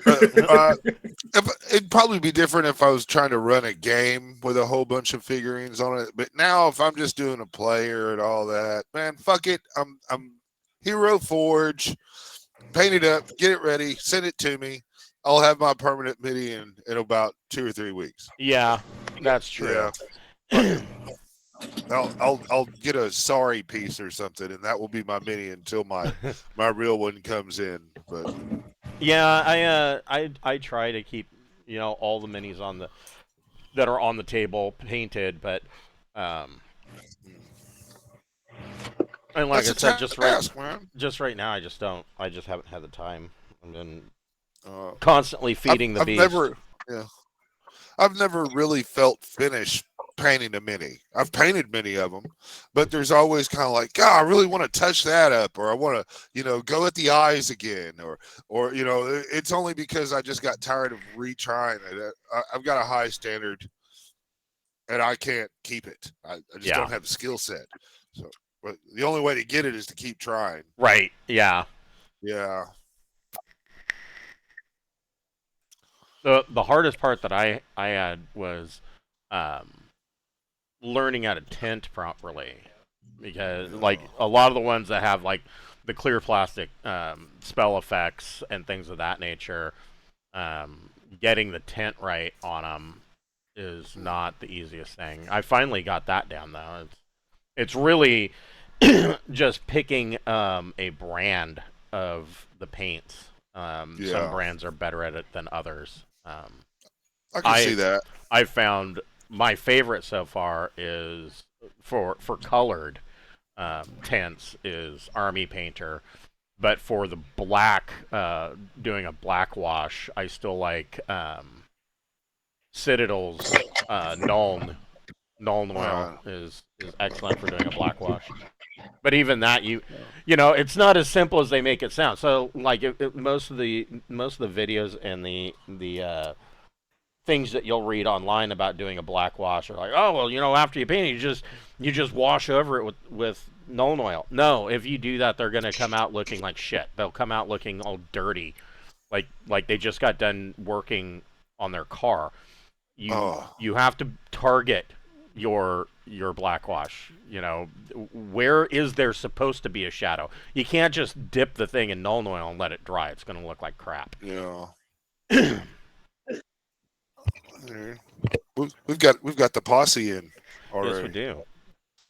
It'd probably be different if I was trying to run a game with a whole bunch of figurines on it. But now, if I'm just doing a player and all that, man, fuck it. I'm Hero Forge, paint it up, get it ready, send it to me. I'll have my permanent MIDI in about 2 or 3 weeks. Yeah, that's true. Yeah, fuck it. I'll get a sorry piece or something, and that will be my mini until my real one comes in. But Yeah, I try to keep all the minis on the that are on the table painted, but um, and like that's I a said, task, man. just right now, I just don't. I just haven't had the time. I've been Uh, constantly feeding the I've beast. never, yeah, I've never really felt finished painting a mini. I've painted many of them, but there's always kind of like, God, I really want to touch that up, or I want to, go at the eyes again, or it's only because I just got tired of retrying it. I've got a high standard, and I can't keep it. I just Yeah. don't have the skill set. So, but the only way to get it is to keep trying. Right. Yeah. Yeah. The hardest part that I had was um, learning how to tint properly, because like a lot of the ones that have like the clear plastic spell effects and things of that nature, getting the tint right on them is not the easiest thing. I finally got that down though. It's really just picking a brand of the paints. Some Yeah. brands are better at it than others. I can see I that. I found my favorite so far is for colored tints is Army Painter, but for the black, doing a black wash, I still like Citadel's Nuln oil Uh, is excellent for doing a black wash. But even that, it's not as simple as they make it sound. So like most of the videos and the things that you'll read online about doing a black wash are like, oh well, after you paint it, you just wash over it with Nuln oil. No, if you do that, they're gonna come out looking like shit. They'll come out looking all dirty, like they just got done working on their car. you oh, you have to target your black wash. Where is there supposed to be a shadow? You can't just dip the thing in Nuln oil and let it dry. It's going to look like crap. yeah. Yeah. We've got the posse in Yes, we already, do.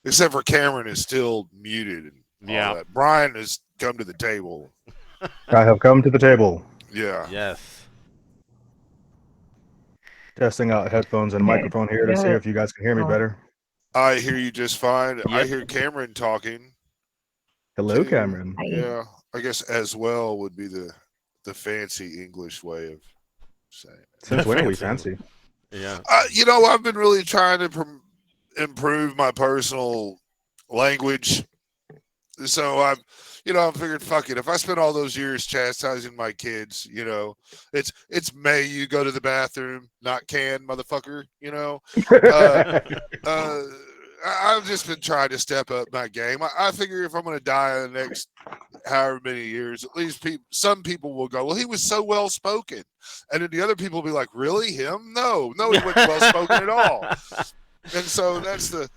except for Cameron is still muted and all Yeah. that. Brian has come to the table. I have come to the table, Yeah, Yes. testing out headphones and Okay. microphone here to see if you guys can hear me better. I hear you just fine. I Yep. hear Cameron talking Hello, too. Cameron. Yeah, I guess as well would be the fancy English way of saying it. Since when are we Fancy. fancy? Yeah. I've been really trying to improve my personal language. So I figured, fuck it. If I spend all those years chastising my kids, it's May. You go to the bathroom, not can, motherfucker. Uh, uh, I've just been trying to step up my game. I figure if I'm going to die in the next however many years, at least some people will go, well, he was so well spoken, and then the other people will be like, really, him? No, he wasn't well spoken at all. And so that's the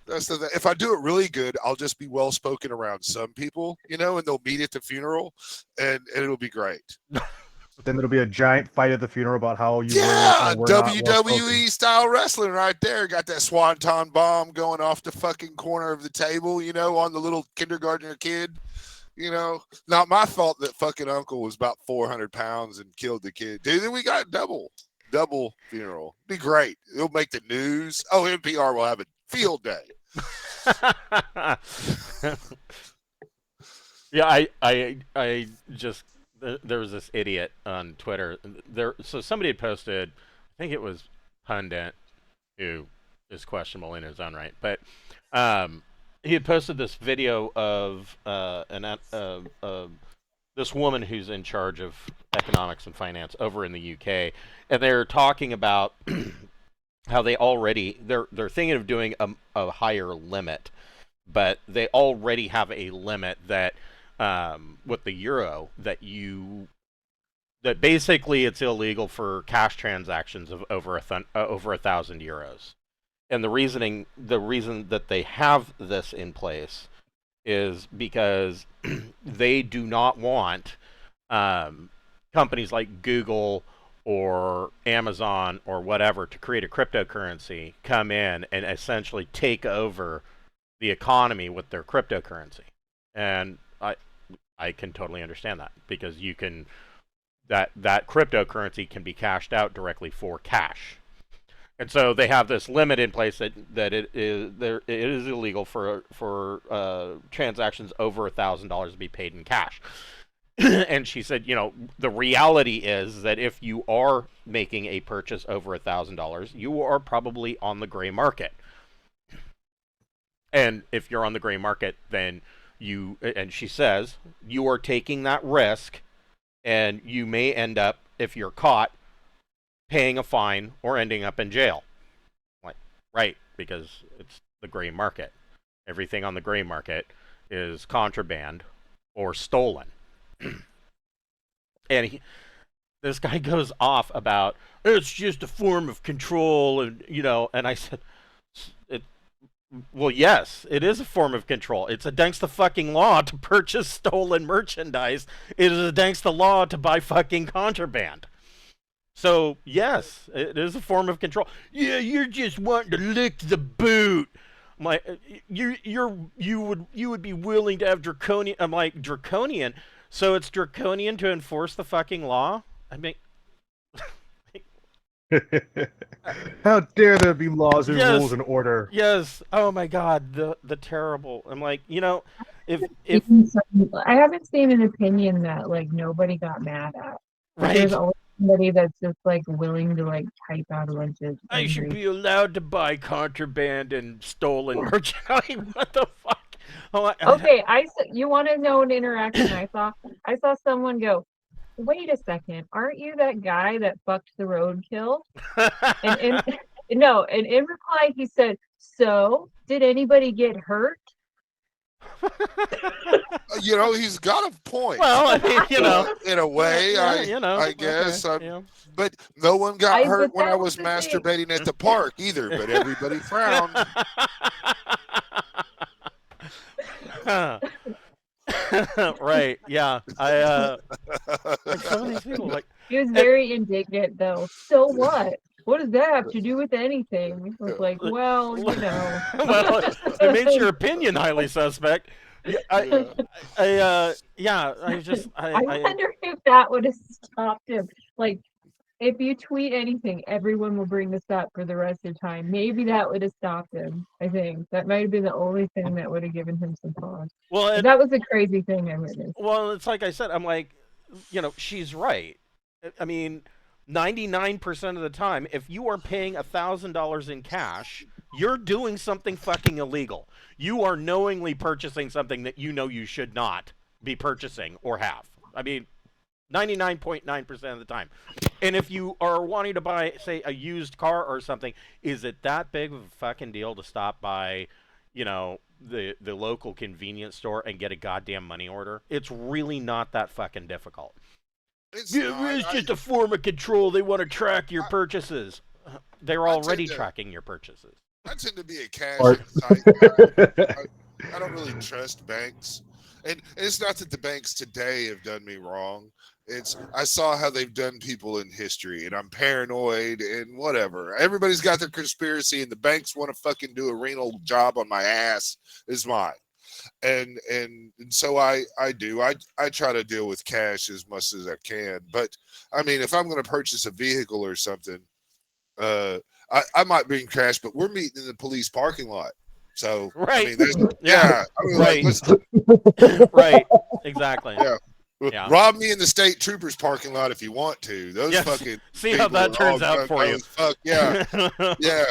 if I do it really good, I'll just be well spoken around some people, and they'll meet at the funeral, and it'll be great. Then there'll be a giant fight at the funeral about how you Yeah, were not WWE well-spoken. style wrestling right there. Got that swanton bomb going off the fucking corner of the table, on the little kindergartner kid. Not my fault that fucking uncle was about 400 pounds and killed the kid. Dude, we got double funeral. Be great. It'll make the news. Oh, NPR will have a field day. Yeah, I just there was this idiot on Twitter. So somebody had posted, I think it was Pundit, who is questionable in his own right, but he had posted this video of this woman who's in charge of economics and finance over in the UK, and they're talking about how they're thinking of doing a higher limit, but they already have a limit that with the euro that that basically it's illegal for cash transactions of over €1,000. And the reason that they have this in place is because they do not want companies like Google or Amazon or whatever to create a cryptocurrency, come in and essentially take over the economy with their cryptocurrency. And I can totally understand that, because you can that cryptocurrency can be cashed out directly for cash. And so they have this limit in place that it is illegal for transactions over $1,000 to be paid in cash. And she said, the reality is that if you are making a purchase over $1,000, you are probably on the gray market. And if you're on the gray market, then and she says, you are taking that risk, and you may end up, if you're caught, paying a fine or ending up in jail. Like, right, because it's the gray market. Everything on the gray market is contraband or stolen. And this guy goes off about, it's just a form of control, and and I said, well, yes, it is a form of control. It's against the fucking law to purchase stolen merchandise. It is against the law to buy fucking contraband. So yes, it is a form of control. Yeah, you're just wanting to lick the boot. I'm like, you would be willing to have draconian. I'm like, draconian. So it's draconian to enforce the fucking law? I mean, how dare there be laws and Yes. rules and order? Yes. Oh my God, the terrible. I'm like, if I haven't seen an opinion that like nobody got mad at. right, There's always somebody that's just like willing to like type out a bunch of I should angry- be allowed to buy contraband and stolen merchandise. What the fuck? Okay, you want to know an interaction I saw? I saw someone go, "Wait a second, aren't you that guy that fucked the roadkill?" And in reply he said, "So, did anybody get hurt?" He's got a point. Well, I mean, in a way, yeah, I guess. okay, yeah. But no one got hurt but when I that was was the thing. masturbating at the park either. But everybody frowned. Right, yeah. I like some of these people, like, He was very indignant though. So what? What does that have to do with anything? I was like, well, well, it makes your opinion highly suspect. I wonder if that would have stopped him. Like, if you tweet anything, everyone will bring this up for the rest of the time. Maybe that would have stopped him. I think that might have been the only thing that would have given him some pause. Well, that was a crazy thing I witnessed. Well, it's like I said, I'm like, she's right. I mean, 99% of the time, if you are paying $1,000 in cash, you're doing something fucking illegal. You are knowingly purchasing something that you should not be purchasing or have. I mean, 99.9% of the time. And if you are wanting to buy, say, a used car or something, is it that big of a fucking deal to stop by, the local convenience store and get a goddamn money order? It's really not that fucking difficult. It's just a form of control. They want to track your purchases. They're already tracking your purchases. I tend to be a cash guy. I don't really trust banks. And it's not that the banks today have done me wrong. I saw how they've done people in history, and I'm paranoid and whatever. Everybody's got their conspiracy, and the banks want to fucking do a renal job on my ass is mine. And so I do. I try to deal with cash as much as I can. But I mean, if I'm going to purchase a vehicle or something, I might bring cash, but we're meeting in the police parking lot. So right, I mean, I mean, right, right, exactly. Yeah. Rob me in the state troopers parking lot if you want to. Those fucking see how that turns out for you. Fuck yeah, yeah.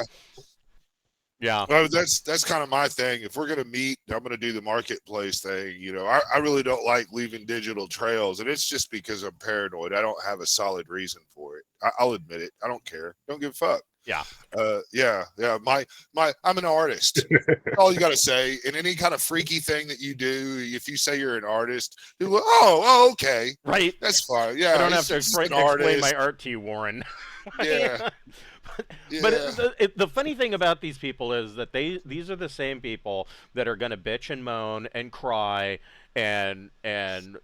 Yeah. Well, that's kind of my thing. If we're gonna meet, I'm gonna do the marketplace thing. I really don't like leaving digital trails, and it's just because I'm paranoid. I don't have a solid reason for it. I'll admit it. I don't care. Don't give a fuck. Yeah. Yeah. I'm an artist. That's all you got to say. And any kind of freaky thing that you do, if you say you're an artist, people go, okay, Right. that's fine. Yeah, I don't have he's to just an explain my artist. art to you, Warren. Yeah. But Yeah. the funny thing about these people is that these are the same people that are going to bitch and moan and cry and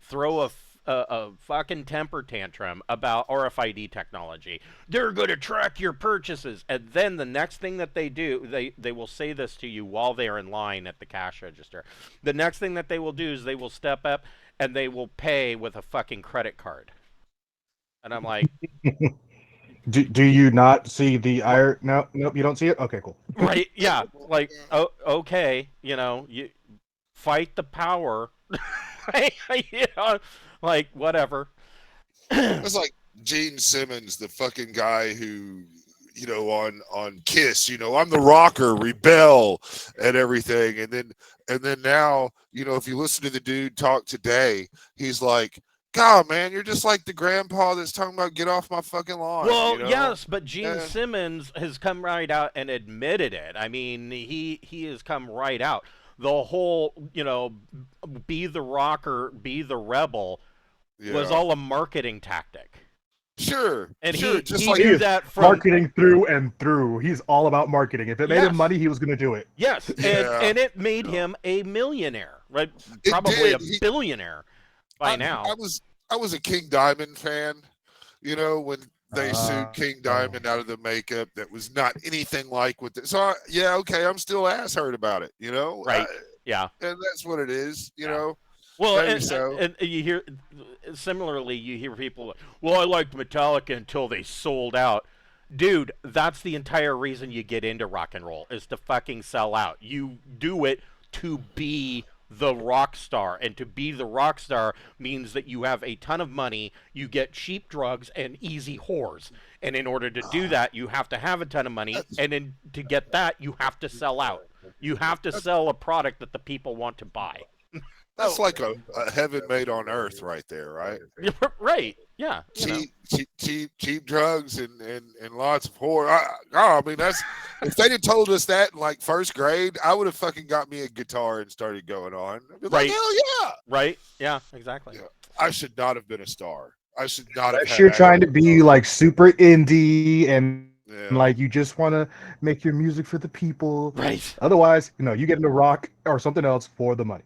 throw a fucking temper tantrum about RFID technology. They're going to track your purchases, and then the next thing that they do, they will say this to you while they are in line at the cash register. The next thing that they will do is they will step up and they will pay with a fucking credit card. And I'm like, Do you not see the iron? No, nope, you don't see it. Okay, cool. right, yeah, like, oh, okay, you fight the power, like whatever. It's like Gene Simmons, the fucking guy who, on Kiss, I'm the rocker, rebel, and everything. And then now, if you listen to the dude talk today, he's like, God, man, you're just like the grandpa that's talking about get off my fucking lawn. Well, yes, but Gene Yeah. Simmons has come right out and admitted it. I mean, he has come right out. The whole, be the rocker, be the rebel was Yeah. all a marketing tactic. Sure. And sure. he just he like knew that from Marketing through and through. He's all about marketing. If it made Yes. him money, he was going to do it. yes, Yeah. and it made him a millionaire, right? It Probably did. a billionaire by now. I was a King Diamond fan, when they sued King Diamond out of the makeup that was not anything like what so okay, I'm still ass hurt about it, Right. Yeah. and that's what it is, Yeah. Well, Maybe so. and you hear similarly, you hear people, well, I liked Metallica until they sold out. Dude, that's the entire reason you get into rock and roll is to fucking sell out. You do it to be the rock star, and to be the rock star means that you have a ton of money, you get cheap drugs and easy whores. And in order to do that, you have to have a ton of money, and to get that, you have to sell out. You have to sell a product that the people want to buy. That's like a heaven made on earth right there, right? Right. Yeah. Cheap drugs and lots of whore. I mean, that's if they'd have told us that in like first grade, I would have fucking got me a guitar and started going on. I'd be like, Right. hell yeah! Right. Yeah. Exactly. Yeah. I should not have been a star. I should not have. Unless you're trying to be like super indie and Yeah. like you just want to make your music for the people. Right. Otherwise, you get into rock or something else for the money.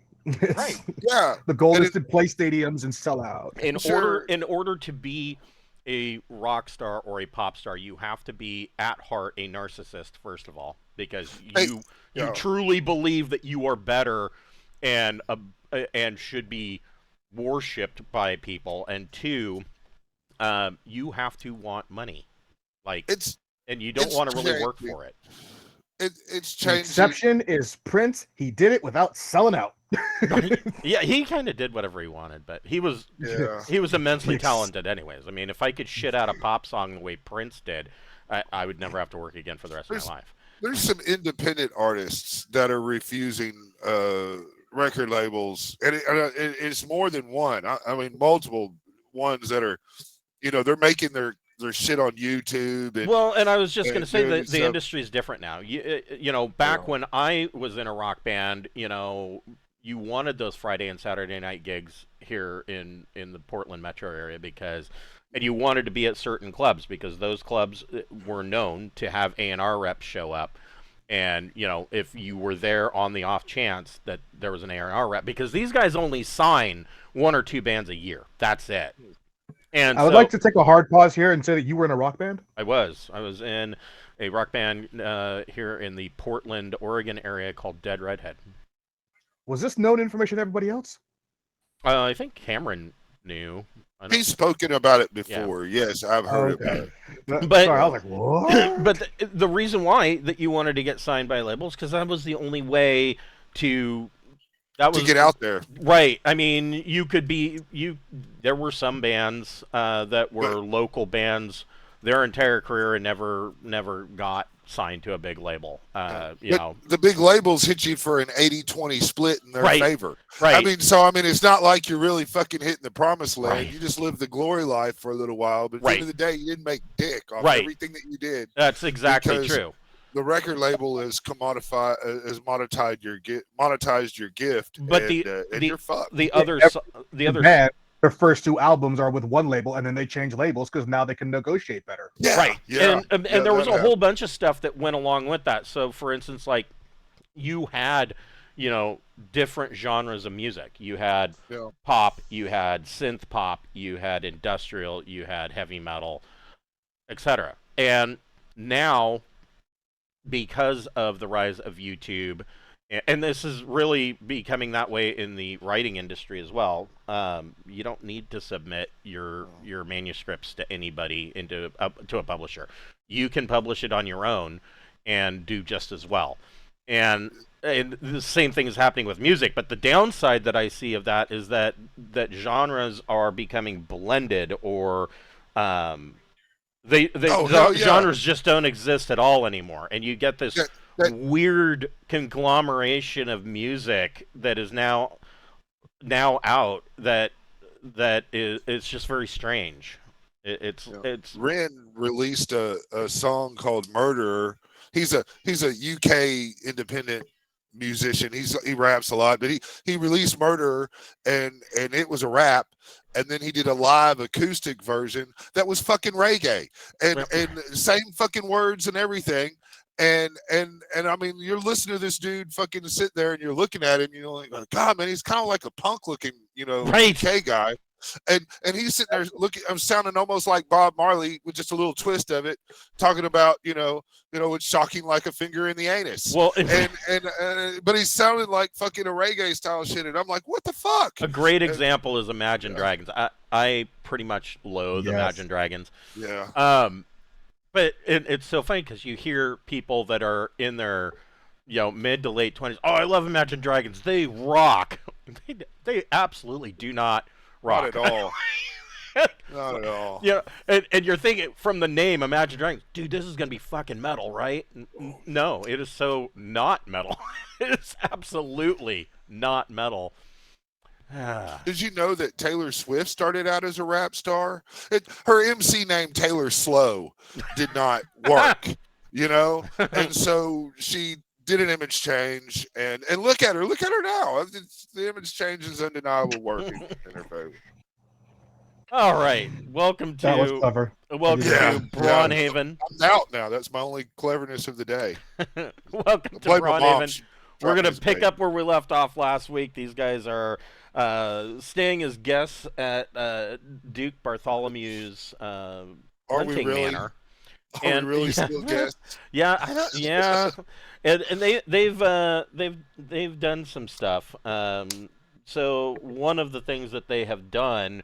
Right. Yeah. The goal And is to play stadiums and sell out. Sure. In order to be a rock star or a pop star, you have to be at heart a narcissist, first of all, because you yeah. truly believe that you are better and should be worshipped by people, and two, you have to want money, and you don't want to really work for it. It's The changing. exception is Prince. He did it without selling out. Yeah, he kind of did whatever he wanted, but he was Yeah. immensely Yes. talented anyways. I mean, if I could shit out a pop song the way Prince did, I would never have to work again for the rest of my life. There's some independent artists that are refusing record labels, and it's more than one. I mean, multiple ones that are, they're making their shit on YouTube. And I was just going to say doing that the stuff. industry is different now. Back when I was in a rock band, you wanted those Friday and Saturday night gigs here in the Portland metro area and you wanted to be at certain clubs because those clubs were known to have A&R reps show up. And, if you were there on the off chance that there was an A&R rep, because these guys only sign one or two bands a year. That's it. And I would like to take a hard pause here and say that you were in a rock band. I was in a rock band here in the Portland, Oregon area called Dead Redhead. Was this known information to everybody else? I think Cameron knew. He's spoken about it before. Yeah. Yes, I've heard about it. But- Sorry, I was like, what? But the reason why that you wanted to get signed by labels because that was the only way to get out there. Right. I mean, you could be there were some bands that were local bands their entire career and never got signed to a big label. You But know, the big labels hit you for an 80-20 split in their Right. favor. right? I mean, it's not like you're really fucking hitting the promised land. Right. You just lived the glory life for a little while, but at the end of the day, you didn't make dick off Right. everything that you did. That's exactly because true. The record label has monetized your gift, But and the you're fucked. the Yeah, other the other band, their first 2 albums are with one label, and then they change labels because now they can negotiate better. Yeah, right. Yeah, And yeah, there was that a whole bunch of stuff that went along with that. So for instance, like you had, you know, different genres of music. You had Yeah. pop, you had synth pop, you had industrial, you had heavy metal, etc. And now, because of the rise of YouTube, and this is really becoming that way in the writing industry as well. You don't need to submit your manuscripts to anybody to a publisher. You can publish it on your own and do just as well. And the same thing is happening with music. But the downside that I see of that is that genres are becoming blended, or genres just don't exist at all anymore, and you get this weird conglomeration of music that is now out that is, it's just very strange. It's Ren released a song called Murderer. He's a UK independent musician. He raps a lot, but he released Murderer, and it was a rap, and then he did a live acoustic version that was fucking reggae, and same fucking words and everything. And I mean, you're listening to this dude fucking sit there, and you're looking at him, you know, like, God, man, he's kind of like a punk looking, you know, UK guy. And he's sitting there looking. I'm sounding almost like Bob Marley with just a little twist of it, talking about you know it's shocking like a finger in the anus. Well, but he's sounding like fucking a reggae style shit, and I'm like, what the fuck? A great example is Imagine Dragons. I pretty much loathe Imagine Dragons. Yeah. But it's so funny because you hear people that are in their mid to late 20s. Oh, I love Imagine Dragons. They rock. They absolutely do not rock. Not at all. Not at all. Yeah, and you're thinking from the name Imagine Dragons, dude, this is gonna be fucking metal, right? No, it is so not metal. It is absolutely not metal. Did you know that Taylor Swift started out as a rap star? Her MC name Taylor Slow did not work, and so she did an image change, and look at her now. The image change is undeniable, working in her favor. All right, welcome to that was clever. Welcome to Braunhaven. I'm out now. That's my only cleverness of the day. Welcome to Braunhaven. We're gonna pick up where we left off last week. These guys are staying as guests at Duke Bartholomew's hunting manor. Are we really still guests? Yeah, I don't. Yeah, and they've done some stuff. So one of the things that they have done,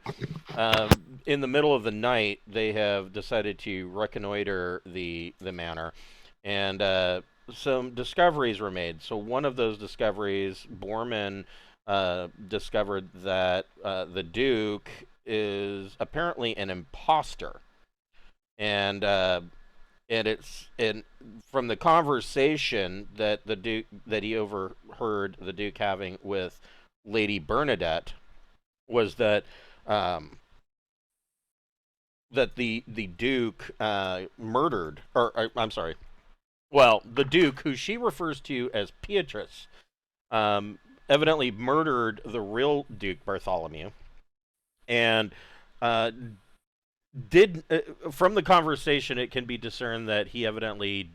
in the middle of the night, they have decided to reconnoiter the manor, and some discoveries were made. So one of those discoveries, Borman discovered that the Duke is apparently an imposter, and from the conversation that he overheard the Duke having with Lady Bernadette was that that the Duke murdered, or I'm sorry, well, the Duke, who she refers to as Beatrice, evidently murdered the real Duke Bartholomew, and from the conversation it can be discerned that he evidently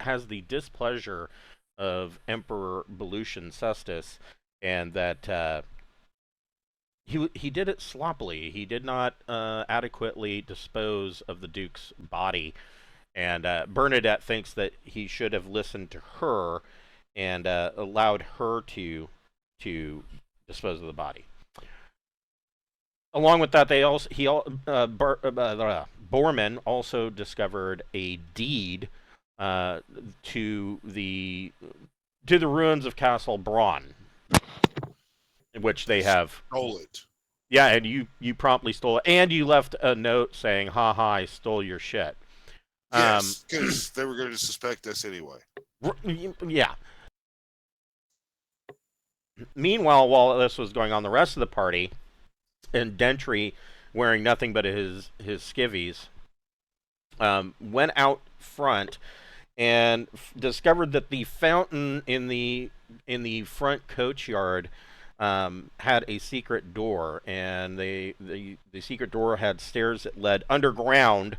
has the displeasure of Emperor Belusian Cestus, and that he did it sloppily. He did not adequately dispose of the Duke's body, and Bernadette thinks that he should have listened to her and allowed her to dispose of the body. Along with that, Borman also discovered a deed to the ruins of Castle Braun, which they have stole it. Yeah, and you promptly stole it, and you left a note saying, "Ha ha, I stole your shit." Yes, because they were going to suspect us anyway. Yeah. Meanwhile, while this was going on, the rest of the party, and Dentry, wearing nothing but his skivvies, went out front and discovered that the fountain in the front coach yard had a secret door, and the secret door had stairs that led underground.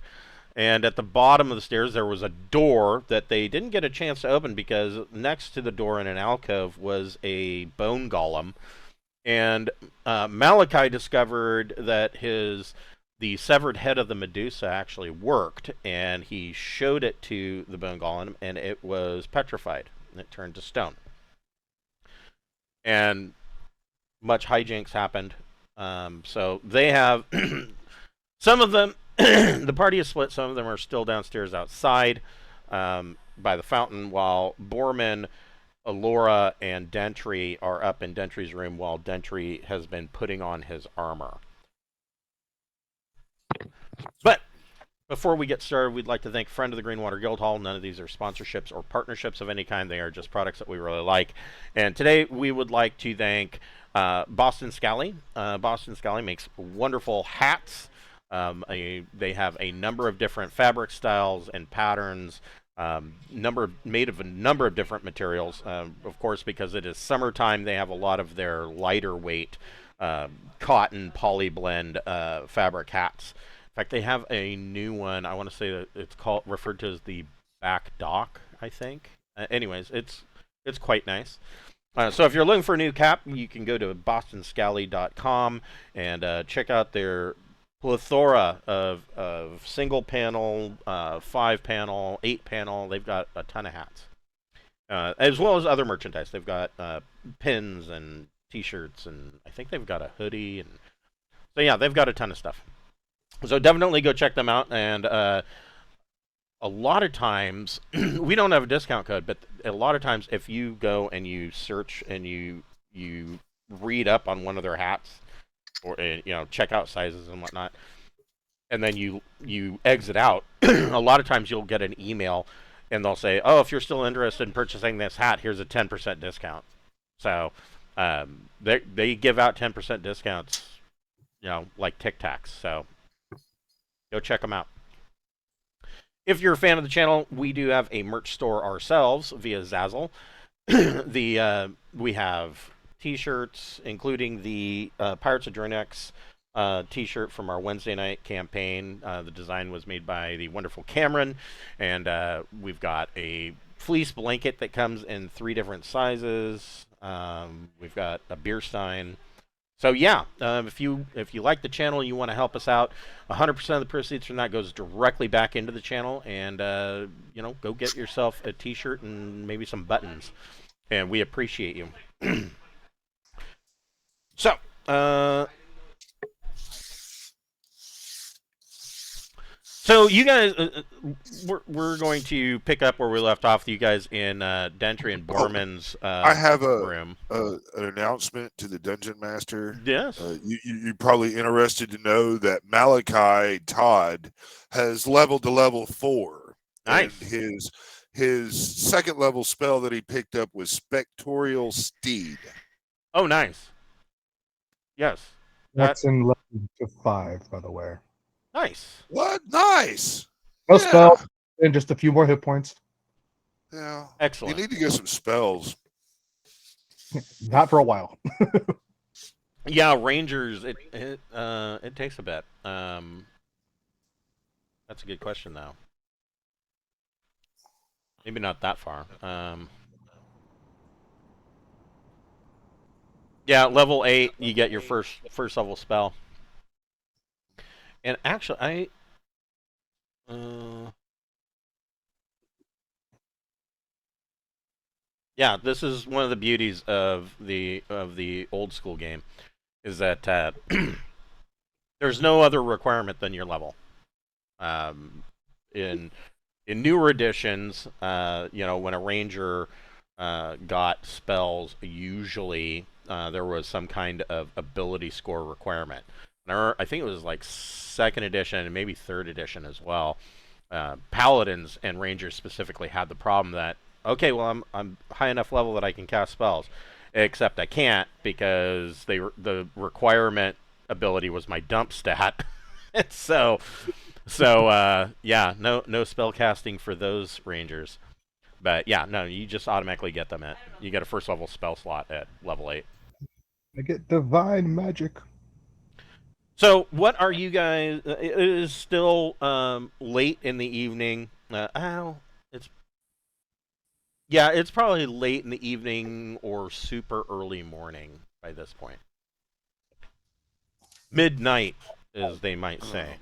And at the bottom of the stairs, there was a door that they didn't get a chance to open because next to the door in an alcove was a bone golem. And Malachi discovered that the severed head of the Medusa actually worked, and he showed it to the bone golem, and it was petrified, and it turned to stone. And much hijinks happened. So they have some of them. The party is split. Some of them are still downstairs outside by the fountain, while Borman, Alora, and Dentry are up in Dentry's room while Dentry has been putting on his armor. But before we get started, we'd like to thank friend of the Greenwater Guildhall. None of these are sponsorships or partnerships of any kind. They are just products that we really like. And today we would like to thank Boston Scally. Boston Scally makes wonderful hats. They have a number of different fabric styles and patterns, made of a number of different materials. Of course, because it is summertime, they have a lot of their lighter weight cotton poly blend fabric hats. In fact, they have a new one. I want to say that it's referred to as the back dock, I think. Anyways, it's quite nice. So if you're looking for a new cap, you can go to bostonscally.com and check out their plethora of single panel, 5-panel, 8-panel. They've got a ton of hats, as well as other merchandise. They've got pins and T-shirts, and I think they've got a hoodie, and so yeah, they've got a ton of stuff. So definitely go check them out. And a lot of times we don't have a discount code, but a lot of times if you go and you search and you read up on one of their hats, or check out sizes and whatnot, and then you exit out, a lot of times you'll get an email and they'll say, oh, if you're still interested in purchasing this hat, here's a 10% discount. So they give out 10% discounts, like Tic Tacs. So go check them out. If you're a fan of the channel, we do have a merch store ourselves via Zazzle. We have T-shirts, including the Pirates of Dronex T-shirt from our Wednesday night campaign. The design was made by the wonderful Cameron, and we've got a fleece blanket that comes in 3 different sizes. We've got a beer stein. So yeah, if you like the channel and you want to help us out, 100% of the proceeds from that goes directly back into the channel, and go get yourself a T-shirt and maybe some buttons, and we appreciate you. So, so you guys, we're going to pick up where we left off. You guys in Dentry and Borman's I have room. An announcement to the Dungeon Master. Yes. You're probably interested to know that Malachi Todd has leveled to level 4. Nice. And his second level spell that he picked up was Spectorial Steed. Oh, nice. Yes. That's in level to 5, by the way. Nice. What? Nice. No spell, and just a few more hit points. Yeah. Excellent. You need to get some spells. Not for a while. Yeah, Rangers. It takes a bit. That's a good question, though. Maybe not that far. Yeah, level 8, you get your first level spell. And actually, yeah, this is one of the beauties of the old school game, is that there's no other requirement than your level. In newer editions, when a ranger got spells, usually there was some kind of ability score requirement. I think it was like 2nd edition and maybe 3rd edition as well. paladins and rangers specifically had the problem that, okay, well, I'm high enough level that I can cast spells, except I can't because the requirement ability was my dump stat. so yeah, no spell casting for those rangers. But yeah, no, you just automatically get them at, you get a first level spell slot at level 8. I get divine magic. So what are you guys? It is still late in the evening. It's it's probably late in the evening or super early morning by this point. Midnight, as they might say.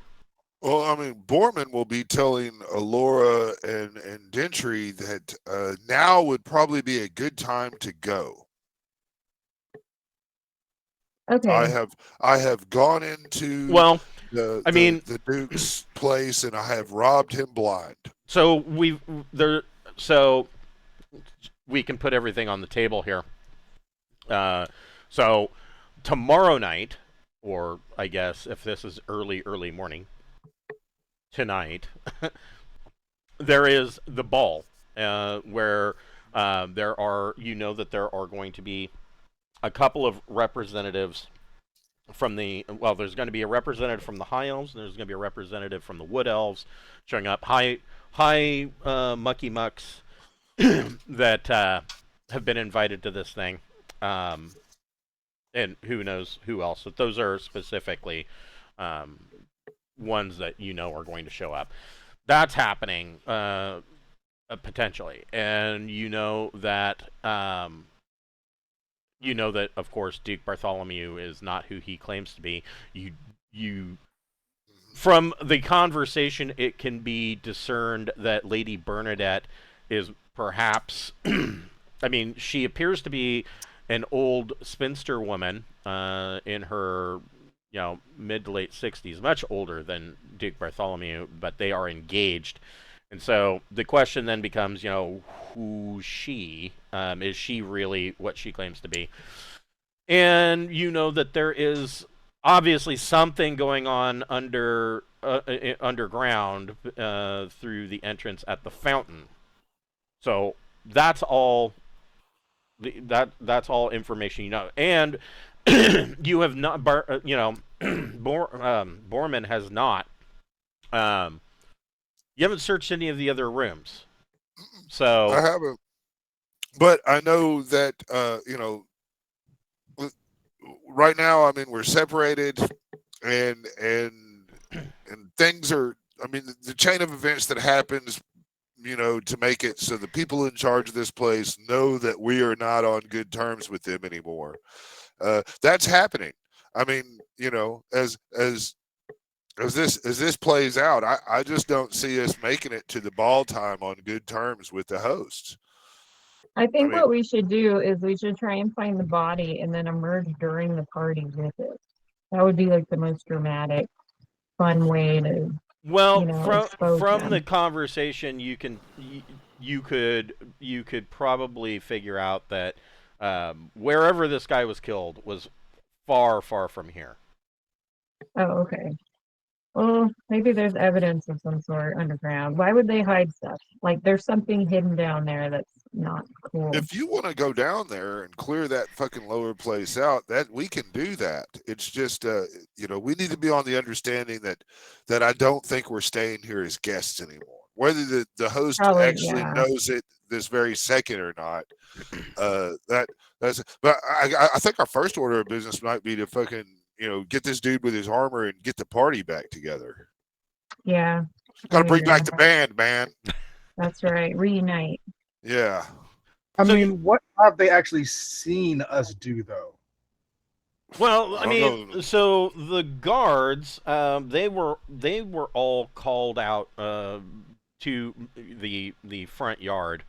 Well, I mean, Borman will be telling Alora and Dentry that now would probably be a good time to go. Okay. I have gone into Well, the Duke's place and I have robbed him blind. So we can put everything on the table here. So tomorrow night, or I guess if this is early morning, tonight, there is the ball where there are, there are going to be a couple of representatives from there's going to be a representative from the High Elves, and there's going to be a representative from the Wood Elves showing up. High mucky mucks that have been invited to this thing. And who knows who else. But those are specifically ones that are going to show up. That's happening potentially. And that of course Duke Bartholomew is not who he claims to be. You from the conversation, it can be discerned that Lady Bernadette is perhaps I mean, she appears to be an old spinster woman in her mid to late 60s, much older than Duke Bartholomew, but they are engaged. And so the question then becomes, who's she? Is she really what she claims to be? And that there is obviously something going on underground through the entrance at the fountain. So that's all. That's all information you know. And you have not, Borman has not. You haven't searched any of the other rooms. So I haven't, but I know that right now, I mean, we're separated, and things are. I mean, the chain of events that happens, to make it so the people in charge of this place know that we are not on good terms with them anymore. That's happening. I mean, as this plays out, I just don't see us making it to the ball time on good terms with the hosts. I think what we should do is we should try and find the body and then emerge during the party with it. That would be like the most dramatic, fun way to. From the conversation, you could probably figure out that wherever this guy was killed was far from here. Oh, okay. Well, maybe there's evidence of some sort underground. Why would they hide stuff? Like there's something hidden down there that's not cool. If you want to go down there and clear that fucking lower place out, that we can do that. It's just we need to be on the understanding that I don't think we're staying here as guests anymore. Whether the host actually knows it this very second or not, that's. But I think our first order of business might be to fucking get this dude with his armor and get the party back together. Yeah. Got to bring back the band, man. That's right. Reunite. Yeah. I mean, what have they actually seen us do, though? Well, I mean, so the guards, they were all called out to the front yard.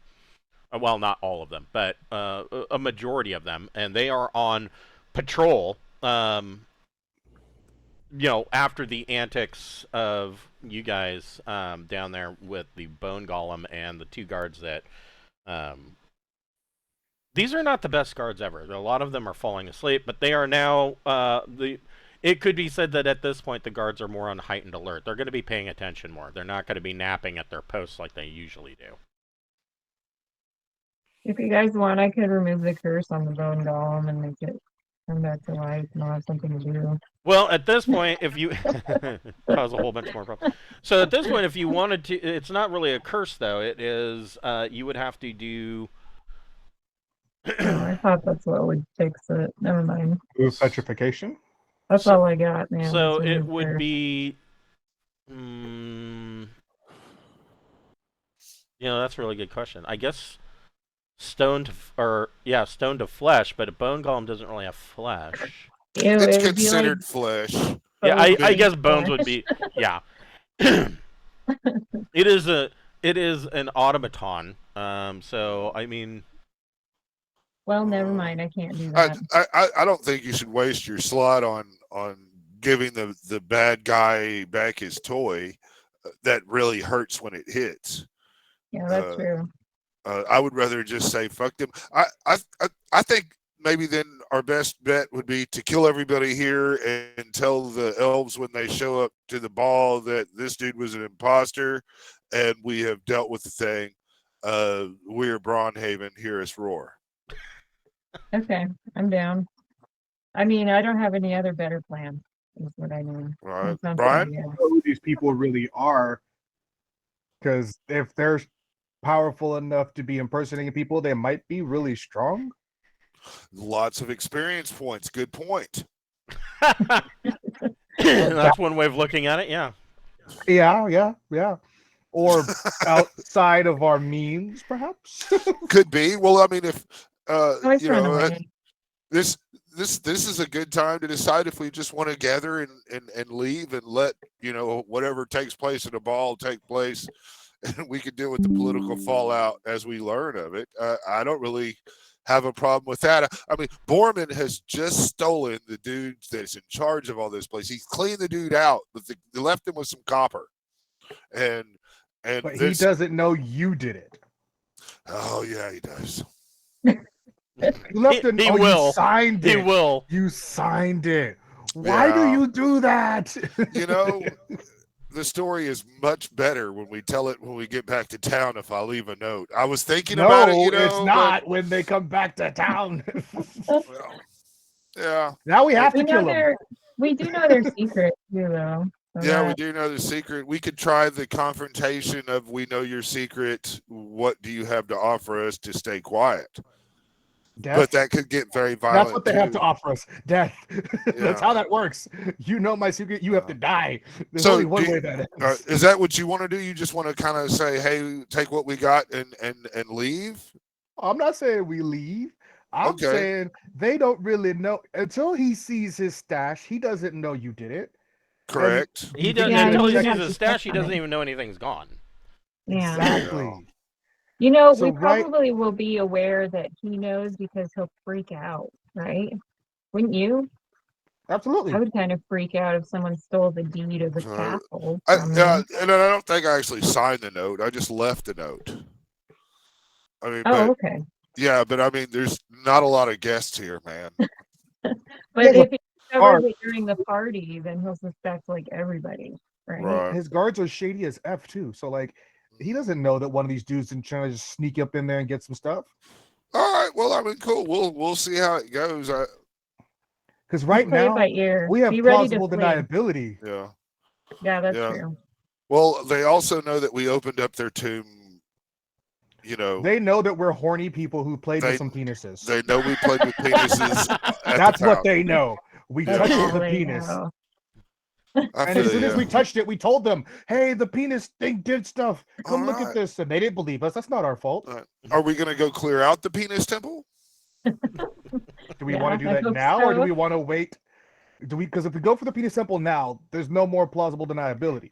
Well, not all of them, but a majority of them, and they are on patrol. After the antics of you guys down there with the bone golem and the two guards that these are not the best guards ever. A lot of them are falling asleep, but they are now it could be said that at this point the guards are more on heightened alert. They're going to be paying attention more. They're not going to be napping at their posts like they usually do. If you guys want, I could remove the curse on the bone golem and make it come back to life and I'll have something to do. Well, at this point, if you cause a whole bunch more problems. So at this point, if you wanted to, it's not really a curse though. It is you would have to do. Oh, I thought that's what would fix it. Never mind. Move petrification. That's all I got, man. So Let's it remove would curse. be. That's a really good question. I guess stone to stone to flesh, but a bone golem doesn't really have flesh. Ew, It's it would be like considered flesh. Yeah, bone I guess and bones flesh. would be. Yeah. It is an automaton. So I mean. Well, never mind. I can't do that. I don't think you should waste your slot on giving the bad guy back his toy. That really hurts when it hits. Yeah, that's true. I would rather just say fuck them. I think maybe then our best bet would be to kill everybody here and tell the elves when they show up to the ball that this dude was an imposter and we have dealt with the thing. We're Braunhaven, hear us roar. Okay, I'm down. I mean, I don't have any other better plan. Is what I mean. All right, That sounds Brian? pretty good. Who these people really are, because if they're powerful enough to be impersonating people, they might be really strong. Lots of experience points. Good point. That's one way of looking at it. Yeah. Yeah. Or outside of our means, perhaps. Could be. Well, I mean, if Always run away. this is a good time to decide if we just want to gather and leave and let whatever takes place in the ball take place, and we can deal with the political fallout as we learn of it. I don't really have a problem with that. I mean, Borman has just stolen the dude that's in charge of all this place. He's cleaned the dude out, but they left him with some copper, and But he doesn't know you did it. Oh yeah, he does. You left it. He You will. signed it. He will. You signed it. Why do Yeah. you do that? The story is much better when we tell it when we get back to town. If I leave a note, I was thinking No, about it. it's not when they come back to town. Well, yeah, Now we have We to know kill them. their we do know their secret too, though. So yeah, we that- do know the secret. We could try the confrontation of we know your secret. What do you have to offer us to stay quiet? Death. But that could get very violent. That's what they have to too. offer us. Death. Yeah. That's how that works. You know my secret. You have to die. There's So only one do- way that ends. Is that what you want to do? You just want to kind of say, "Hey, take what we got and leave." I'm not saying we leave. I'm Okay. saying they don't really know until he sees his stash. He doesn't know you did it. Correct. He You doesn't Yeah, until he you sees have his to stash. He check on doesn't it. even know anything's gone. Yeah. Exactly. You know, So we right- probably will be aware that he knows because he'll freak out, right? Wouldn't you? Absolutely. I would kind of freak out if someone stole the deed of the castle. I, from me. and I don't think I actually signed the note. I just left the note. I mean, Oh, okay. but I mean, there's not a lot of guests here, man. But Yeah, if he guard- discovers it during the party, then he'll suspect like everybody, right? Right. His guards are shady as F too. So like he doesn't know that one of these dudes is trying to just sneak up in there and get some stuff. All right. Well, I mean, cool. We'll see how it goes. Because right Play it now by ear. we have Be ready to plausible flee. deniability. Yeah. Yeah, that's Yeah. true. Well, they also know that we opened up their tomb. They know that we're horny people who played They- with some penises. They know we played with penises. At That's the what town. they know. We Yeah. touched All the they penis. know. I And feel as soon ya. as we touched it, we told them, hey, the penis thing did stuff. Come look Alright. at this. And they didn't believe us. That's not our fault. Are we going to go clear out the penis temple? Do we want to Yeah, do I that hope now or do so. we want to wait? Because if we go for the penis temple now, there's no more plausible deniability.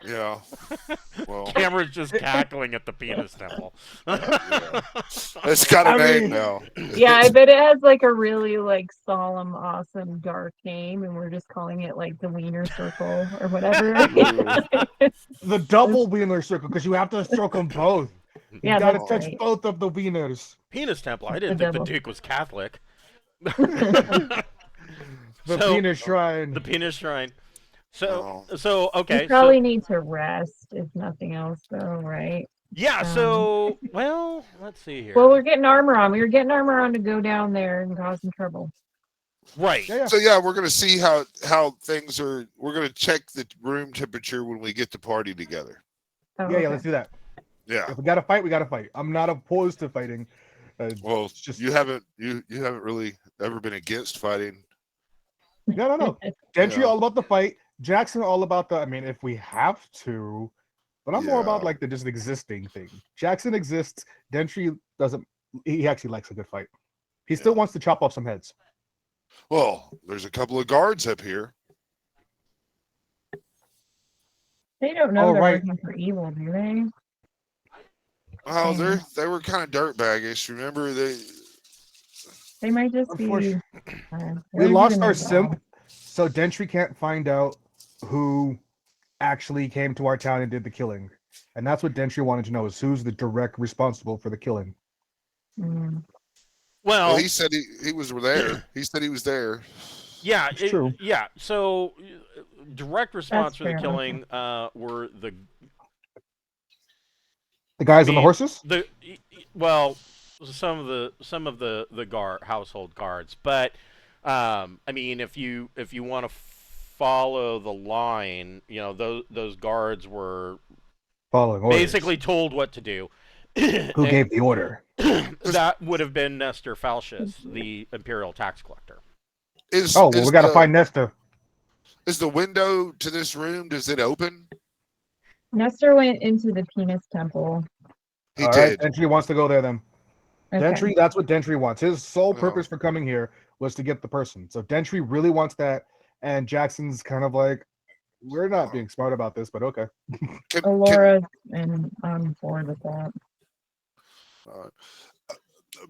Yeah. Well, Cameron's just cackling at the penis temple. it's got a I name mean- now. Yeah, I bet it has like a really like solemn, awesome, dark name, and we're just calling it like the Wiener Circle or whatever. The double wiener circle, because you have to stroke them both. You Yeah, gotta that's touch right. both of the wieners. Penis temple. I didn't The think the devil. Duke was Catholic. The So- penis shrine. The penis shrine. So Oh. so okay. You probably So need to rest, if nothing else, though, right? yeah. So well, let's see here. Well, we're getting armor on. We were getting armor on to go down there and cause some trouble. Right. Yeah. So yeah, we're gonna see how things are. We're gonna check the room temperature when we get the party together. Oh, Yeah, okay. let's do that. Yeah. If we gotta fight, we gotta fight. I'm not opposed to fighting. Well, It's just you haven't really ever been against fighting. no. Gentry Yeah. all about the fight. Jackson all about the. I mean, if we have to, but I'm more about Yeah. like the just existing thing. Jackson exists. Gentry doesn't. He actually likes a good fight. He still wants to chop off some heads. Well, there's a couple of guards up here. They don't know Oh, they're right. working for evil, do they? Oh, Mm. they were kind of dirtbaggish. Remember They might just be. Unfortunately, we they're lost doing our their simp, job. so Gentry can't find out who actually came to our town and did the killing. And that's what Gentry wanted to know: is who's the direct responsible for the killing. Mm. Well, well, he said he was there. He said he was there. yeah. It's true. Yeah. So direct response That's for the fair, killing were the The guys on the mean, horses. well, some of the household guards, but I mean, if you want to follow the line, you know, those guards were Following orders. basically told what to do. Who gave the order? That would have been Nestor Falcius, the imperial tax collector. Oh, well, we got to find Nesta. Is the window to this room? Does it open? Nestor went into the penis temple. He All right, did. Gentry wants to go there then. Okay. Gentry, that's what Gentry wants. His sole Oh. purpose for coming here was to get the person. So Gentry really wants that, and Jackson's kind of like, we're not being smart about this, but okay. Can, Alora and I'm bored with that.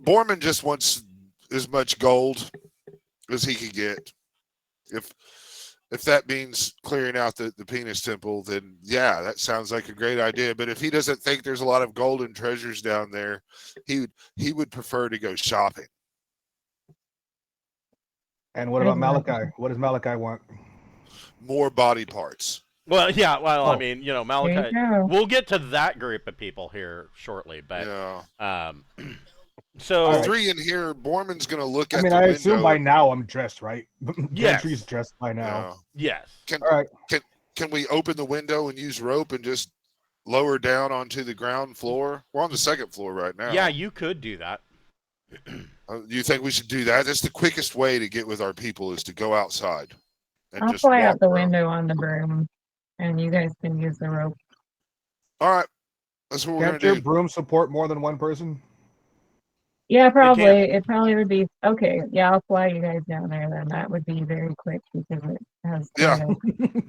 Borman just wants as much gold as he can get. If that means clearing out the penis temple, then yeah, that sounds like a great idea. But if he doesn't think there's a lot of golden treasures down there, he would prefer to go shopping. And what about Malachi? What does Malachi want? More body parts. Well, yeah. Well, I Oh. mean, you know, There you Malachi. go. We'll get to that group of people here shortly, but Yeah. so All right. Three in here. Borman's going to look at I mean, the I window. assume by now I'm dressed, right? Yes. Gentry's dressed by now. yes. Can All right. can we open the window and use rope and just lower down onto the ground floor? We're on the second floor right now. Yeah, you could do that. You think we should do that? That's the quickest way to get with our people is to go outside. And I'll just fly walk out the around. window on the broom, and you guys can use the rope. All right. That's what we're Can't going to your do. broom support more than one person? Yeah, probably. can. It probably would be okay. Yeah, I'll fly you guys down there. Then that would be very quick because it has. Yeah.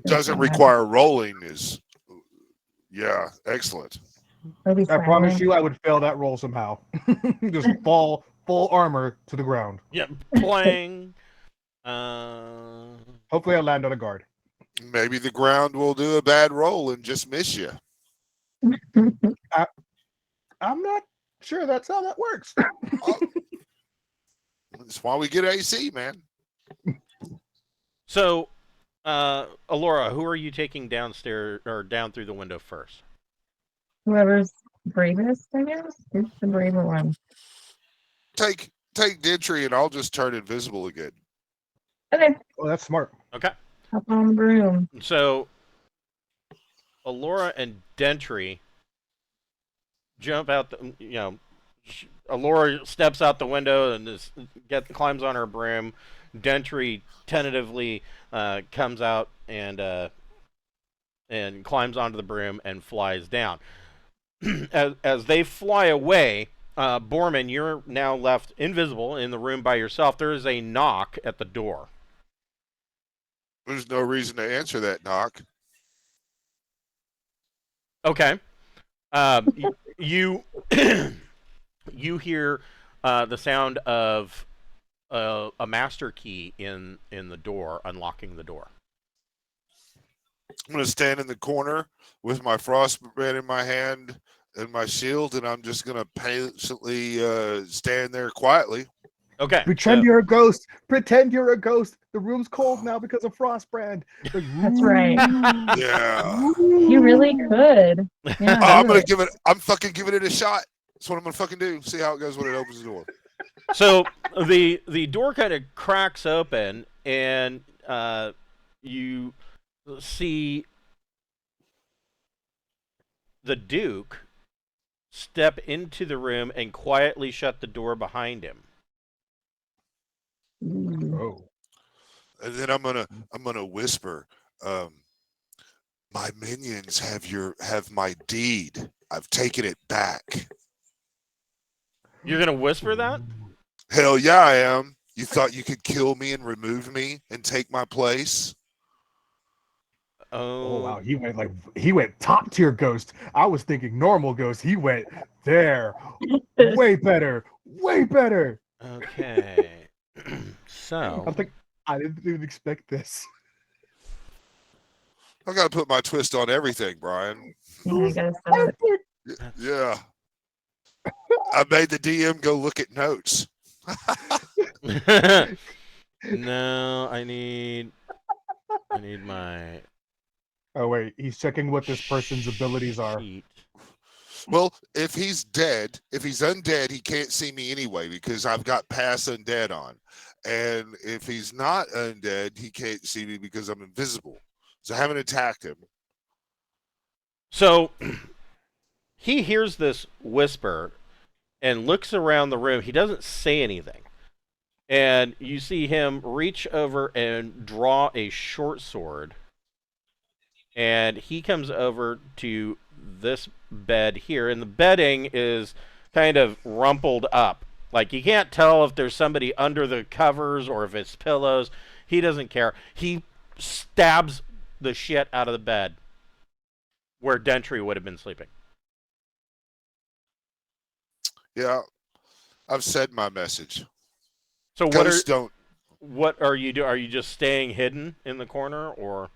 Doesn't require rolling is, yeah, excellent. I promise you, I would fail that roll somehow. Just fall full armor to the ground. Yeah, playing. Hopefully, I land on a guard. Maybe the ground will do a bad roll and just miss you. I'm not sure that's how that works. That's why we get AC, man. So, Alora, who are you taking downstairs or down through the window first? Whoever's bravest, I guess. Who's the braver one? Take Gentry and I'll just turn invisible again. Okay, Oh, that's smart. Okay. hop on the broom. So, Alora and Dentry jump out. Alora steps out the window and climbs on her broom. Dentry tentatively comes out and climbs onto the broom and flies down. As they fly away, Borman, you're now left invisible in the room by yourself. There is a knock at the door. There's no reason to answer that knock. Okay. You you hear the sound of a master key in the door, unlocking the door. I'm going to stand in the corner with my frostbrand in my hand and my shield, and I'm just going to patiently stand there quietly. Okay. Pretend you're a ghost. Pretend you're a ghost. The room's cold now because of Frostbrand. Like, That's right. Yeah. You really could. Yeah. I'm do gonna it. give it. I'm fucking giving it a shot. That's what I'm gonna fucking do. See how it goes when it opens the door. So the door kind of cracks open, and you see the Duke step into the room and quietly shut the door behind him. Oh. And then I'm gonna whisper, my minions have my deed. I've taken it back. You're gonna whisper that? Hell yeah, I am. You thought you could kill me and remove me and take my place? Oh Oh, wow, he went top tier ghost. I was thinking normal ghost. He went there. Way better. Way better. okay. I'm So like, I didn't even expect this. I gotta put my twist on everything, Brian. Yeah, I gotta sell it. Yeah. I made the DM go look at notes. no, I need my Oh wait, he's checking what this person's abilities are. sheet. Well, if he's undead, he can't see me anyway because I've got pass undead on. And if he's not undead, he can't see me because I'm invisible. So I haven't attacked him. So he hears this whisper and looks around the room. He doesn't say anything. And you see him reach over and draw a short sword. And he comes over to this bed here. And the bedding is kind of rumpled up. Like, you can't tell if there's somebody under the covers or if it's pillows. He doesn't care. He stabs the shit out of the bed where Dentry would have been sleeping. Yeah. I've said my message. So Ghosts don't. what are you doing? Are you just staying hidden in the corner, or?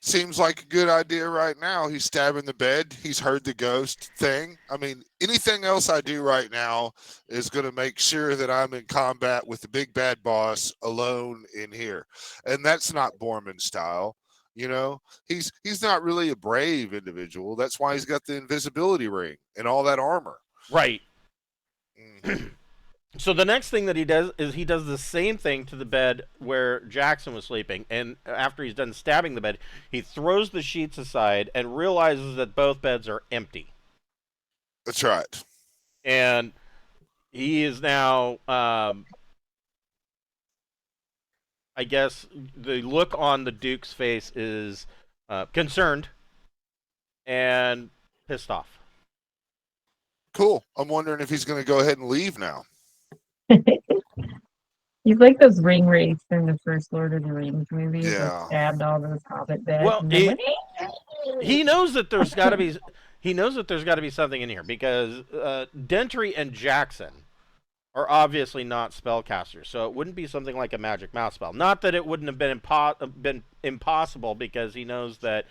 Seems like a good idea right now. He's stabbing the bed. He's heard the ghost thing. I mean, anything else I do right now is going to make sure that I'm in combat with the big bad boss alone in here. And that's not Borman style. You know, he's not really a brave individual. That's why he's got the invisibility ring and all that armor. Right. Mhm. So the next thing that he does is he does the same thing to the bed where Jackson was sleeping, and after he's done stabbing the bed, he throws the sheets aside and realizes that both beds are empty. That's right. And he is now, I guess, the look on the Duke's face is concerned and pissed off. Cool. I'm wondering if he's going to go ahead and leave now. He's like those ring wraiths in the first Lord of the Rings movies Yeah. that stabbed all those hobbit beds. Well, and then went, he knows that there's got to be something in here because Dentry and Jackson are obviously not spellcasters, so it wouldn't be something like a magic mouse spell. Not that it wouldn't have been impossible, because he knows that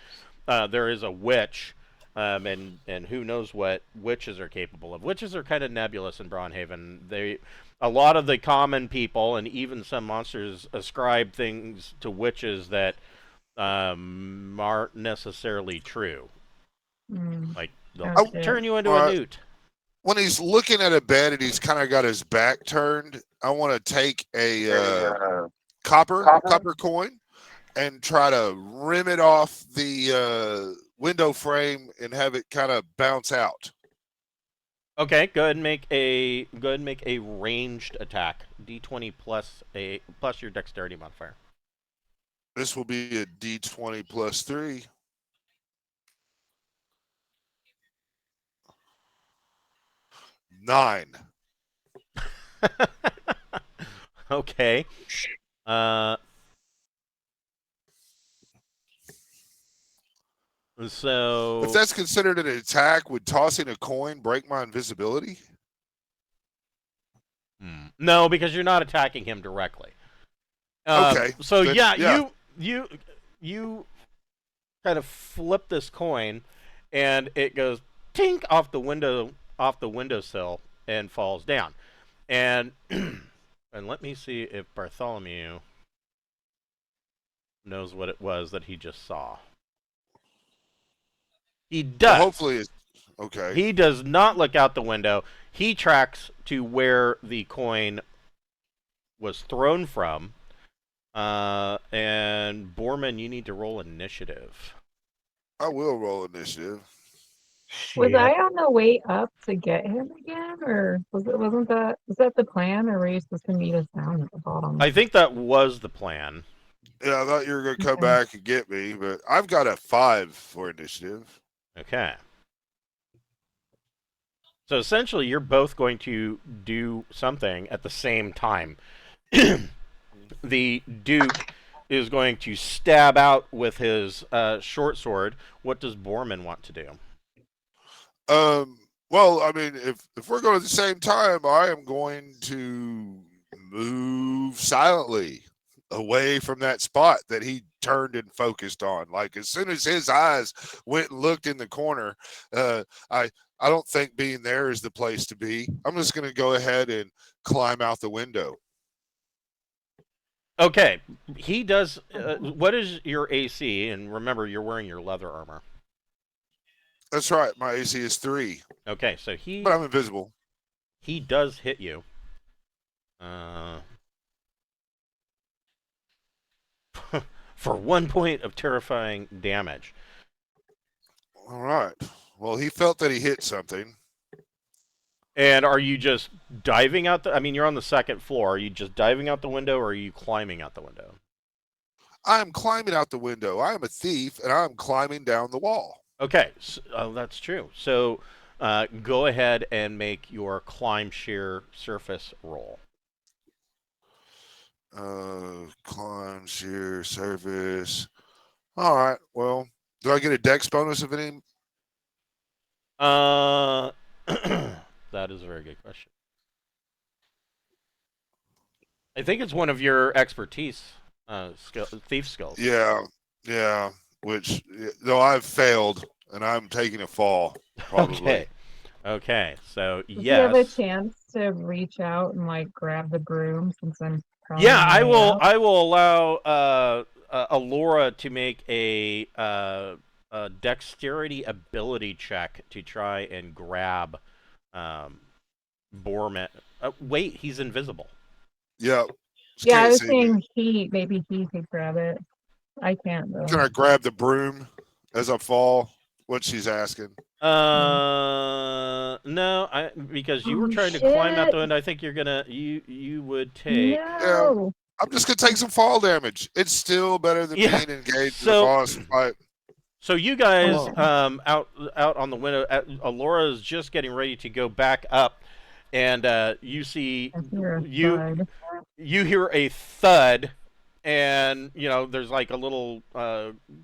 there is a witch, and who knows what witches are capable of. Witches are kind of nebulous in Braunhaven. A lot of the common people and even some monsters ascribe things to witches that aren't necessarily true. Like, they'll turn you into a newt. When he's looking at a bed and he's kind of got his back turned, I want to take a copper coin and try to rim it off the window frame and have it kind of bounce out. Okay, go ahead and make a ranged attack. D20 plus your dexterity modifier. This will be a D20 plus 3. Nine. Okay. So if that's considered an attack, would tossing a coin break my invisibility? No, because you're not attacking him directly. Okay. So then, yeah, you kind of flip this coin, and it goes tink off the windowsill and falls down. And And let me see if Bartholomew knows what it was that he just saw. He does. Well, hopefully it's okay. He does not look out the window. He tracks to where the coin was thrown from. And Borman, you need to roll initiative. I will roll initiative. Was Shit. I on the way up to get him again, or was that the plan, or were you supposed to meet us down at the bottom? I think that was the plan. Yeah, I thought you were going to come Okay. back and get me, but I've got a 5 for initiative. Okay. So essentially, you're both going to do something at the same time. The Duke is going to stab out with his short sword. What does Borman want to do? Well, I mean, if we're going at the same time, I am going to move silently away from that spot that he turned and focused on. Like as soon as his eyes went and looked in the corner, I don't think being there is the place to be. I'm just going to go ahead and climb out the window. Okay, he does. What is your AC? And remember, you're wearing your leather armor. That's right. My AC is 3, Okay, so but I'm invisible. he does hit you. For 1 point of terrifying damage. All right. Well, he felt that he hit something. And are you just diving out I mean, you're on the second floor. Are you just diving out the window, or are you climbing out the window? I am climbing out the window. I am a thief, and I'm climbing down the wall. Okay, that's true. So go ahead and make your climb sheer surface roll. Climb, sheer, surface. All right. Well, do I get a dex bonus of any? That is a very good question. I think it's one of your expertise, thief skills. Yeah. Which, though I've failed, and I'm taking a fall. Probably. Okay. So Does he have a yes. chance to reach out and like grab the broom since I'm probably Yeah, on my I way will. up? I will allow Alora to make a dexterity ability check to try and grab Borman. Wait, he's invisible. Yeah. Yeah, I Can't was see me. saying maybe he could grab it. I can't though. Can I grab the broom as I fall? What she's asking. No, because you were trying to climb out the window. I think you're gonna you would take. No. I'm just gonna take some fall damage. It's still better than being engaged in a boss fight. So you guys Oh. out on the window. Alora is just getting ready to go back up, and you see I hear a thud. you hear a thud, and there's like a little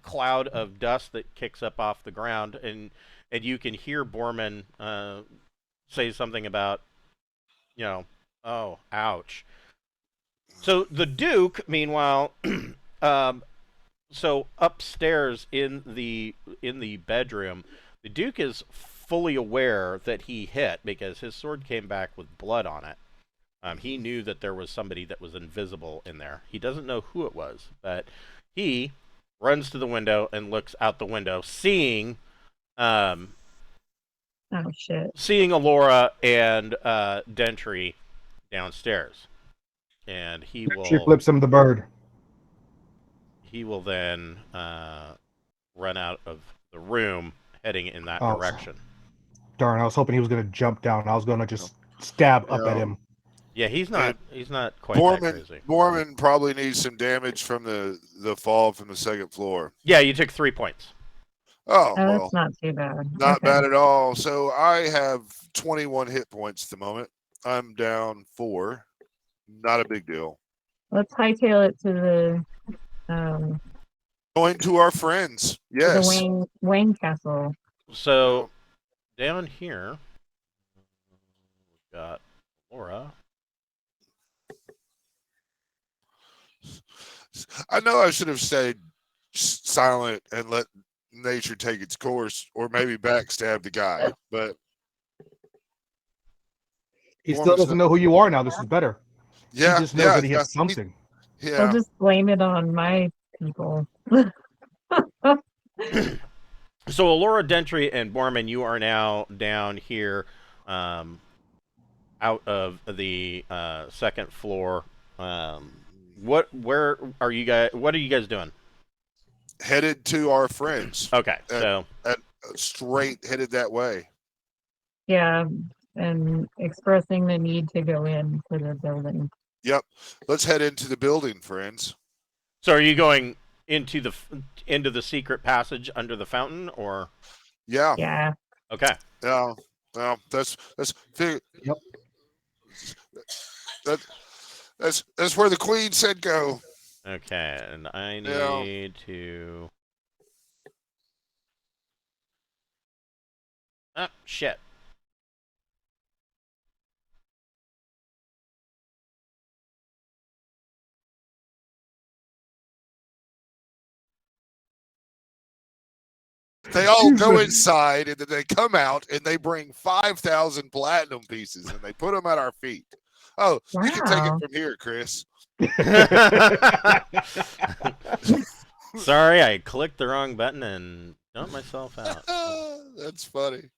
cloud of dust that kicks up off the ground, and you can hear Borman say something about oh, ouch. So the Duke, meanwhile, so upstairs in the bedroom, the Duke is fully aware that he hit because his sword came back with blood on it. He knew that there was somebody that was invisible in there. He doesn't know who it was, but he runs to the window and looks out the window, seeing Oh shit. seeing Alora and Dentry downstairs, and She flips him the bird. he will then run out of the room, heading in that direction. Darn! I was hoping he was going to jump down. I was going to just stab up at him. Yeah, he's not quite that crazy. Borman probably needs some damage from the fall from the second floor. Yeah, you took 3 points. Oh, well, that's not too bad. Not bad at all. So I have 21 hit points at the moment. I'm down 4. Not a big deal. Let's hightail it to the Going to our friends. Yes. the Wayne Castle. So down here we've got Laura. I know I should have stayed silent and let nature take its course, or maybe backstab the guy, but he still doesn't know who you are now. This is better. Yeah, he just knows yeah, that he yeah, has something. yeah. I'll just blame it on my people. So Alora, Dentry, and Borman, you are now down here, out of the second floor. Where are you guys? What are you guys doing? Headed to our friends. Okay, At- so Straight headed that way. Yeah, and expressing the need to go into the building. Yep. Let's head into the building, friends. are you going into the secret passage under the fountain, or Yeah. Yeah. okay? Yeah. Well, that's fig- Yep. that's where the queen said go. Okay, and I Yeah. need to. Ah, shit. They all go Jesus. inside, and then they come out, and they bring 5,000 platinum pieces, and they put them at our feet. Oh, you can take it Wow. from here, Chris. Sorry, I clicked the wrong button and dumped myself out. That's funny.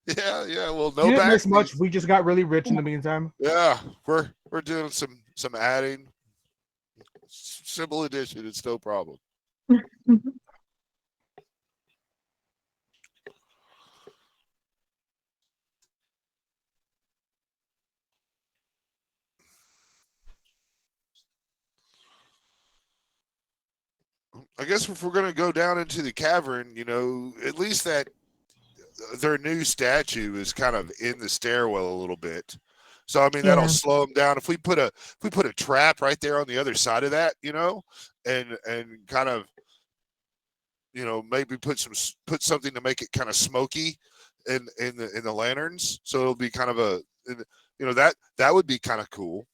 Yeah, yeah. Well, no You didn't back miss much. fees. We just got really rich in the meantime. Yeah, we're doing some adding. Simple addition. It's no problem. I guess if we're going to go down into the cavern, at least that their new statue is kind of in the stairwell a little bit. So I mean that'll Yeah. slow them down. If we put a trap right there on the other side of that, and kind of maybe put something to make it kind of smoky in the lanterns, so it'll be kind of that would be kind of cool.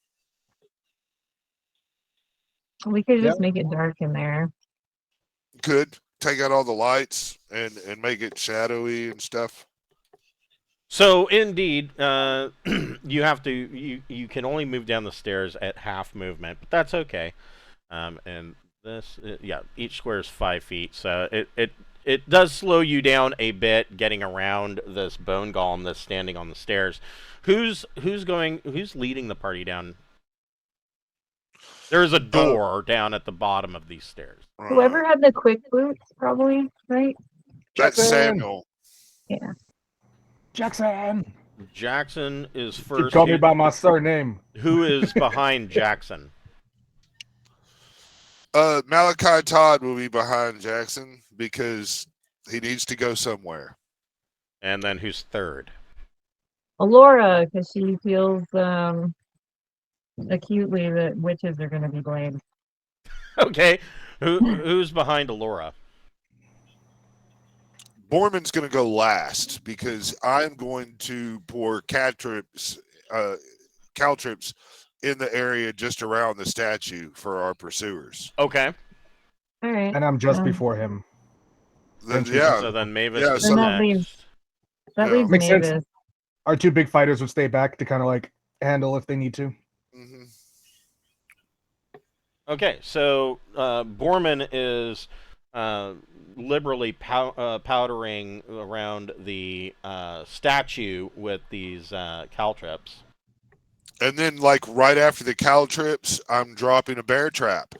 We could just make it dark in there. Could take out all the lights and make it shadowy and stuff. So indeed, you have to. You can only move down the stairs at half movement, but that's okay. And this, each square is 5 feet, so it does slow you down a bit getting around this bone golem that's standing on the stairs. Who's leading the party down? There's a door down at the bottom of these stairs. Whoever had the quick boots, probably, right? That's Jackson! Samuel. Yeah. Jackson. Jackson is You first. call me by my surname. Who is behind Jackson? Malachi Todd will be behind Jackson because he needs to go somewhere. And then who's third? Alora, because she feels acutely that witches are going to be blamed. Okay, who's behind Alora? Borman's going to go last because I'm going to pour caltrips in the area just around the statue for our pursuers. Okay. All right. And I'm just before him. Then, So then Mavis Yeah, is so- that next. leaves Makes sense. Mavis. Our two big fighters would stay back to kind of like handle if they need to. Mhm. Okay, so Borman is liberally powdering around the statue with these caltrips. And then, like right after the caltrips, I'm dropping a bear trap.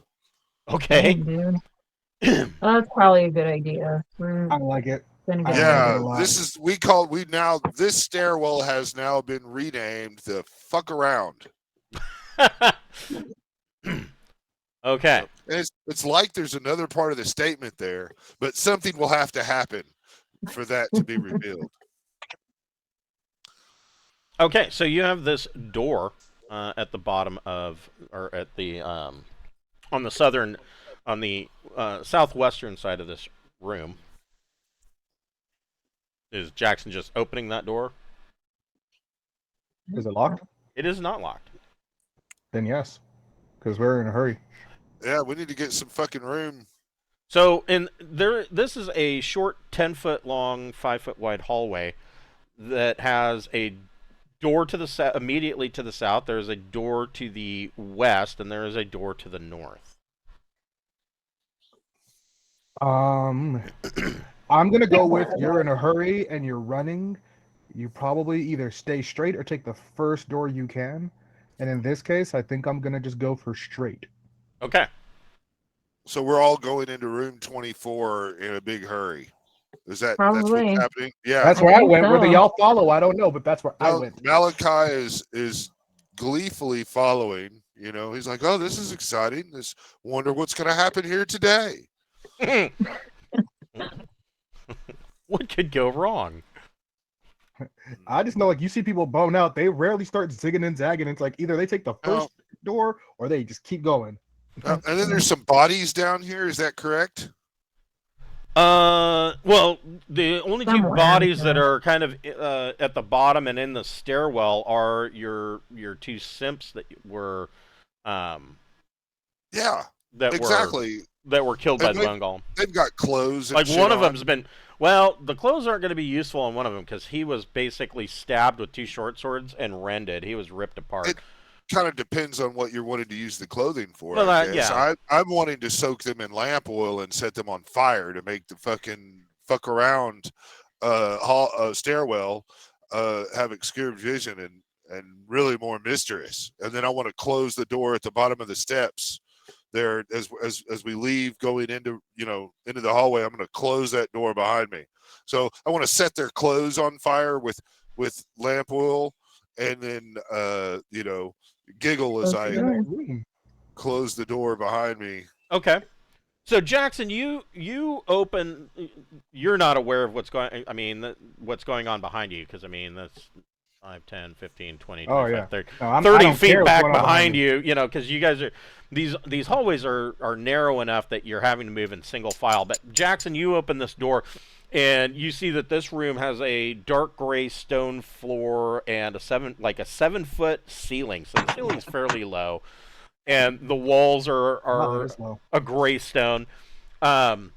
Okay. Dang, dude. Well, that's probably a good idea. We're I like it. gonna get Yeah. Yeah, a lot. this stairwell has now been renamed the fuck around. Okay. And it's like there's another part of the statement there, but something will have to happen for that to be revealed. Okay, so you have this door at the bottom of, or at the on the southwestern side of this room. Is Jackson just opening that door? Is it locked? It is not locked. Then yes, because we're in a hurry. Yeah, we need to get some fucking room. So this is a short 10-foot long, 5-foot wide hallway that has a door to the immediately to the south. There is a door to the west, and there is a door to the north. I'm gonna go with you're in a hurry and you're running. You probably either stay straight or take the first door you can. And in this case, I think I'm gonna just go for straight. Okay. So we're all going into room 24 in a big hurry. That's what's Probably. happening? Yeah. That's I where I think went. Whether so. y'all follow, I don't know, but that's where I Well, went. Malachi is gleefully following. You know, he's like, "Oh, this is exciting. This wonder what's going to happen here today." What could go wrong? I just know, like, you see people bone out, they rarely start zigging and zagging. It's like either they take the first door or they just keep going. And then there's some bodies down here. Is that correct? Well, the only two Somewhere, bodies yeah. that are kind of at the bottom and in the stairwell are your two simps that were Yeah, that exactly. were killed by And the bone golem. They've got clothes. And Like shit one of on. them's been. Well, the clothes aren't going to be useful on one of them because he was basically stabbed with two short swords and rended. He was ripped apart. It kind of depends on what you're wanting to use the clothing for. Well, I that- guess. yeah. I'm wanting to soak them in lamp oil and set them on fire to make the fucking fuck around stairwell have obscured vision and really more mysterious. And then I want to close the door at the bottom of the steps there as we leave going into into the hallway. I'm going to close that door behind me. So I want to set their clothes on fire with lamp oil, and then giggle as I close the door behind me. Okay. So Jackson, you open. You're not aware of what's going. I mean, what's going on behind you because I mean that's 5, 10, 15, 20, 25, 30, No, I 30 don't feet care what's back going on behind you. You know, because you guys are these hallways are narrow enough that you're having to move in single file. But Jackson, you open this door. And you see that this room has a dark gray stone floor and a 7-foot ceiling. So the ceiling's fairly low, and the walls are a gray stone. And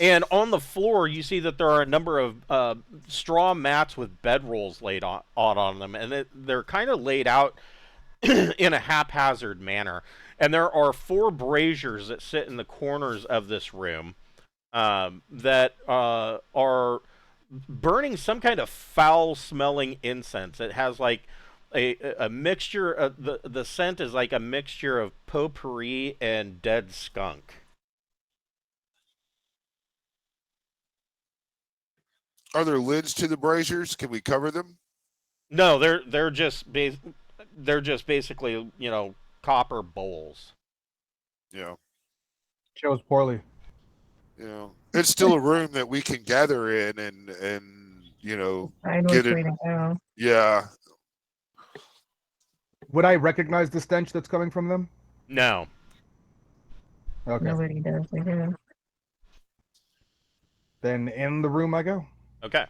on the floor, you see that there are a number of straw mats with bedrolls laid on them, and they're kind of laid out in a haphazard manner. And there are 4 braziers that sit in the corners of this room. That are burning some kind of foul-smelling incense. It has like a mixture of the scent is like a mixture of potpourri and dead skunk. Are there lids to the braziers? Can we cover them? No, they're just basically copper bowls. Yeah. Chose poorly. It's still a room that we can gather in and Find get which it. way to go. Yeah. Would I recognize the stench that's coming from them? No. Okay. Nobody does. I guess. Then in the room I go. Okay.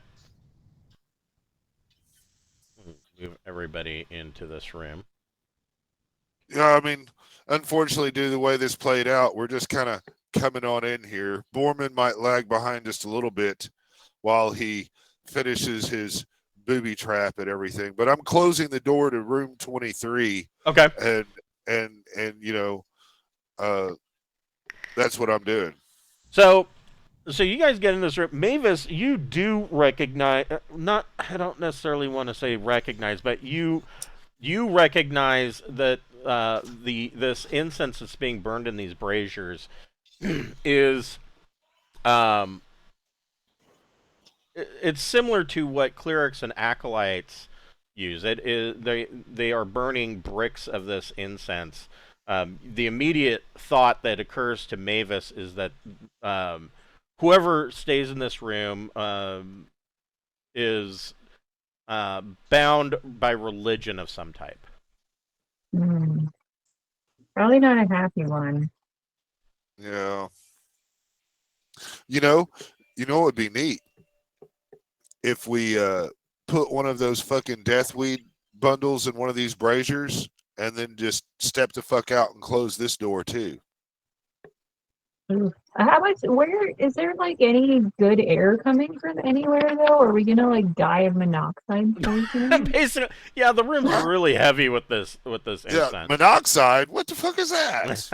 Move everybody into this room. Yeah, I mean, unfortunately, due to the way this played out, we're just kind of coming on in here. Borman might lag behind just a little bit while he finishes his booby trap and everything. But I'm closing the door to room 23. Okay. And that's what I'm doing. So you guys get in this room. Mavis, you do recognize I don't necessarily want to say recognize, but you recognize that this incense that's being burned in these braziers is it's similar to what clerics and acolytes use. It is they are burning bricks of this incense. The immediate thought that occurs to Mavis is that whoever stays in this room is bound by religion of some type. Probably not a happy one. Yeah. You know what would be neat? If we put one of those fucking deathweed bundles in one of these braziers and then just step the fuck out and close this door too. Ooh. How much? Where is there like any good air coming from anywhere though? Are we gonna like die of monoxide poisoning? Basically, yeah, the room's really heavy with this Yeah, incense. monoxide. What the fuck is that?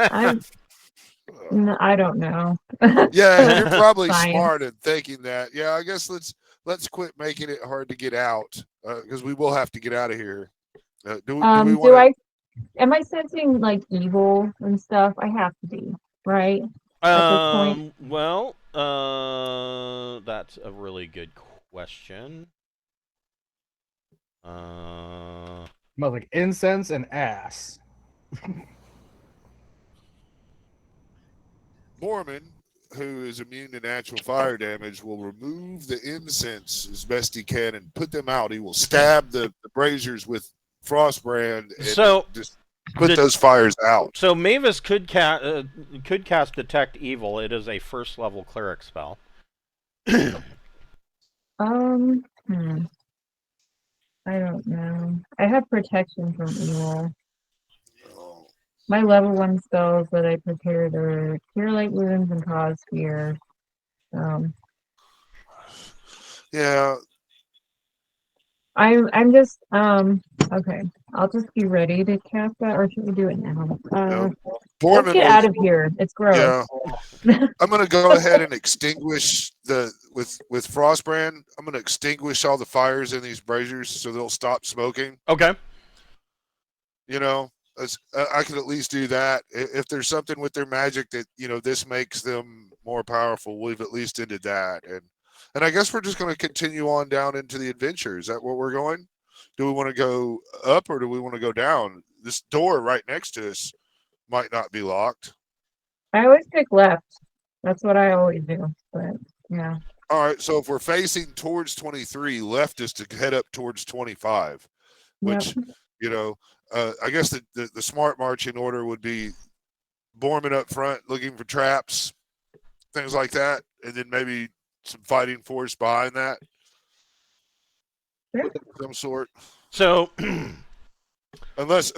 I don't know. Yeah, you're probably Science. smart in thinking that. Yeah, I guess let's quit making it hard to get out because we will have to get out of here. Do we want to? Am I sensing like evil and stuff? I have to be, right? At this point. Well, that's a really good question. Smells like incense and ass. Mormon, who is immune to natural fire damage, will remove the incense as best he can and put them out. He will stab the braziers with frostbrand and So just put those fires out. So Mavis could cast Detect Evil. It is a first level cleric spell. I don't know. I have protection from evil. My level 1 spells that I prepared are Cure Light Wounds and Cause Fear. Yeah. I'm just okay. I'll just be ready to cast that, or should we do it now? Let's get out of here. It's gross. Yeah. I'm gonna go ahead and extinguish with frostbrand. I'm gonna extinguish all the fires in these braziers so they'll stop smoking. Okay. You know, I can at least do that. If there's something with their magic that this makes them more powerful, we've at least ended that. And I guess we're just going to continue on down into the adventure. Is that where we're going? Do we want to go up or do we want to go down? This door right next to us might not be locked. I always pick left. That's what I always do. But yeah. All right. So if we're facing towards 23, left is to head up towards 25, which, I guess the smart marching order would be Borman up front looking for traps, things like that. And then maybe some fighting force behind that. Sure. Some sort. So unless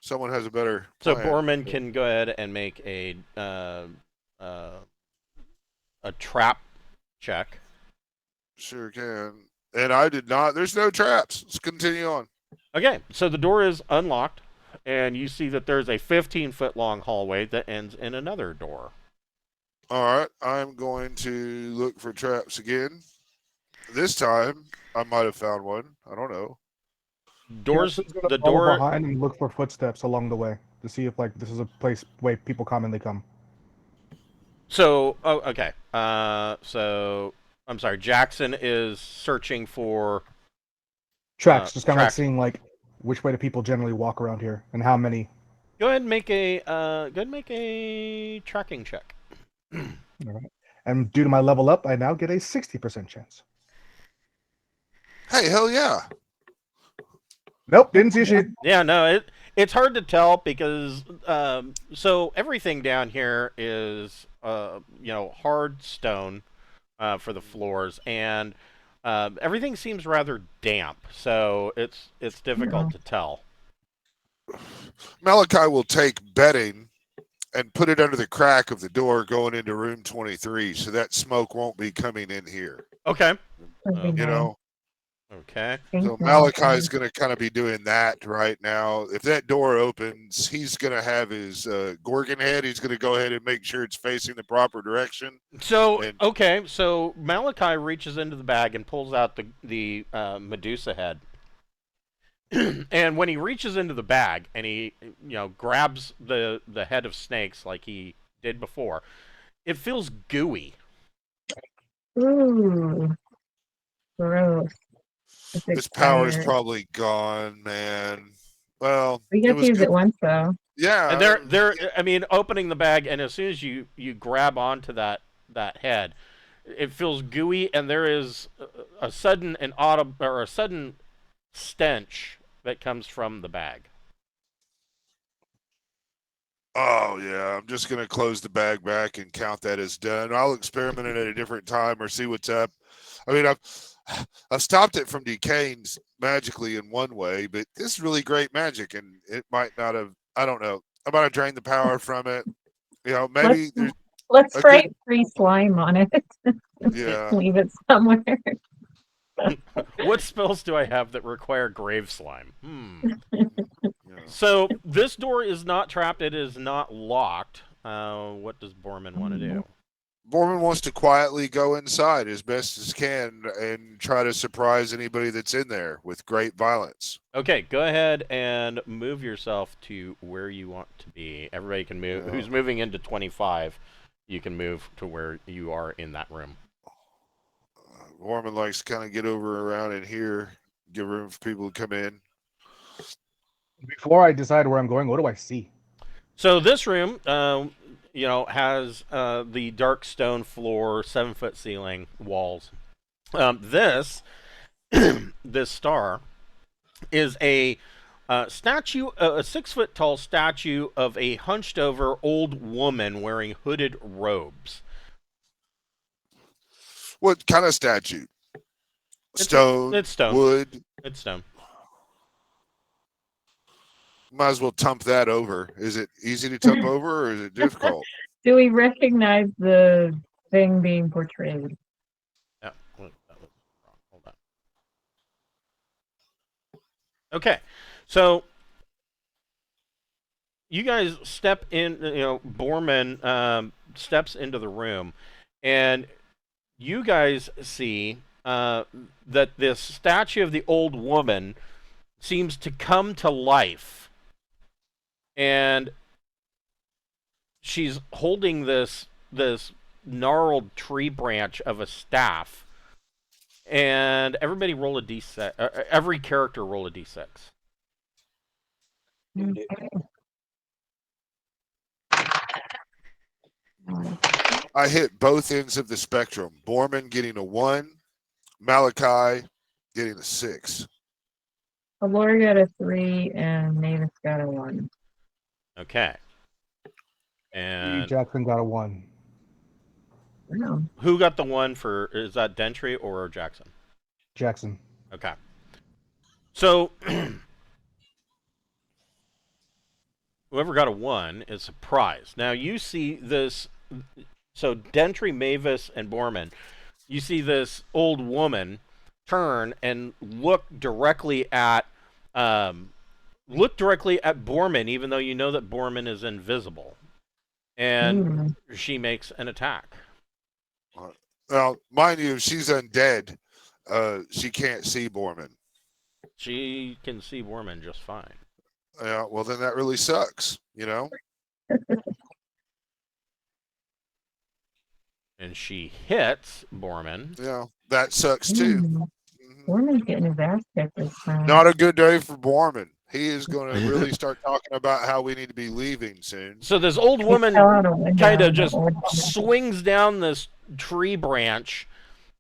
someone has a better plan. So Borman can go ahead and make a trap check. Sure can. And I did not. There's no traps. Let's continue on. Okay, so the door is unlocked, and you see that there's a 15-foot long hallway that ends in another door. All right, I'm going to look for traps again. This time, I might have found one. I don't know. The door behind and look for footsteps along the way to see if this is a place where people commonly come. So, okay. So I'm sorry. Jackson is searching for tracks, just kind of seeing which way do people generally walk around here and how many. Go ahead and make a tracking check. All right. And due to my level up, I now get a 60% chance. Hey, hell yeah! Nope, didn't see a shit. Yeah, no, it's hard to tell because so everything down here is hard stone for the floors, and everything seems rather damp, so it's difficult to tell. Malachi will take bedding and put it under the crack of the door going into room 23, so that smoke won't be coming in here. Okay. Okay. So Malachi is going to kind of be doing that right now. If that door opens, he's going to have his Gorgon head. He's going to go ahead and make sure it's facing the proper direction. So, so Malachi reaches into the bag and pulls out the Medusa head. And when he reaches into the bag and he, grabs the head of snakes like he did before, it feels gooey. Ooh. Gross. His power is probably gone, man. Well, we get to use it once though. Yeah. And opening the bag, and as soon as you grab onto that head, it feels gooey, and there is a sudden stench that comes from the bag. Oh yeah, I'm just gonna close the bag back and count that as done. I'll experiment it at a different time or see what's up. I mean, I've stopped it from decaying magically in one way, but this is really great magic, and it might not have. I don't know. I might have drained the power from it. You know, maybe there's Let's a good, write free slime on it. yeah. Leave it somewhere. What spells do I have that require grave slime? Yeah. So this door is not trapped. It is not locked. What does Borman want to do? Borman wants to quietly go inside as best as can and try to surprise anybody that's in there with great violence. Okay, go ahead and move yourself to where you want to be. Everybody can move. Yeah. Who's moving into 25, you can move to where you are in that room. Borman likes to kind of get over around in here, give room for people to come in. Before I decide where I'm going, what do I see? So this room, has the dark stone floor, 7-foot ceiling, walls. This star is a statue, a 6-foot tall statue of a hunched over old woman wearing hooded robes. What kind of statue? It's Stone, stone. wood. It's stone. Might as well tump that over. Is it easy to tump over or is it difficult? Do we recognize the thing being portrayed? Yeah, that was wrong. Hold on. Okay, so you guys step in. Borman steps into the room, and you guys see that this statue of the old woman seems to come to life, and she's holding this gnarled tree branch of a staff. And everybody roll a d6. Every character roll a d6. I hit both ends of the spectrum. Borman getting a 1, Malachi getting a 6. Laura got a 3 and Mavis got a 1. Okay. And Jackson got a 1. Wow. who got the 1 for? Is that Dentry or Jackson? Jackson. Okay. So whoever got a 1 is surprised. Now you see this. So Dentry, Mavis, and Borman, you see this old woman turn and look directly at Borman, even though you know that Borman is invisible, and she makes an attack. Now, mind you, if she's undead, she can't see Borman. She can see Borman just fine. Yeah, well, then that really sucks, you know? And she hits Borman. Yeah, that sucks too. Borman's getting his ass kicked this time. Not a good day for Borman. He is going to really start talking about how we need to be leaving soon. So this old woman kind of just swings down this tree branch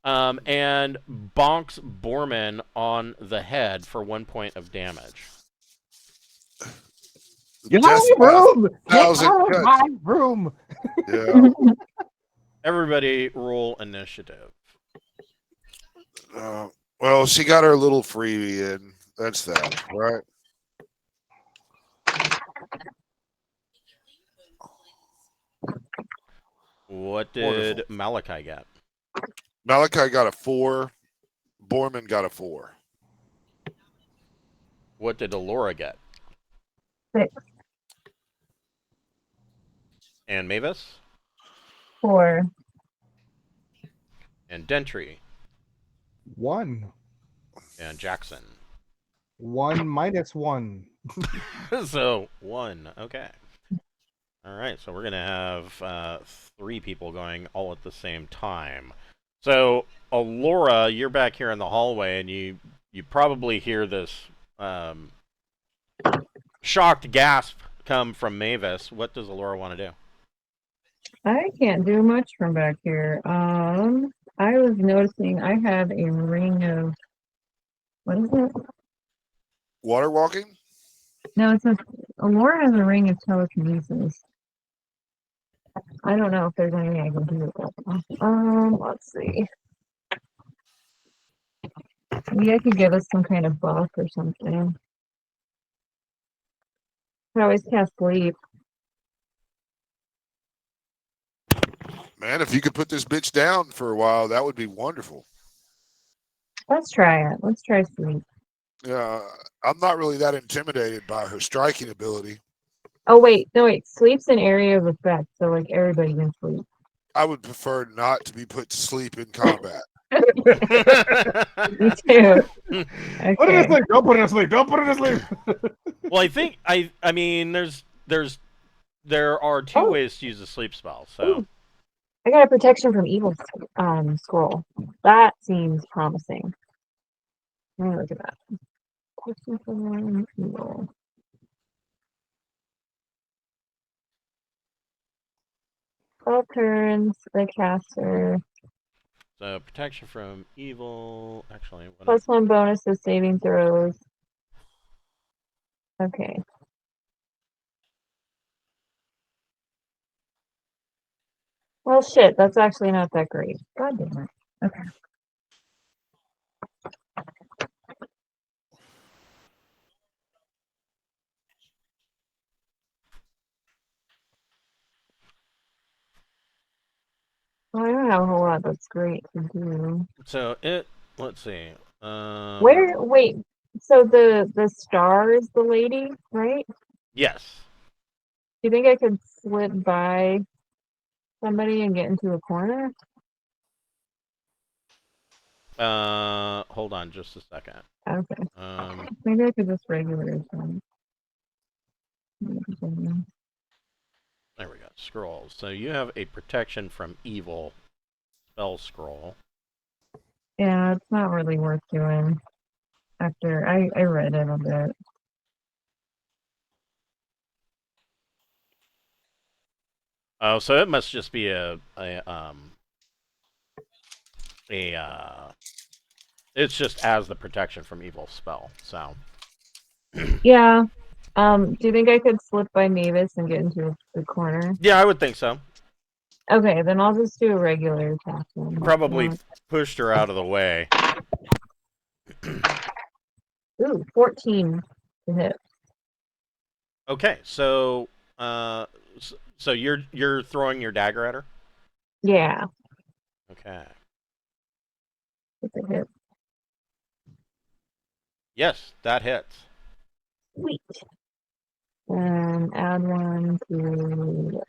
and bonks Borman on the head for 1 point of damage. Get out of my room! Get 1,000 out of cuts. my room! Yeah. Everybody roll initiative. Well, she got her little freebie in. That's that, right? What did Malachi get? Malachi got a 4. Borman got a 4. What did Alora get? 6. And Mavis? 4. And Dentry? 1. And Jackson? 1 minus 1. So 1. Okay. All right. So we're gonna have 3 people going all at the same time. So Alora, you're back here in the hallway, and you probably hear this shocked gasp come from Mavis. What does Alora want to do? I can't do much from back here. I was noticing I have a ring of, what is it? Water walking? No, it says Laura has a ring of telekinesis. I don't know if there's anything I can do with that. Let's see. Maybe I could give us some kind of buff or something. I always cast sleep. Man, if you could put this bitch down for a while, that would be wonderful. Let's try it. Let's try sleep. Yeah, I'm not really that intimidated by her striking ability. Oh wait, no wait. Sleep's an area of effect, so like everybody can sleep. I would prefer not to be put to sleep in combat. Me too. Put it Okay. asleep. Don't put it asleep. Don't put it asleep. Well, I think I mean there are two Oh. ways to use a sleep spell. So Ooh. I got a protection from evil scroll. That seems promising. Let me look at that. Protection from evil. 12 turns, the caster. so protection from evil. Actually, what Plus 1 bonus to saving throws. Okay. Well, shit, that's actually not that great. God damn it. Okay. Well, I don't have a whole lot that's great to do. So let's see. Wait, so the star is the lady, right? Do Yes. you think I could slip by somebody and get into a corner? Hold on just a second. Okay. Um, Maybe I could just regular some. there we go. Scrolls. So you have a protection from evil spell scroll. Yeah, it's not really worth doing. After I read it a bit. Oh, so it must just be it's just as the protection from evil spell. So Yeah. Do you think I could slip by Mavis and get into the corner? yeah, I would think so. Okay, then I'll just do a regular attack then. Probably pushed her out of the way. Ooh, 14 to hit. Okay, so so you're throwing your dagger at her. Yeah, Okay. it's a hit. Yes, that hits. Sweet. And add 1 to this.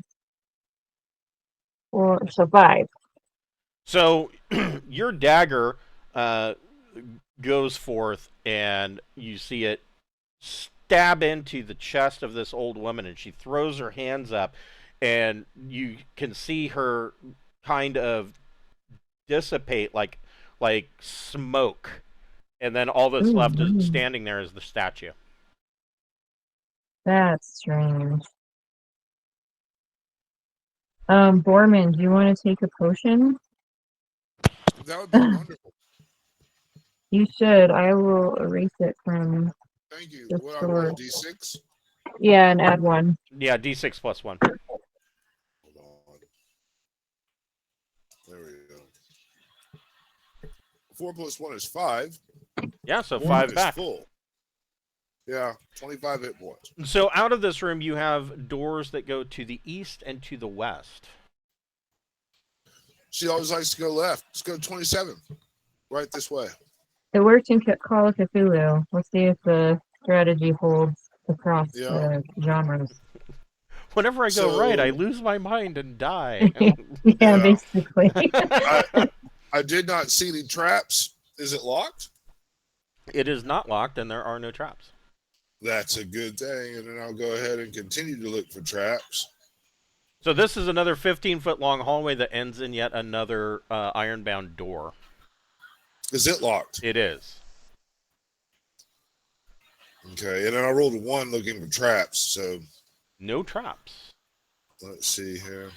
4, so 5. So your dagger goes forth, and you see it stab into the chest of this old woman, and she throws her hands up, and you can see her kind of dissipate like smoke, and then all that's left is standing there is the statue. That's strange. Borman, do you want to take a potion? That would be wonderful. You should. I will erase it from Thank you. the What I store. roll D6? Yeah, and add 1. Yeah, D6 plus 1. Hold on. There we go. 4 plus 1 is 5. Yeah, so 1 5 is back. full. Yeah, 25 hit points. So out of this room, you have doors that go to the east and to the west. She always likes to go left. Let's go 27. Right this way. It worked in Call of Cthulhu. Let's see if the strategy holds across the genres. Whenever I go right, I lose my mind and die. Yeah, basically. I did not see any traps. Is it locked? It is not locked, and there are no traps. That's a good thing. And then I'll go ahead and continue to look for traps. So this is another 15-foot long hallway that ends in yet another iron-bound door. Is it locked? It is. Okay, and then I rolled a 1 looking for traps, so... No traps. Let's see here.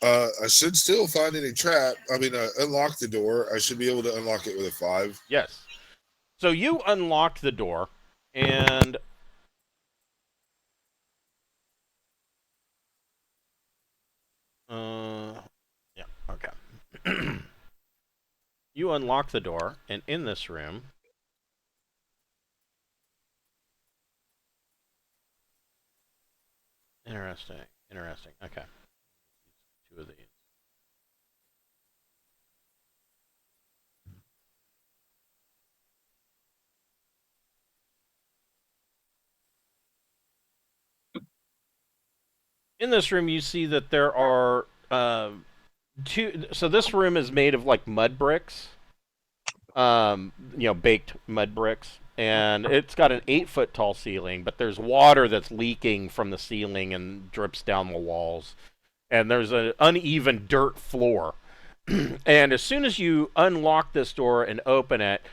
I should still find any trap. I mean, unlock the door. I should be able to unlock it with a 5. Yes. So you unlock the door, and... yeah, okay. You unlock the door, and in this room... Interesting. Okay. 2 Two of these. In this room, you see that there are two. So this room is made of like mud bricks, baked mud bricks, and it's got an 8-foot tall ceiling. But there's water that's leaking from the ceiling and drips down the walls, and there's an uneven dirt floor. And as soon as you unlock this door and open it,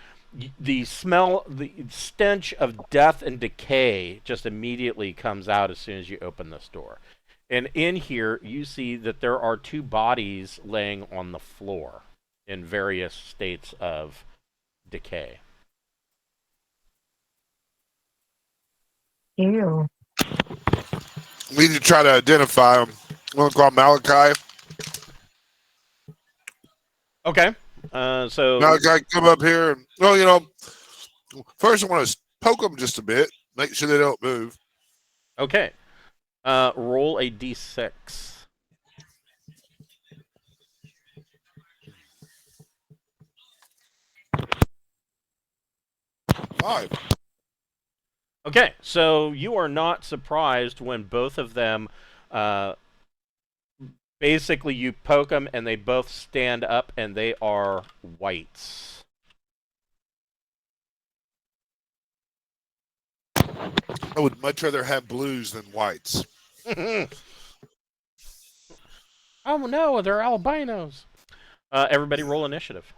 the stench of death and decay just immediately comes out as soon as you open this door. And in here, you see that there are 2 bodies laying on the floor in various states of decay. Ew. We need to try to identify them. One called Malachi. Okay. So Malachi, come up here. And, well, first I want to poke them just a bit, make sure they don't move. okay. Roll a d6. 5. Okay, so you are not surprised when both of them, basically you poke them and they both stand up and they are whites. I would much rather have blues than whites. Oh no, they're albinos. Everybody roll initiative.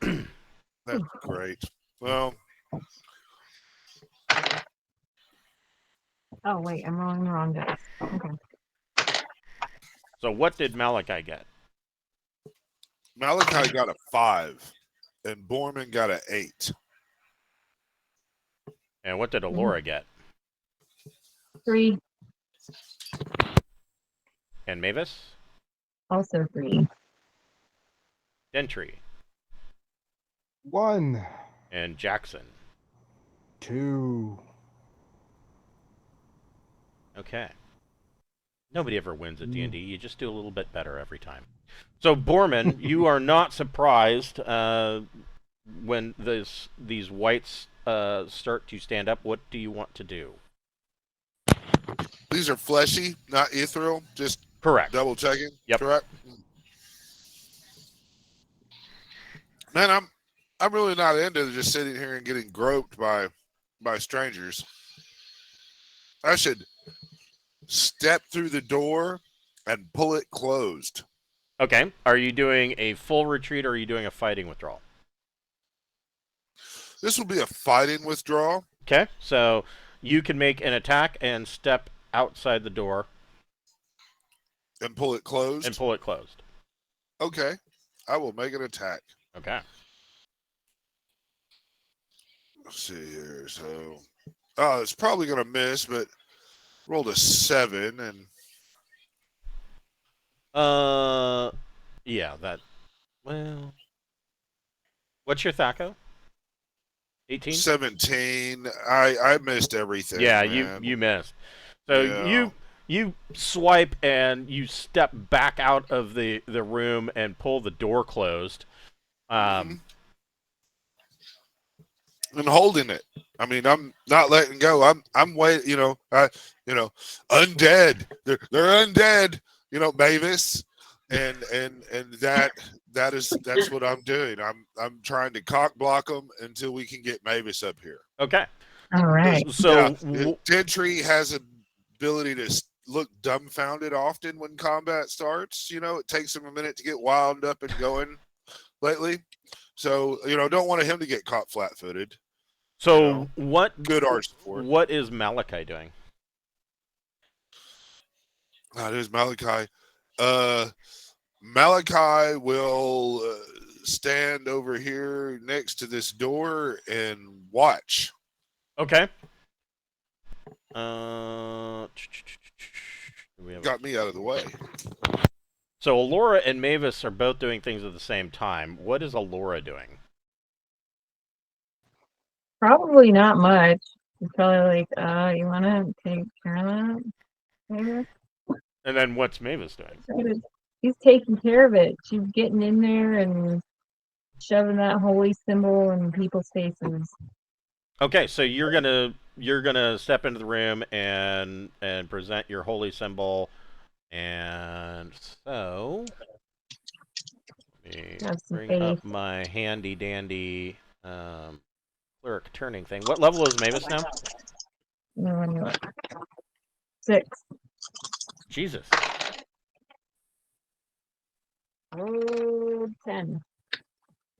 That's great. Well, Oh wait, I'm rolling the wrong dice. Okay. So what did Malachi get? Malachi got a 5, and Borman got an 8. And what did Alora get? 3. And Mavis? Also 3. Dentry? 1, And Jackson? 2. Okay. Nobody ever wins at D&D. You just do a little bit better every time. So, Borman, you are not surprised when these whites start to stand up. What do you want to do? These are fleshy, not ethereal. Just Correct. double checking. Yep. Correct. Man, I'm really not into just sitting here and getting groped by strangers. I should step through the door and pull it closed. Okay. Are you doing a full retreat or are you doing a fighting withdrawal? This will be a fighting withdrawal. Okay. So you can make an attack and step outside the door And pull it closed. and pull it closed. Okay. I will make an attack. Okay. Let's see here. So, it's probably going to miss, but rolled a 7 and yeah, that. Well, what's your THACO? 18. 17. I missed everything. Yeah, man. you missed. So Yeah. you swipe and you step back out of the room and pull the door closed. And holding it. I mean, I'm not letting go. I'm waiting. Undead. They're undead. Mavis, and that's what I'm doing. I'm trying to cock block them until we can get Mavis up here. Okay. All right. So Gentry has an ability to look dumbfounded often when combat starts. It takes him a minute to get wound up and going lately. So, don't want him to get caught flat-footed. So what? Good art support. What is Malachi doing? There's Malachi. Malachi will stand over here next to this door and watch. Okay. Got me out of the way. So Alora and Mavis are both doing things at the same time. What is Alora doing? Probably not much. It's probably like, you want to take care of that? Maybe? And then what's Mavis doing? He's taking care of it. She's getting in there and shoving that holy symbol in people's faces. Okay, so you're gonna step into the room and present your holy symbol, and so let me Have some bring faith. up my handy dandy cleric turning thing. What level is Mavis now? Let me look. 6. Jesus. Oh, 10.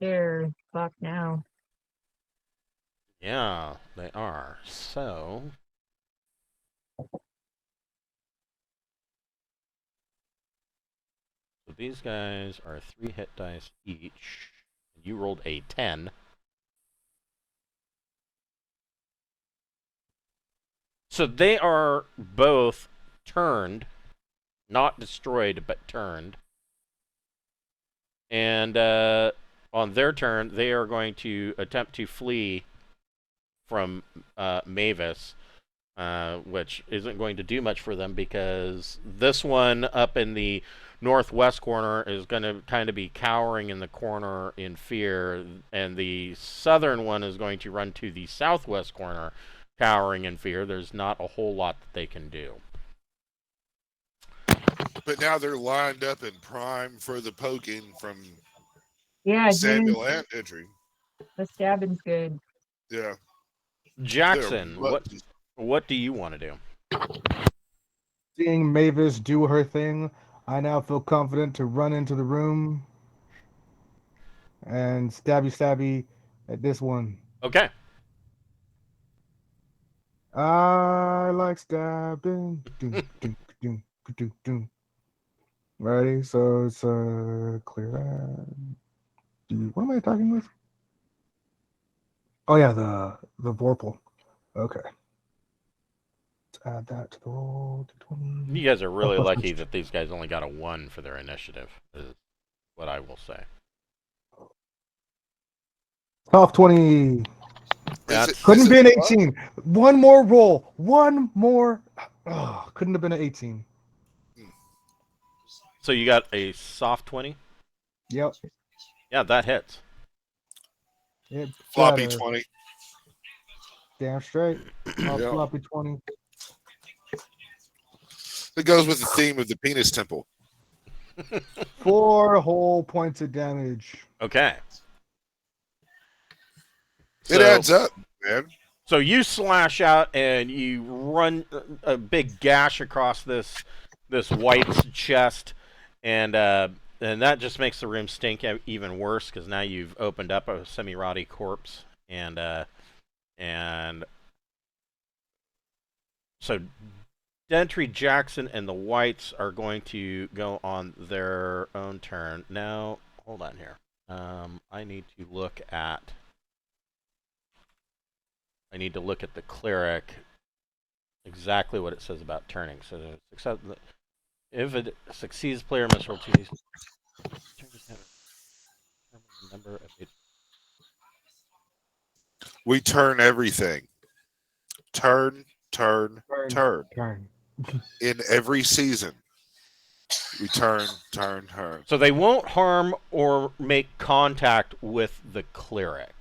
Here, fuck now. Yeah, they are. So these guys are 3 hit dice each. You rolled a 10. So they are both turned, not destroyed, but turned. And on their turn, they are going to attempt to flee from Mavis, which isn't going to do much for them because this one up in the northwest corner is going to kind of be cowering in the corner in fear, and the southern one is going to run to the southwest corner cowering in fear. There's not a whole lot that they can do. But now they're lined up in prime for the poking from Yeah, Samuel and entry. the stabbing's good. Yeah. Jackson, They're- what do you want to do? Seeing Mavis do her thing, I now feel confident to run into the room and stabby at this one. Okay. I like stabbing. Doom, doom, doom, doom, doom. Ready? So it's clear that. What am I talking with? Oh yeah, the Vorpal. Okay. Let's add that to the roll. D20. You guys are really plus lucky one. that these guys only got a 1 for their initiative, is what I will say. Top 20. That's Couldn't be an it 18. One more roll. One more. Oh, couldn't have been an 18. so you got a soft 20? Yep. Yeah, that hits. It floppy better. 20. Damn straight. Top Yeah. floppy 20. It goes with the theme of the penis temple. 4 whole points of damage. Okay. It adds up, man. So you slash out and you run a big gash across this white's chest, and that just makes the room stink even worse because now you've opened up a semi-rotty corpse, and so Dentry, Jackson, and the whites are going to go on their own turn. Now, hold on here. I need to look at the cleric, exactly what it says about turning. So, if it succeeds, player must roll 2d. Number of it. We turn everything. Turn. In every season, we turn. So they won't harm or make contact with the cleric.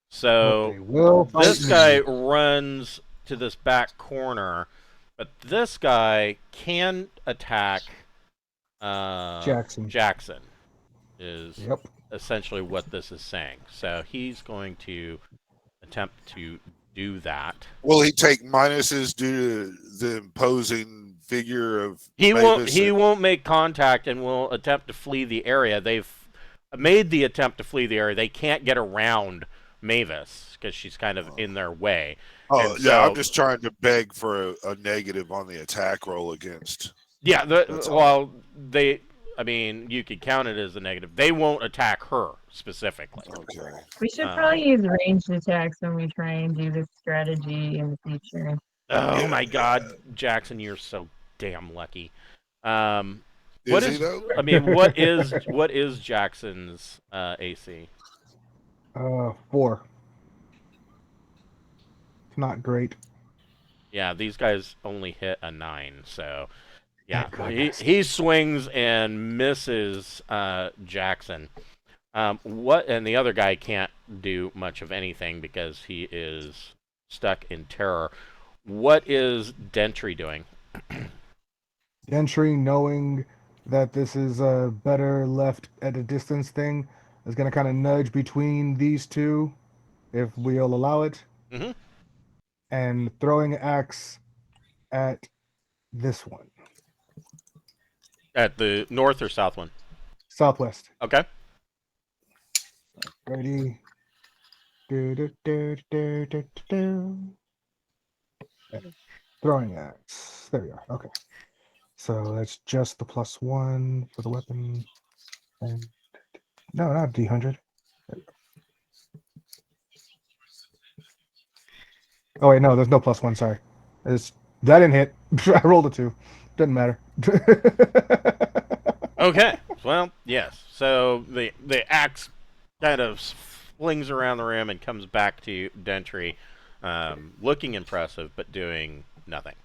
So They will fight this me. guy runs to this back corner, but this guy can attack Jackson. Jackson is Yep. essentially what this is saying. So he's going to attempt to do that. Will he take minuses due to the imposing figure of He Mavis? won't make contact and will attempt to flee the area. They've made the attempt to flee the area. They can't get around Mavis because she's kind of in their way. Oh, And yeah, so- I'm just trying to beg for a negative on the attack roll against. Yeah, That's well, you could count it as a negative. They won't attack her specifically. Okay. We should probably use ranged attacks when we try and do this strategy in the future. Oh Yeah. my God, Jackson, you're so damn lucky. Is he though? I mean, what is Jackson's AC? 4. It's not great. Yeah, these guys only hit a 9, so Yeah, Thank goodness. he swings and misses Jackson. What and the other guy can't do much of anything because he is stuck in terror. What is Dentry doing? Gentry, knowing that this is a better left at a distance thing, is going to kind of nudge between these two, if we'll allow it, Mm-hmm. and throwing axe at this one, At the north or south one? southwest. Okay. Ready? Do, do, do, do, do, do, do. Okay. Throwing axe. There we are. Okay. So that's just the +1 for the weapon. And no, not D100. Oh wait, no, there's no +1. Sorry, it's that didn't hit. I rolled a 2. Doesn't matter. Okay. Well, yes. So the axe kind of flings around the room and comes back to Dentry, looking impressive but doing nothing.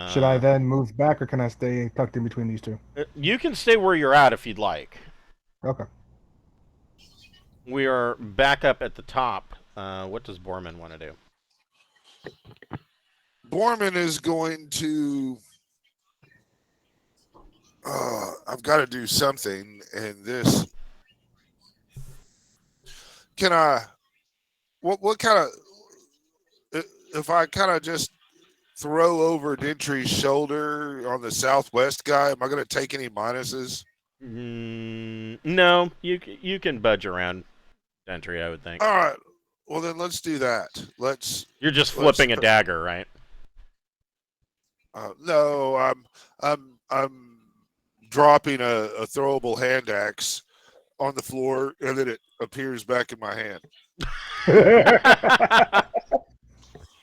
Should I then move back, or can I stay tucked in between these two? You can stay where you're at if you'd like. Okay. We are back up at the top. What does Borman want to do? Borman is going to. I've got to do something, and this. Can I? What kind of? If I kind of just throw over Dentry's shoulder on the southwest guy, am I going to take any minuses? No, you can budge around Dentry, I would think. All right. Well, then let's do that. You're just flipping a dagger, right? No, I'm dropping a throwable hand axe on the floor, and then it appears back in my hand.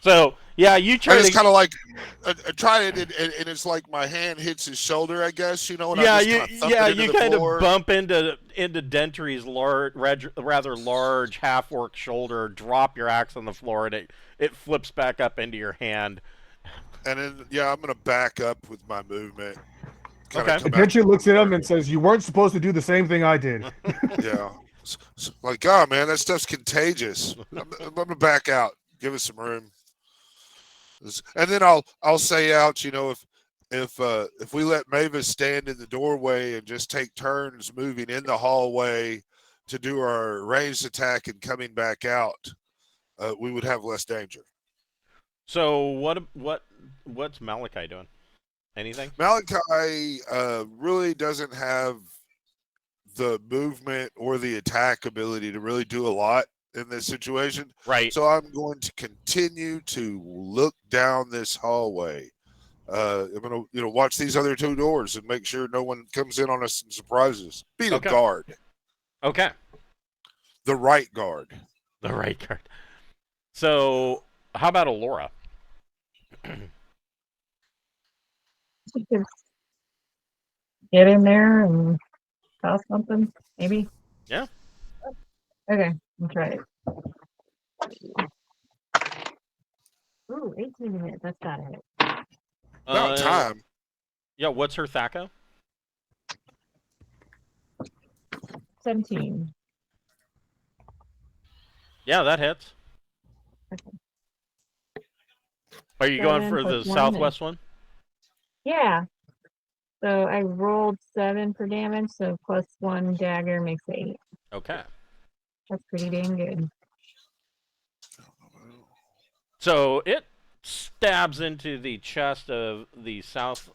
So yeah, you try. I just kind of like I try it, and it's like my hand hits his shoulder. I guess you know. And Yeah, you kind of bump into Dentry's rather large half-orc shoulder. Drop your axe on the floor, and it flips back up into your hand. And then I'm gonna back up with my movement. Okay. Dentry looks at him and says, "You weren't supposed to do the same thing I did." Yeah. Like, God, man, that stuff's contagious. I'm gonna back out. Give us some room. And then I'll say out, if we let Mavis stand in the doorway and just take turns moving in the hallway to do our ranged attack and coming back out, we would have less danger. So what's Malachi doing? Anything? Malachi really doesn't have the movement or the attack ability to really do a lot in this situation. Right. So I'm going to continue to look down this hallway. I'm going to watch these other two doors and make sure no one comes in on us and surprises. Be the guard. Okay. The right guard. The right guard. So how about Alora? Get in there and toss something, maybe? Yeah. Okay, I'll try it. Ooh, 18 minutes. That's not it. About time. Yeah, what's her Thaka? 17. Yeah, that hits. Okay. Are you going for the southwest one? Yeah. So I rolled 7 for damage, so +1 dagger makes 8. Okay. That's pretty dang good. So it stabs into the chest of the south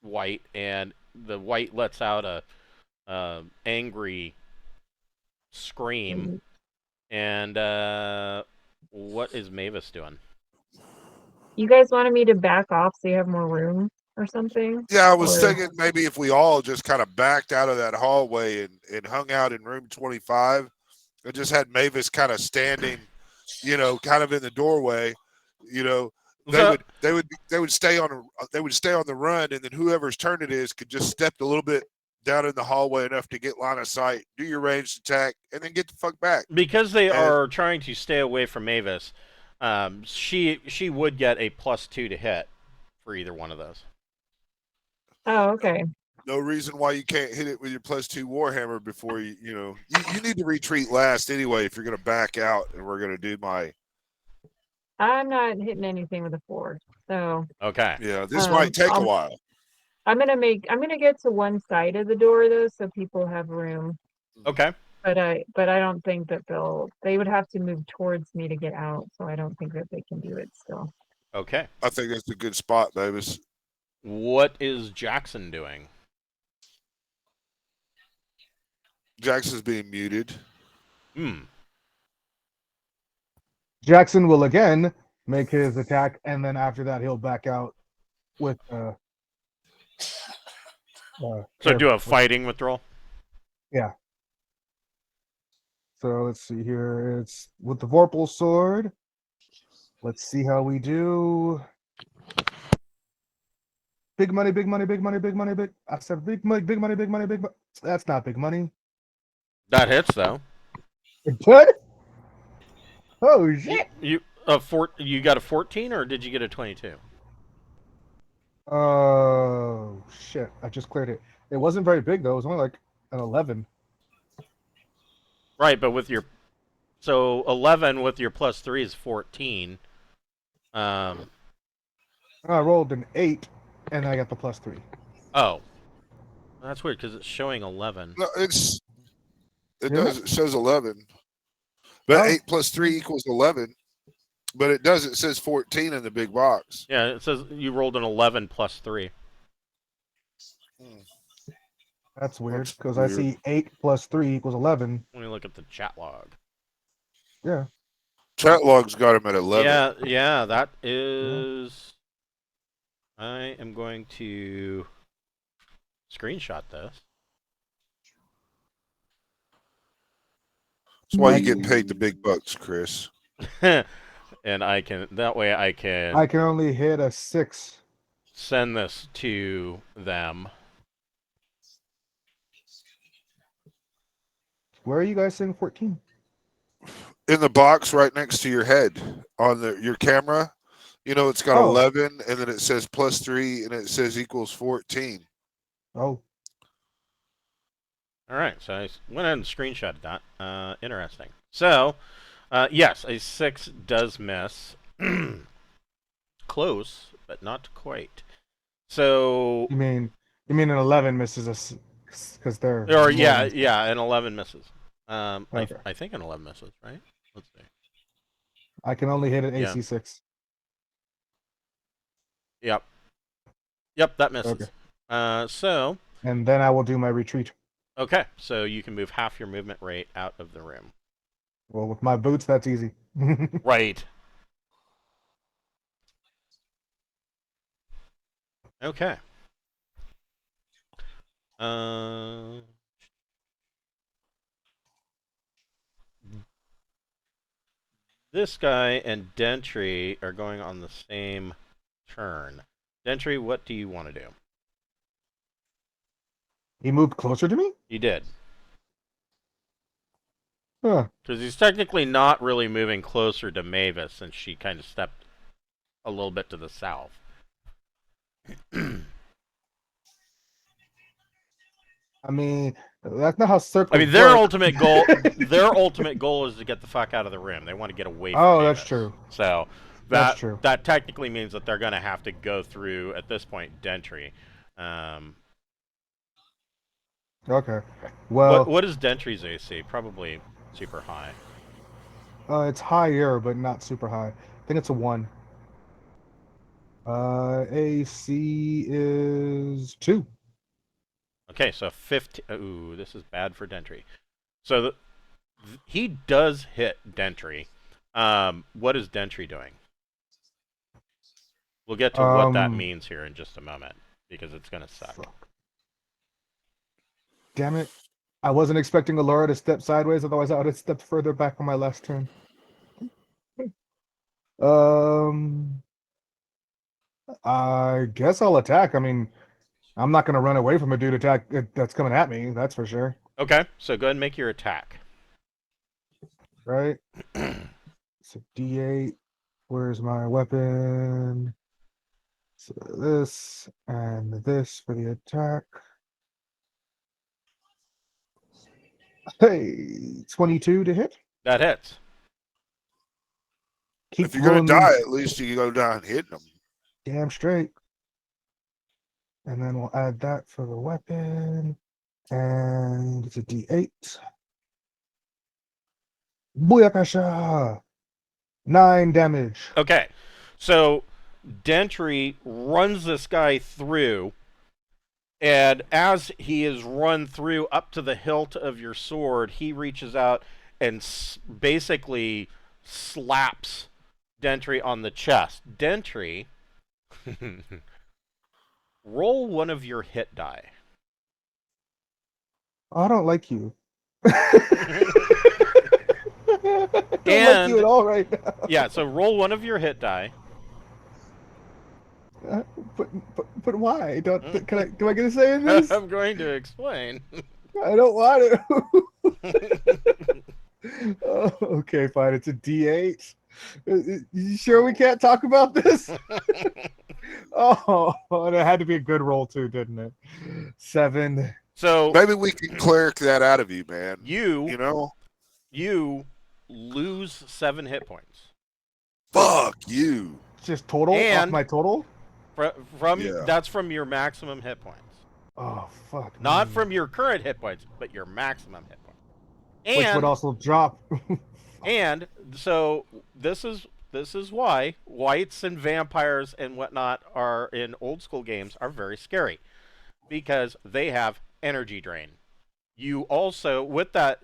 white, and the white lets out a angry scream. And what is Mavis doing? You guys wanted me to back off so you have more room or something? Yeah, I was thinking maybe if we all just kind of backed out of that hallway and hung out in room 25 and just had Mavis kind of standing, kind of in the doorway, they would stay on the run, and then whoever's turn it is could just step a little bit down in the hallway enough to get line of sight, do your ranged attack, and then get the fuck back. Because they are trying to stay away from Mavis, she would get a +2 to hit for either one of those. Oh, okay. No reason why you can't hit it with your +2 Warhammer before you need to retreat last anyway if you're going to back out and we're going to do my. I'm not hitting anything with a 4. So Okay. Yeah, this might take a while. I'm gonna get to one side of the door though, so people have room. Okay. But I don't think that they would have to move towards me to get out, so I don't think that they can do it still. Okay. I think that's a good spot, Davis. What is Jackson doing? Jackson's being muted. Jackson will again make his attack, and then after that, he'll back out with. So do a fighting withdrawal. Yeah. So let's see here. It's with the Vorpal sword. Let's see how we do. Big money, big money, big money, big money, big. I said big money, big money, big money, big money. That's not big money. That hits though. It could. Oh shit! You got a 14 or did you get a 22? Oh shit! I just cleared it. It wasn't very big though. It was only like an 11. Right, but with your 11 with your +3 is 14. I rolled an 8, and I got the +3. Oh, that's weird because it's showing 11. No, it Yeah. does. It shows 11, but Oh. 8 + 3 = 11. But it does. It says 14 in the big box. Yeah, it says you rolled an 11 +3. That's weird That's because I weird. see 8 + 3 = 11. Let me look at the chat log. Yeah. Chat log's got him at 11. Yeah, that is. I am going to screenshot this. That's why you get paid the big bucks, Chris. And I can I can only hit a 6. send this to them. Where are you guys saying 14? In the box right next to your head on your camera, it's got 11, and then it says +3, and it says = 14. Oh. All right, so I went ahead and screenshotted that. Interesting. So, yes, a 6 does miss. Close, but not quite. So. You mean an 11 misses us because they're. Or yeah, an 11 misses. Okay. I think an 11 misses, right? Let's see. I can only hit an Yeah. AC 6. Yep, that misses. Okay. So. And then I will do my retreat. Okay, so you can move half your movement rate out of the room. Well, with my boots, that's easy. Right. Okay. This guy and Dentry are going on the same turn. Dentry, what do you want to do? He moved closer to me? He did. Huh. Because he's technically not really moving closer to Mavis since she kind of stepped a little bit to the south. I mean, that's not how circles I mean, their work. ultimate goal is to get the fuck out of the room. They want to get away from Oh, Mavis. that's true. So That's true. That technically means that they're going to have to go through, at this point, Dentry. Okay. Well, what is Dentry's AC? Probably super high. it's higher, but not super high. I think it's a 1. AC is 2. Okay, so 15. Ooh, this is bad for Dentry. So he does hit Dentry. What is Dentry doing? We'll get to what that means here in just a moment, because it's going to suck. Fuck. Damn it. I wasn't expecting Allura to step sideways, otherwise I would have stepped further back on my last turn. I guess I'll attack. I mean, I'm not going to run away from a dude attack that's coming at me, that's for sure. Okay, so go ahead and make your attack. Right? So D8. Where's my weapon? So this and this for the attack. Hey, 22 to hit. That hits. Keep If you're gonna rolling die, these at least you can go down hitting them. damn straight. And then we'll add that for the weapon. And it's a D8. Booyakasha! 9 damage. Okay, so Dentry runs this guy through, and as he is run through up to the hilt of your sword, he reaches out and basically slaps Dentry on the chest. Dentry, roll one of your hit die. I don't like you. I don't like you at all right now. Yeah, so roll one of your hit die. But why? Do I get a say in this? I'm going to explain. I don't want to. Oh, okay, fine. It's a D8. You sure we can't talk about this? Oh, and it had to be a good roll too, didn't it? 7. So Maybe we can cleric that out of you, man. you know? you lose 7 hit points. Fuck you. Just total off And- my total? From Yeah. That's from your maximum hit points. Oh, fuck. Not me. from your current hit points, but your maximum hit points. Which And would also drop. and so this is why whites and vampires and whatnot are in old school games are very scary, because they have energy drain. You also with that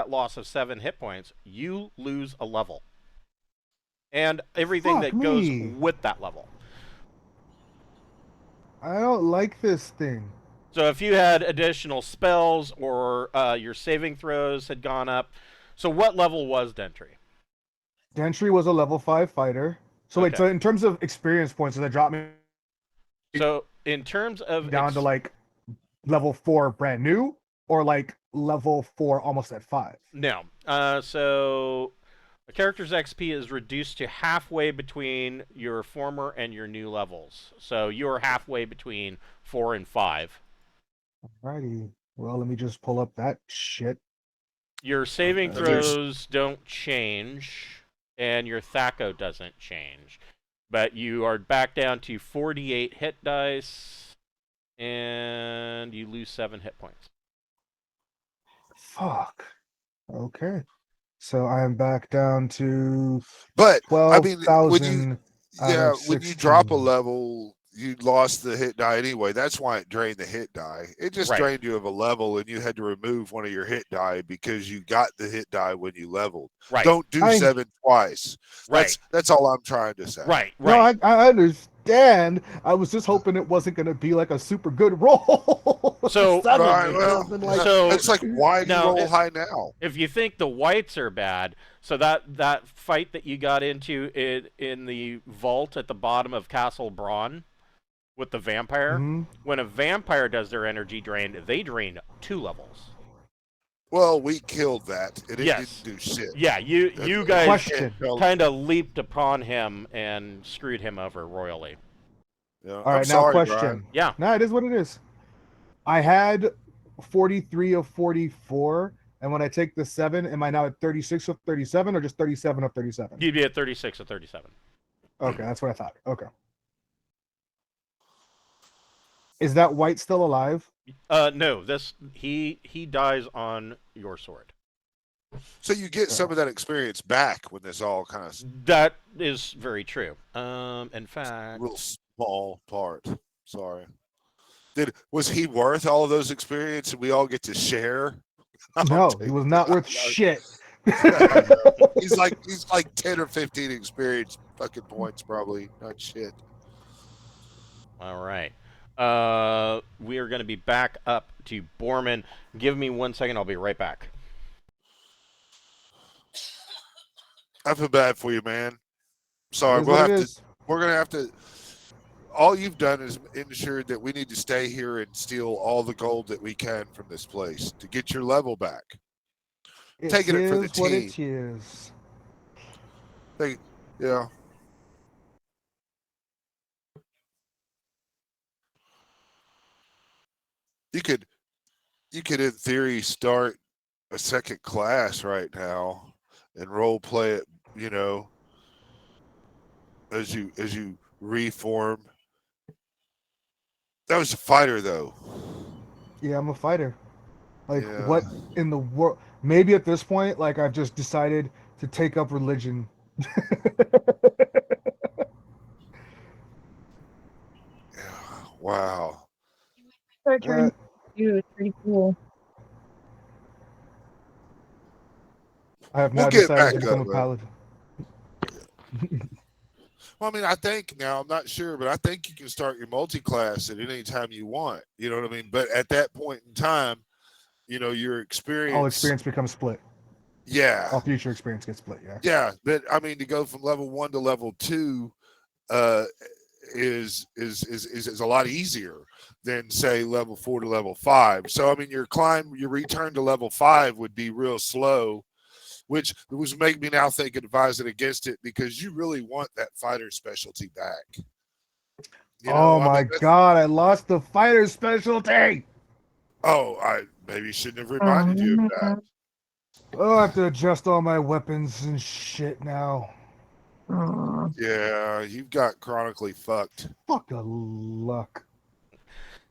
loss of 7 hit points, you lose a level, and everything Fuck that goes me. with that level. I don't like this thing. So if you had additional spells or your saving throws had gone up, so what level was Dentry? Dentry was a level 5 fighter. So wait, Okay. so in terms of experience points, so that dropped me So in terms of down to like level 4 brand new, or like level 4 almost at 5? no, so a character's XP is reduced to halfway between your former and your new levels. So you're halfway between 4 and 5. Alrighty. Well, let me just pull up that shit. Your saving Okay. There's- throws don't change, and your THAC0 doesn't change. But you are back down to 48 hit dice, and you lose 7 hit points. Fuck. Okay. So I'm back down to But I mean, when 12,000. you when you drop a 16. level, you lost the hit die anyway. That's why it drained the hit die. It just Right. drained you of a level, and you had to remove one of your hit die because you got the hit die when you leveled. Right. Don't do I- 7 twice. Right. That's all I'm trying to say. Right. No, Right. I understand. I was just hoping it wasn't going to be like a super good roll. So- 7 Right, would well, have been like, so- it's like, why do you Now, roll high now? If you think the whites are bad, so that fight that you got into in the vault at the bottom of Castle Braun with the vampire, Mhm. when a vampire does their energy drain, they drain 2 levels. Well, we killed that. It Yes. didn't do shit. Yeah, you That's- guys Question. kind of leaped upon him and screwed him over royally. Yeah, All I'm right, now sorry, question. Brian. Yeah. No, it is what it is. I had 43 of 44, and when I take the 7, am I now at 36 of 37 or just 37 of 37? You'd be at 36 of 37. Okay, that's what I thought. Okay. Is that white still alive? No, he dies on your sword. So you get some of that experience back when this all kind of That is very true. In fact, real small part. Sorry. Was he worth all of those experience and we all get to share? No, he was not worth shit. He's like 10 or 15 experience fucking points probably. Not shit. all right. We are going to be back up to Borman. Give me 1 second. I'll be right back. I feel bad for you, man. It Sorry, is what it is. we're gonna have to. All you've done is ensured that we need to stay here and steal all the gold that we can from this place to get your level back. Taking it for the is what team. it is. Yeah. you could in theory start a second class right now and role play it, you know, as you reform. That was a fighter though. Yeah, I'm a fighter. Like, Yeah. what in the world? Maybe at this point, like, I've just decided to take up religion. Yeah. Wow. Our turn. uh, It's pretty cool. I have We'll now get decided to back become up a though. paladin. Well, I mean, I think now I'm not sure, but I think you can start your multi-class at any time you want. You know what I mean? But at that point in time, you know, your All experience. experience becomes split. Yeah. All future experience gets split. Yeah. Yeah. But I mean, to go from level 1 to level 2 uh, is a lot easier than say level 4 to level 5. So I mean, your return to level 5 would be real slow, which was making me now think of advising against it because you really want that fighter specialty back. You Oh know, I my mean, god! I lost the fighter specialty. I maybe shouldn't have Oh reminded you of that. man. Oh, I have to adjust all my weapons and shit now. Aw. Yeah, you've got chronically fucked. Fuck a luck.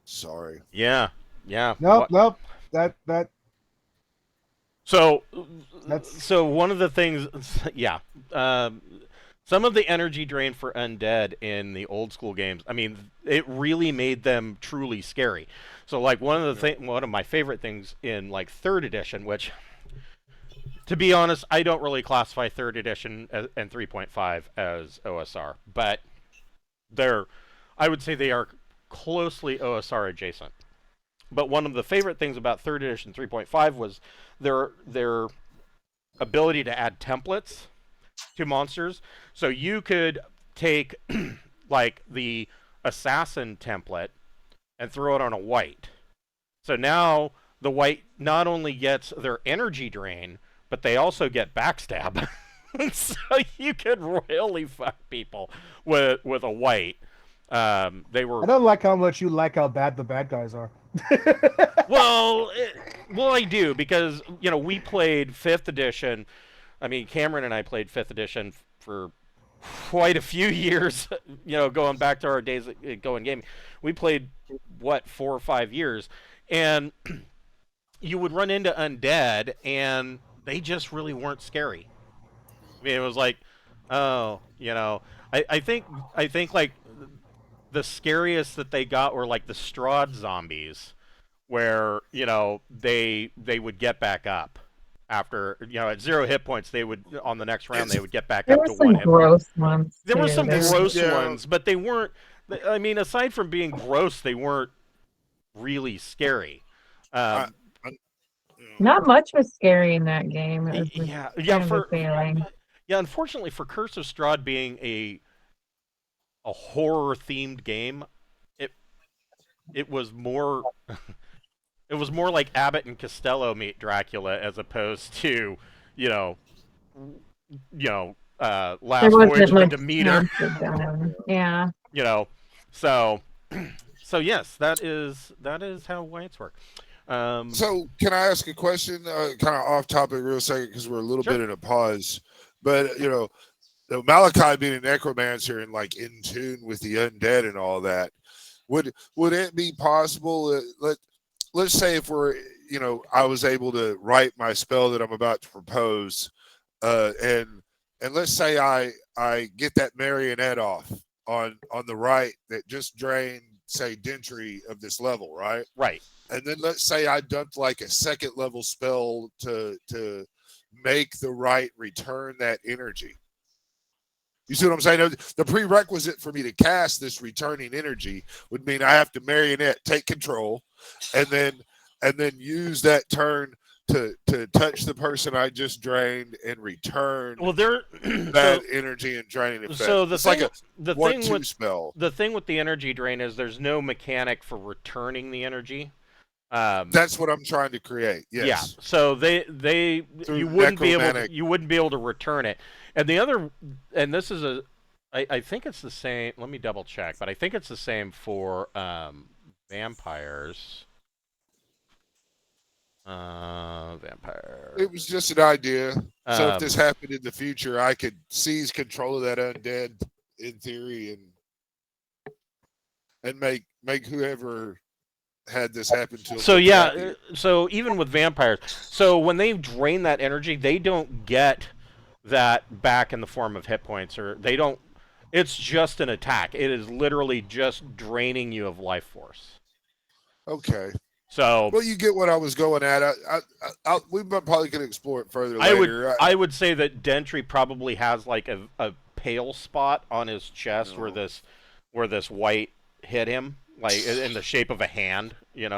Sorry. Yeah. Nope, nope. That's So one of the things, yeah, some of the energy drain for undead in the old school games, I mean, it really made them truly scary. So like one of my favorite things in like third edition, which, to be honest, I don't really classify third edition and 3.5 as OSR, but I would say they are closely OSR adjacent. But one of the favorite things about third edition 3.5 was their ability to add templates to monsters. So you could take like the assassin template and throw it on a white. So now the white not only gets their energy drain, but they also get backstab. So you could royally fuck people with a white. They were I don't like how much you like how bad the bad guys are. well, I do because we played fifth edition. I mean, Cameron and I played fifth edition for quite a few years. Going back to our days at Going Gaming, we played 4 or 5 years, and you would run into undead, and they just really weren't scary. I mean, it was like, oh, I think like the scariest that they got were like the Strahd zombies, where they would get back up after at 0 hit points. They would on the next round they would get back There up were to some 1 hit point. gross ones. There were too. some There were- gross Yeah. ones, but they weren't. I mean, aside from being gross, they weren't really scary. I- Not much was scary in that game. It was just yeah, kind of a failing. Unfortunately, for Curse of Strahd being a horror themed game, it was more it was more like Abbott and Costello meet Dracula as opposed to Last There Voyage wasn't of the much Demeter. chance of them. Yeah. So yes, that is how whites work. So can I ask a question, kind of off topic, real second, because we're a little Sure. bit in a pause. But Malachi being a necromancer and like in tune with the undead and all that, would it be possible? Let's say if I was able to write my spell that I'm about to propose, and let's say I get that marionette off on the right that just drained, say, Dentry of this level, right? Right. And then let's say I dumped like a second level spell to make the right return that energy. You see what I'm saying? The prerequisite for me to cast this returning energy would mean I have to marionette, take control, and then use that turn to touch the person I just drained and return that energy and draining effect. So it's like a the 1-2 spell. The thing with the energy drain is there's no mechanic for returning the energy. That's what I'm trying to create. Yes. Yeah. So you wouldn't be able to return it. And this is I think it's the same. Let me double check, but I think it's the same for vampires. Vampire. It was just an idea. So if this Um, happened in the future, I could seize control of that undead in theory and make whoever had this happen to them So look yeah, happier. so even with vampires, so when they drain that energy, they don't get that back in the form of hit points, or they don't. It's just an attack. It is literally just draining you of life force. Okay. So Well, you get what I was going at. We probably could explore it further I later. would say that Dentry probably has like a pale spot on his chest No. where this white hit him, like in the shape of a hand,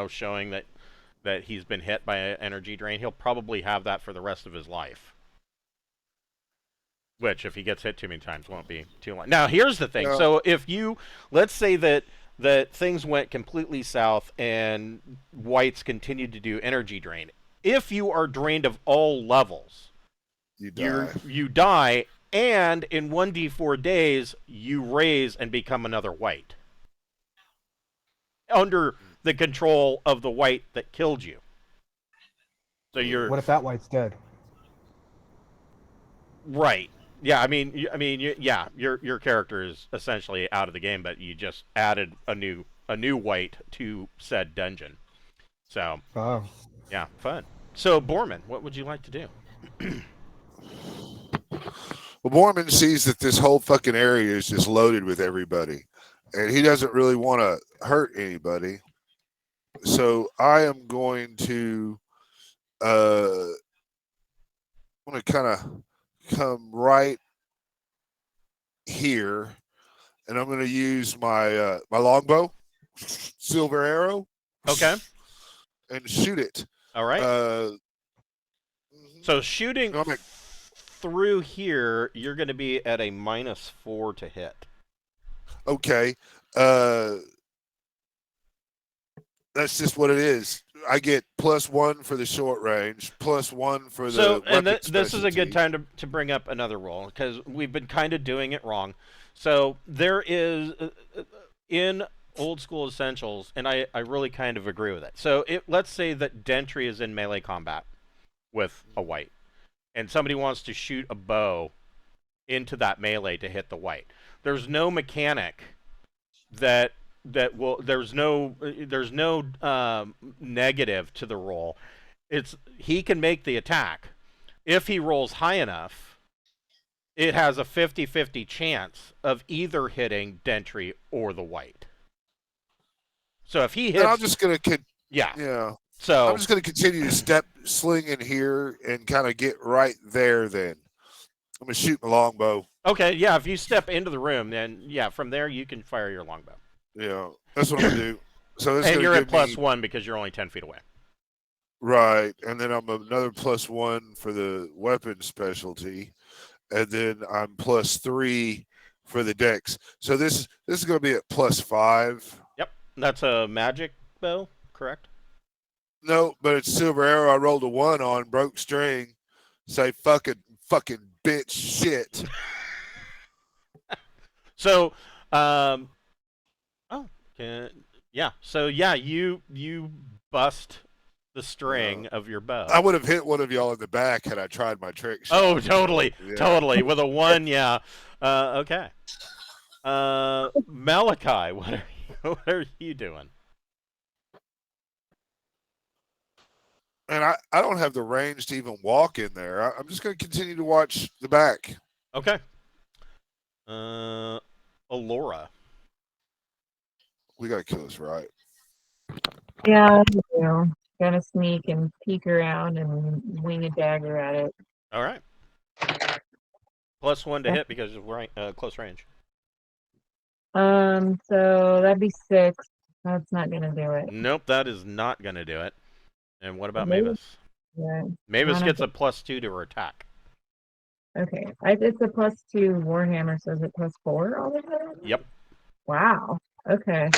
showing that he's been hit by an energy drain. He'll probably have that for the rest of his life. Which, if he gets hit too many times, won't be too long. Now, here's the thing. No. So, let's say that things went completely south and whites continued to do energy drain. If you are drained of all levels, You die. you die, and in 1d4 days, you raise and become another white. Under the control of the white that killed you. So you're What if that white's dead? right. Yeah, I mean, yeah, your character is essentially out of the game, but you just added a new white to said dungeon. So, Oh. yeah, fun. So, Borman, what would you like to do? Well, Borman sees that this whole fucking area is just loaded with everybody, and he doesn't really want to hurt anybody. So I am going to, I'm going to kind of come right here, and I'm going to use my my longbow, silver arrow, Okay. and shoot it. All right. So shooting I'm like- through here, you're going to be at a -4 to hit. Okay. That's just what it is. I get +1 for the short range, +1 for the So, weapon and this is a good specialty. time to bring up another roll, because we've been kind of doing it wrong. So there is, in old school essentials, and I really kind of agree with it. So let's say that Dentry is in melee combat with a white, and somebody wants to shoot a bow into that melee to hit the white. There's no mechanic that will. There's no negative to the roll. He can make the attack. If he rolls high enough, it has a 50-50 chance of either hitting Dentry or the white. So if he hits, And I'm just gonna yeah. So I'm just gonna continue to step sling in here and kind of get right there. Then I'm gonna shoot my longbow. okay, yeah. If you step into the room, then yeah, from there you can fire your longbow. Yeah, that's what I'm gonna do. So this is And gonna you're at give me, +1 because you're only 10 feet away. right, and then I'm another +1 for the weapon specialty, and then I'm +3 for the dex. So this is gonna be at +5. Yep, that's a magic bow, correct? No, but it's silver arrow. I rolled a 1 on broke string. Say fucking bitch shit. So, oh, yeah. So yeah, you bust the string of your bow. I would have hit one of y'all in the back had I tried my trick shot. Oh, totally, Yeah. totally. With a 1, yeah. Okay. Malachi, what are you doing? And I don't have the range to even walk in there. I'm just going to continue to watch the back. Okay. Alora. We got to kill this, right? Yeah, you do. Gonna sneak and peek around and wing a dagger at it. All right. +1 to hit because of close range. So that'd be 6. That's not gonna do it. Nope, that is not going to do it. And what about Maybe- Mavis? Yeah. Mavis Not gets a- a +2 to her attack. Okay. It's a +2 Warhammer, so is it +4 all the time? Yep. Wow. Okay.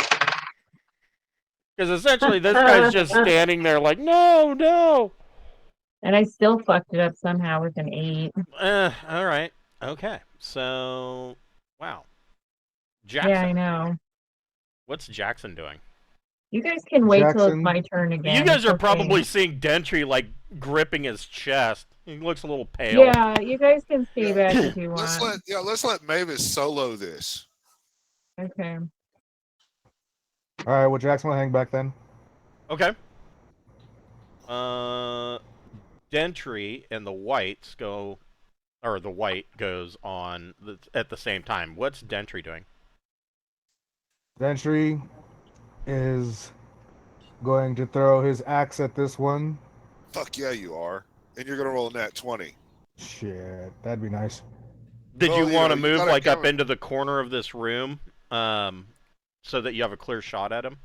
Because essentially this guy's just standing there like, no. And I still fucked it up somehow with an 8. All right. Okay. So, wow. Jackson. Yeah, I know. What's Jackson doing? You guys can wait till Jackson. it's my turn again. You guys It's are okay. probably seeing Dentry like gripping his chest. He looks a little pale. Yeah, you guys can stay back if you Let's want. let's let Mavis solo this. Okay. All right, well, Jackson will hang back then. Okay. Dentry and the whites go, or the white goes on at the same time. What's Dentry doing? Dentry is going to throw his axe at this one. Fuck yeah, you are. And you're gonna roll a nat 20. Shit, that'd be nice. Did Well, you you want to know, you move gotta like give up him- into the corner of this room, so that you have a clear shot at him?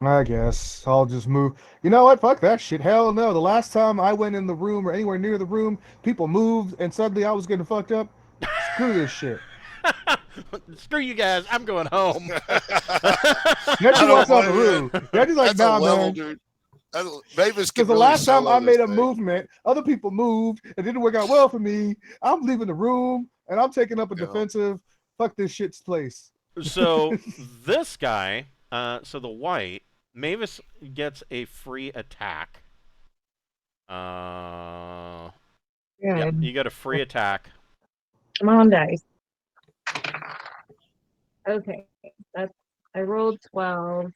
I guess I'll just move. You know what? Fuck that shit. Hell no. The last time I went in the room or anywhere near the room, people moved and suddenly I was getting fucked up. Screw this shit. Screw you guys! I'm going home. Reggie walks out the blame you. room. Reggie's like, That's a nah, level, man. dude. Mavis can Because the really last time solo I this made a thing. movement, other people moved. It didn't work out well for me. I'm leaving the room and I'm taking up a Yeah. defensive. Fuck this shit's place. So this guy, so the white, Mavis gets a free attack. Yeah, Good. you get a free attack. Come on, dice. Okay. I rolled 12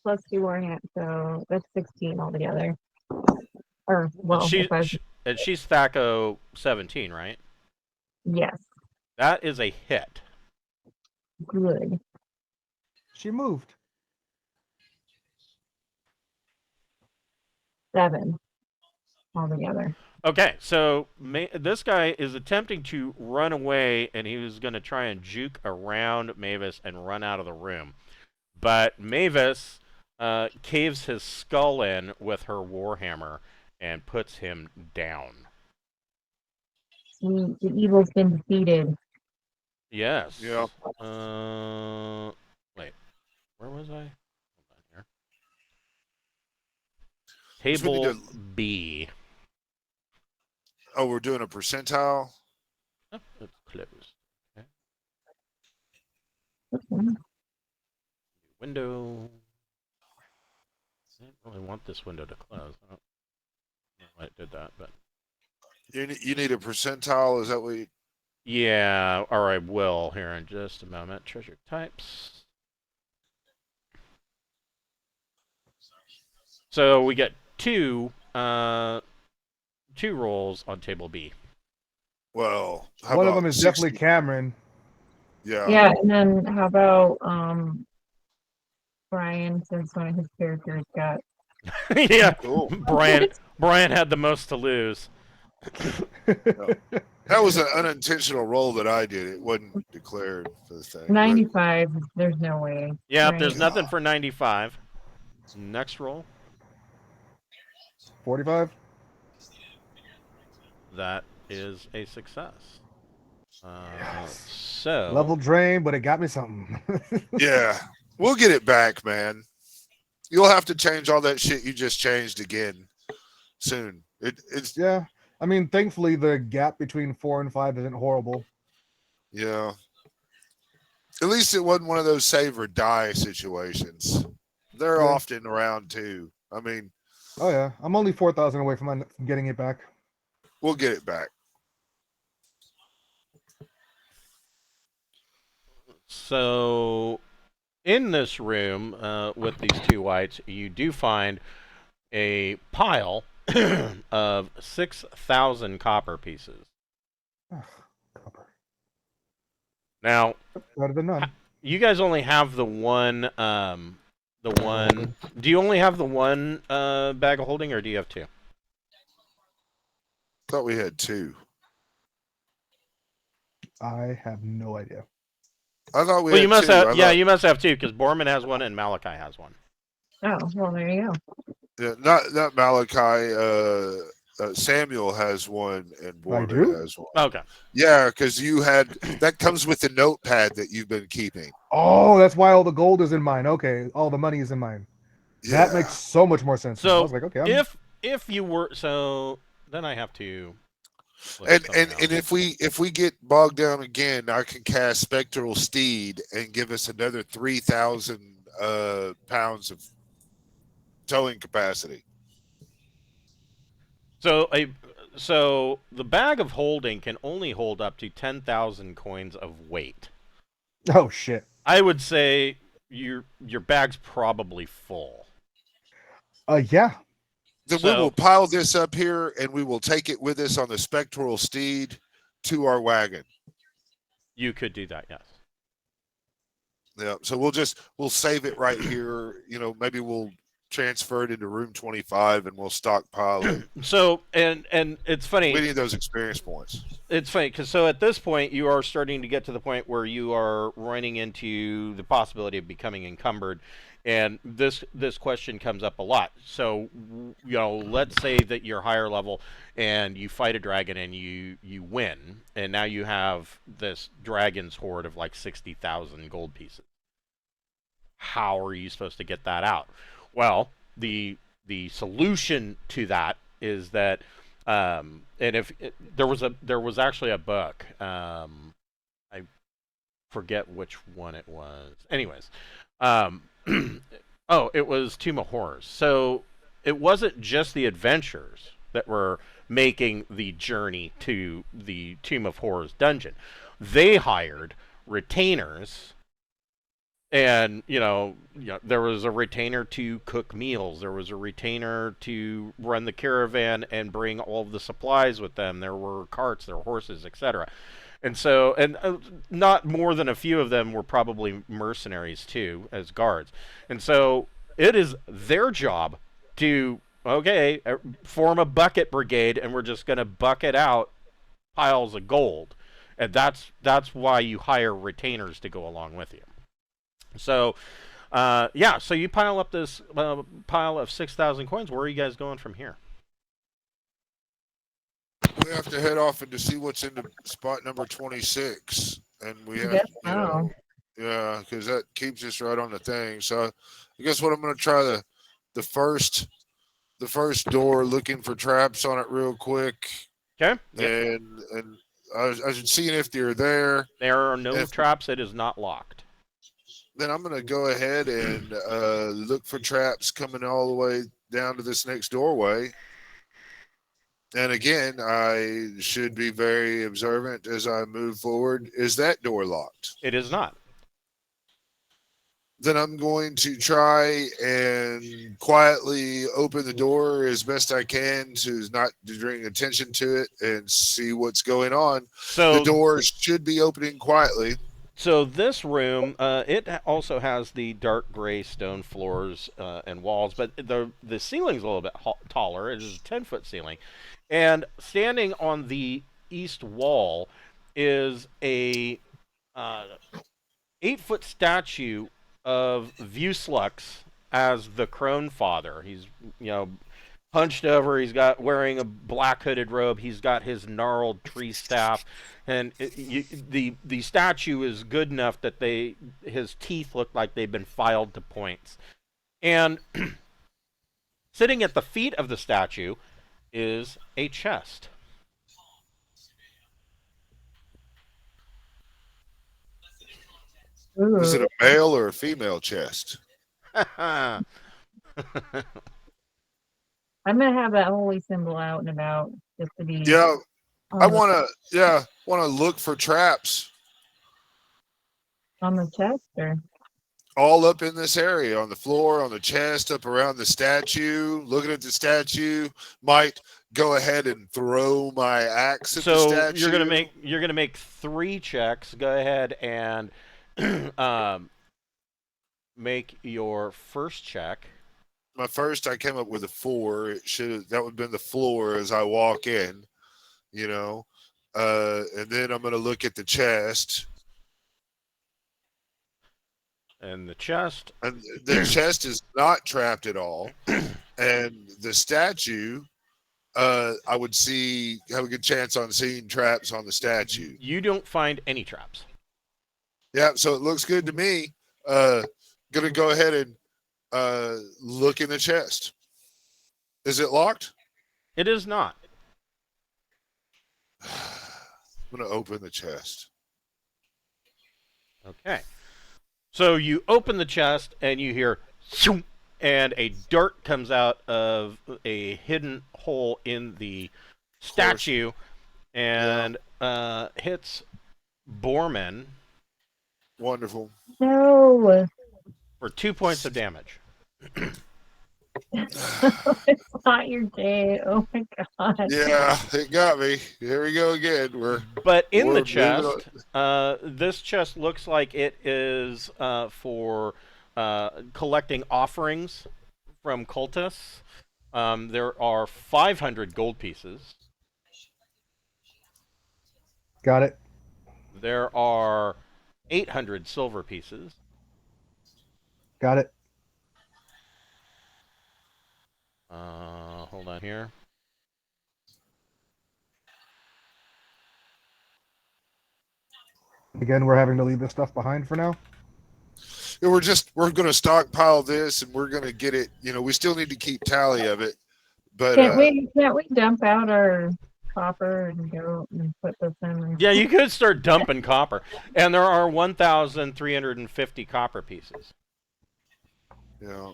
plus 2 more hand, so that's 16 altogether. Or well, And she's Thaco 17, right? yes. That is a hit. Good. She moved. 7 altogether. Okay, so this guy is attempting to run away, and he was going to try and juke around Mavis and run out of the room. But Mavis caves his skull in with her warhammer and puts him down. The evil's been defeated. Yes. Yeah. Wait. Where was I? Hold on here. Guess we need Table to- B. Oh, we're doing a percentile. Oh, it's closed. Okay. Window. I didn't really want this window to close. I don't know why it did that, but You need a percentile. Is that what you? yeah. Or I will here in just a moment. Treasure types. So we get two rolls on table B. Well, how One of about them is 60? definitely Cameron. Yeah. Yeah, and then how about Brian, since one of his characters got Yeah. Cool. Brian had the most to lose. That was an unintentional roll that I did. It wasn't declared for the thing. but- 95. There's no way. Yeah, Right. there's nothing for 95. Next roll. 45. That is a success. Yes. So Level drain, but it got me something. Yeah, we'll get it back, man. You'll have to change all that shit you just changed again soon. It's Yeah. I mean, thankfully, the gap between 4 and 5 isn't horrible. yeah. At least it wasn't one of those save or die situations. They're Yeah. often around too. I mean, Oh, yeah. I'm only 4,000 away from getting it back. we'll get it back. So, in this room with these two whites, you do find a pile of 6,000 copper pieces. Ugh, copper. Now, Better than none. you guys only have the one. Do you only have the one bag of holding, or do you have two? Thought we had two. I have no idea. I thought we Well, had you must two. have. I Yeah, thought- you must have two because Borman has one and Malachi has one. Oh, well, there you go. yeah, not Malachi. Samuel has one and Borman do? has one. Okay. Yeah, because you had that comes with the notepad that you've been keeping. Oh, that's why all the gold is in mine. Okay, all the money is in mine. Yeah. That makes so much more sense. I So was like, okay, I'm, if you were then I have to. look And something else. if we get bogged down again, I can cast Spectral Steed and give us another 3,000 pounds of towing capacity. So so the bag of holding can only hold up to 10,000 coins of weight. Oh shit. I would say your bag's probably full. Yeah. Then we will pile this up here, and we will take it with us on the spectral steed to our wagon. You could do that, yes. Yeah. So we'll save it right here. You know, maybe we'll transfer it into room 25, and we'll stockpile it. So and it's funny. We need those experience points. It's funny because so at this point you are starting to get to the point where you are running into the possibility of becoming encumbered, and this question comes up a lot. So let's say that you're higher level and you fight a dragon and you win, and now you have this dragon's hoard of like 60,000 gold pieces. How are you supposed to get that out? Well, the solution to that is that. And if there was actually a book, I forget which one it was. Anyways, it was Tomb of Horrors. So it wasn't just the adventurers that were making the journey to the Tomb of Horrors dungeon. They hired retainers. And there was a retainer to cook meals. There was a retainer to run the caravan and bring all of the supplies with them. There were carts, there were horses, etc. And so, not more than a few of them were probably mercenaries too, as guards. And so, it is their job to form a bucket brigade, and we're just going to bucket out piles of gold, and that's why you hire retainers to go along with you. So, so you pile up this pile of 6,000 coins. Where are you guys going from here? We have to head off and to see what's in the spot number 26, and we have, yeah, because that keeps us right on the thing. So, I guess what I'm going to try the first door, looking for traps on it real quick. Okay. And I was seeing if they're there. There are no traps. It is not locked. Then I'm going to go ahead and look for traps coming all the way down to this next doorway. And again, I should be very observant as I move forward. Is that door locked? It is not. Then I'm going to try and quietly open the door as best I can to not bring attention to it and see what's going on. So the door should be opening quietly. So this room, it also has the dark gray stone floors and walls, but the ceiling's a little bit taller. It is a 10-foot ceiling. And standing on the east wall is a 8-foot statue of Vuslux as the Crone Father. He's, hunched over. He's wearing a black hooded robe. He's got his gnarled tree staff, and the statue is good enough that his teeth look like they've been filed to points. And sitting at the feet of the statue is a chest. Is it a male or a female chest? I'm gonna have that holy symbol out and about just to be. Yeah, I want to look for traps on the chest, or all up in this area, on the floor, on the chest, up around the statue. Looking at the statue, might go ahead and throw my axe at the statue. So you're gonna make 3 checks. Go ahead and make your first check. My first, I came up with a 4. That would have been the floor as I walk in, and then I'm going to look at the chest. And the chest. And the chest is not trapped at all. And the statue, I would have a good chance on seeing traps on the statue. You don't find any traps. Yeah, so it looks good to me. Going to go ahead and look in the chest. Is it locked? It is not. I'm going to open the chest. Okay. So you open the chest and you hear, "Shoom," and a dart comes out of a hidden hole in the statue and hits Borman Wonderful. No. for 2 points of damage. It's not your day. Oh my god. Yeah, it got me. Here we go again. But in We're the moving chest, this chest looks like it is for collecting offerings from cultists. There are 500 gold pieces. Got it. There are 800 silver pieces. Got it. Hold on here. Again, we're having to leave this stuff behind for now. Yeah, we're going to stockpile this, and we're going to get it. You know, we still need to keep tally of it, but Can't we dump out our copper and go and put this in? Yeah, you could start dumping copper. And there are 1,350 copper pieces. Yeah.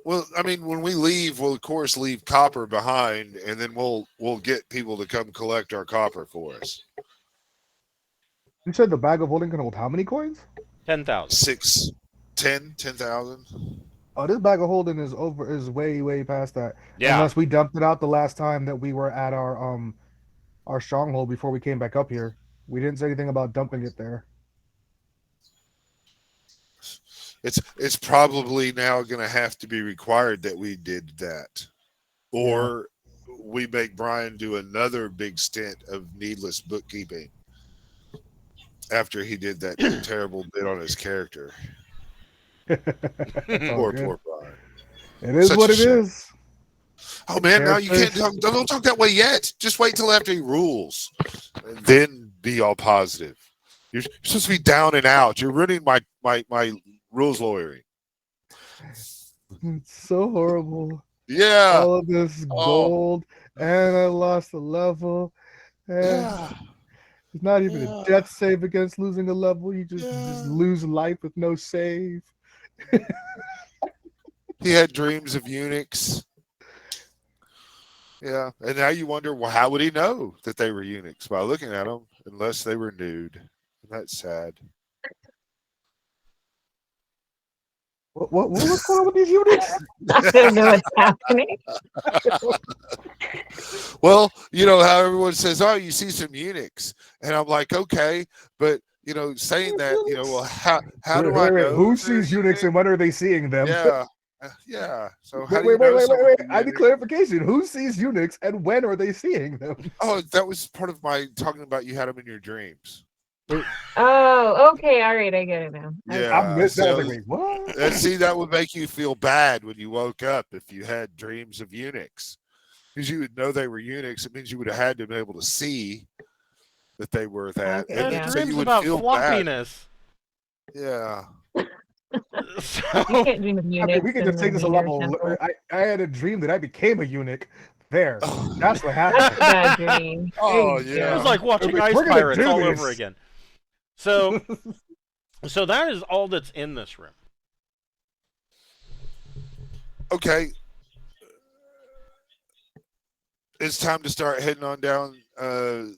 Well, I mean, when we leave, we'll of course leave copper behind, and then we'll get people to come collect our copper for us. You said the bag of holding can hold how many coins? 10,000. 6, 10, 10,000. Oh, this bag of holding is way past that. Yeah. Unless we dumped it out the last time that we were at our stronghold before we came back up here. We didn't say anything about dumping it there. It's probably now going to have to be required that we did that, or we make Brian do another big stint of needless bookkeeping after he did that terrible bit on his character. Poor Brian. It is Such what a it shame. is. Oh man, now you can't don't talk that way yet. Just wait till after he rules, and then be all positive. You're supposed to be down and out. You're ruining my rules lawyering. It's so horrible. Yeah. All of this gold, and I lost a level. And it's not even a death save against losing a level. You just lose life with no save. He had dreams of eunuchs. Yeah, and now you wonder, well, how would he know that they were eunuchs? By looking at them, unless they were nude. That's sad. What's going on with these eunuchs? I don't know what's happening. Well, you know how everyone says, "Oh, you see some eunuchs," and I'm like, okay, but you know, saying that, you know, well, how do I know? Who sees eunuchs and when are they seeing them? Yeah. So how do wait, you know? wait. I need clarification. Who sees eunuchs and when are they seeing them? Oh, that was part of my talking about. You had them in your dreams. Oh, okay. All right. I get it now. Yeah. I missed that. So, I was like, wait, what? and see, that would make you feel bad when you woke up if you had dreams of eunuchs. Because you would know they were eunuchs. It means you would have had to be able to see that they were that. Okay, And Yeah. then so Dreams you would about feel bad. floppiness. Yeah. You So, can't dream of I eunuchs. mean, we can just in take this a the level. temple. I had a dream that I became a eunuch. There. Oh, That's what That's a happened. bad dream. Oh, There you yeah. it was go. like watching We're Ice gonna Pirates do all this. over again. So, so that is all that's in this room. okay. It's time to start heading on down the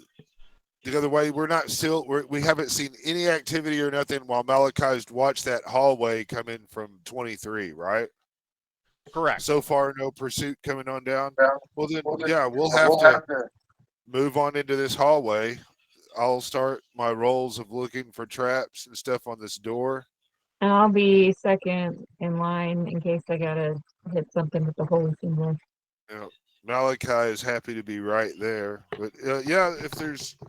other way. We haven't seen any activity or nothing while Malachi's watched that hallway come in from 23, right? Correct. So far, no pursuit coming on down. Well, then, yeah, we'll have to move on into this hallway. I'll start my rolls of looking for traps and stuff on this door. And I'll be second in line in case I gotta hit something with the holy symbol. You know, Malachi is happy to be right there. But yeah,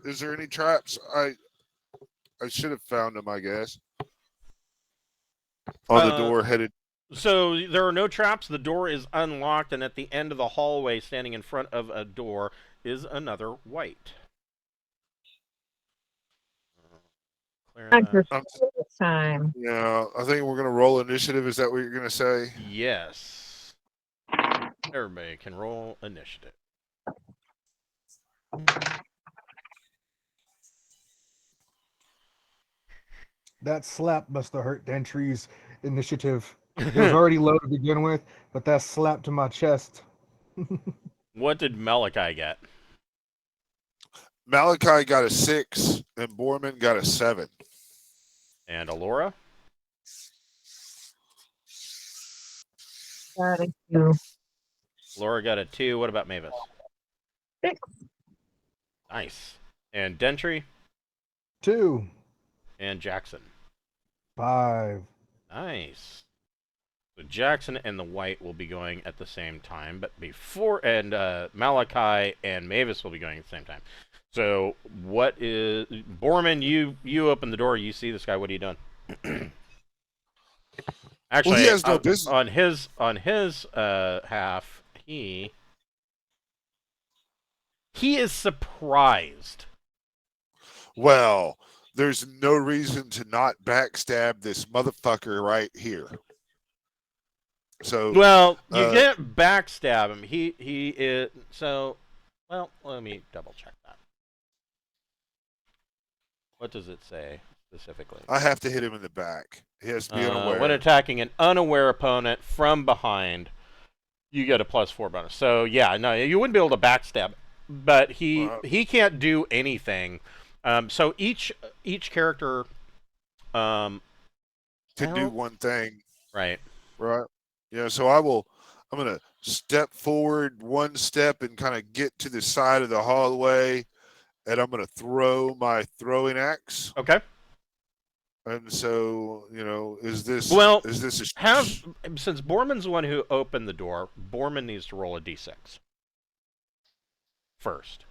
is there any traps? I should have found them, I guess. On the door headed. So there are no traps. The door is unlocked, and at the end of the hallway, standing in front of a door, is another white. Time for time. Yeah, I think we're gonna roll initiative. Is that what you're gonna say? Yes. Everybody can roll initiative. That slap must have hurt Dentry's initiative. It was already low to begin with, but that slap to my chest. What did Malachi get? Malachi got a 6, and Borman got a 7. And Alora? Got a 2. Laura got a 2. What about Mavis? 6. Nice. And Dentry? 2, And Jackson? 5. Nice. So Jackson and the White will be going at the same time, but before and Malachi and Mavis will be going at the same time. So what is Borman? You open the door. You see this guy. What are you doing? Actually, Well, he has no business. on his half. He is surprised. Well, there's no reason to not backstab this motherfucker right here. So, Well, you can't backstab him. He is so. Well, let me double check that. What does it say specifically? I have to hit him in the back. He has to be unaware. When attacking an unaware opponent from behind, you get a +4 bonus. So yeah, no, you wouldn't be able to backstab, but he can't do anything. So each character to do one thing. Right. Right. Yeah, so I'm going to step forward 1 step and kind of get to the side of the hallway, and I'm going to throw my throwing axe. Okay. And so, is this since Borman's the one who opened the door, Borman needs to roll a d6 first.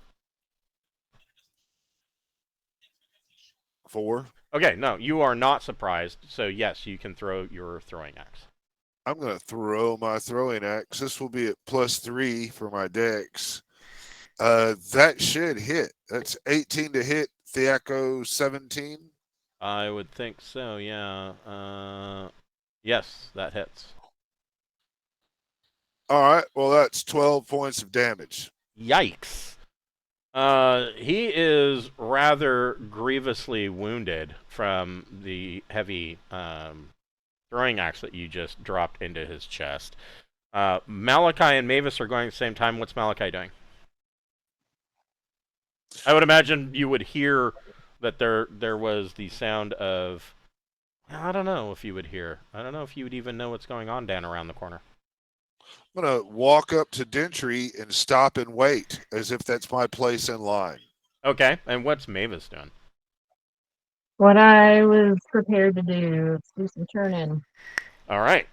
4? Okay, no, you are not surprised. So yes, you can throw your throwing axe. I'm going to throw my throwing axe. This will be at +3 for my dex. That should hit. That's 18 to hit. Theaco 17. I would think so, yeah. Yes, that hits. All right. Well, that's 12 points of damage. Yikes. He is rather grievously wounded from the heavy throwing axe that you just dropped into his chest. Malachi and Mavis are going at the same time. What's Malachi doing? I would imagine you would hear that there was the sound of... I don't know if you would hear. I don't know if you would even know what's going on down around the corner. I'm going to walk up to Dentry and stop and wait as if that's my place in line. Okay, and what's Mavis doing? What I was prepared to do. Let's do some turning. All right.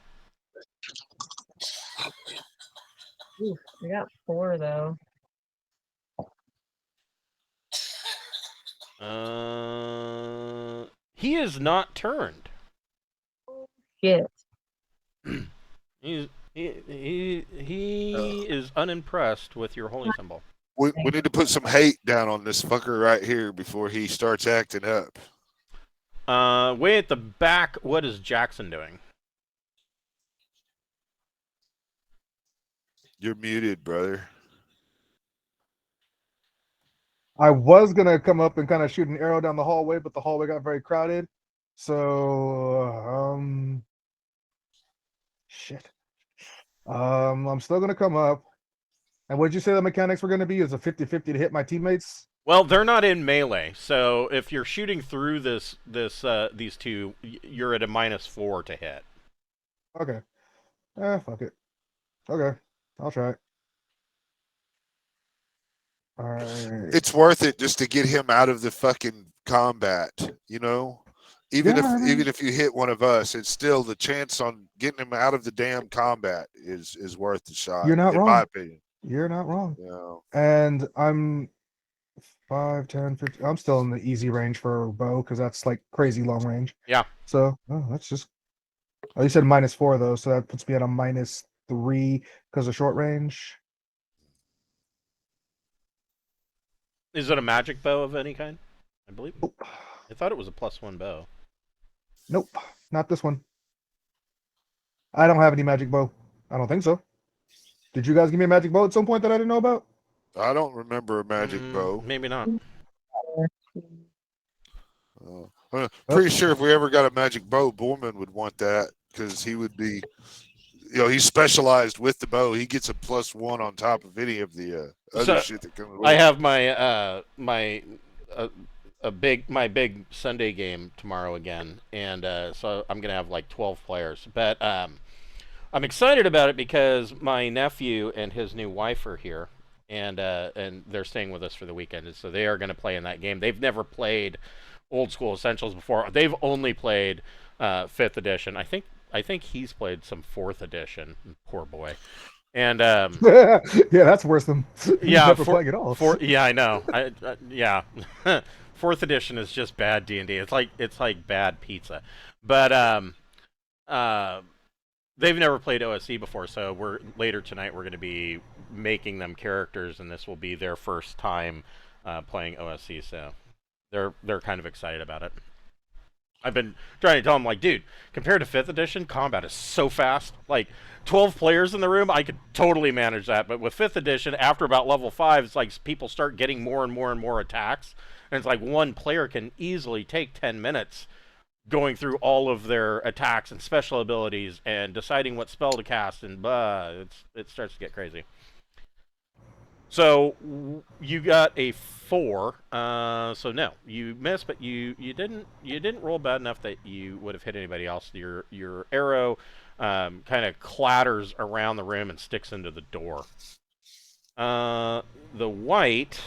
Ooh, I got 4 though. He is not turned. Shit. He is unimpressed with your holy symbol. We need to put some hate down on this fucker right here before he starts acting up. Way at the back, what is Jackson doing? You're muted, brother. I was gonna come up and kind of shoot an arrow down the hallway, but the hallway got very crowded. So, shit. I'm still gonna come up. And what did you say the mechanics were gonna be? Is a 50-50 to hit my teammates? Well, they're not in melee, so if you're shooting through these two, you're at a -4 to hit. Okay. Fuck it. Okay, I'll try it. All right. It's worth it just to get him out of the fucking combat, Even if you hit one of us, it's still the chance on getting him out of the damn combat is worth the shot. You're not wrong. In my opinion. You're not wrong. Yeah. And I'm 5, 10, 15. I'm still in the easy range for a bow because that's like crazy long range. Yeah. So that's just. Oh, you said -4 though, so that puts me at a -3 because of short range. Is it a magic bow of any kind? I believe. Nope. I thought it was a +1 bow. Nope, not this one. I don't have any magic bow. I don't think so. Did you guys give me a magic bow at some point that I didn't know about? I don't remember a magic bow. Maybe not. Pretty sure if we ever got a magic bow, Borman would want that because he would be, he's specialized with the bow. He gets a +1 on top of any of the other shit that comes with I it. have my big Sunday game tomorrow again, and so I'm gonna have like 12 players. But I'm excited about it because my nephew and his new wife are here, and they're staying with us for the weekend, and so they are gonna play in that game. They've never played Old School Essentials before. They've only played 5th edition. I think he's played some 4th edition. Poor boy. And yeah, that's worse than yeah, never playing at all. Yeah, I know. Yeah, 4th edition is just bad D&D. It's like bad pizza. But they've never played OSE before, so later tonight we're going to be making them characters, and this will be their first time playing OSE. So they're kind of excited about it. I've been trying to tell them, like, dude, compared to 5th edition, combat is so fast. Like, 12 players in the room, I could totally manage that. But with 5th edition, after about level 5, it's like people start getting more and more and more attacks. And it's like one player can easily take 10 minutes going through all of their attacks and special abilities and deciding what spell to cast. And it starts to get crazy. So you got a 4. So no, you missed, but you didn't roll bad enough that you would have hit anybody else. Your arrow kind of clatters around the room and sticks into the door. The white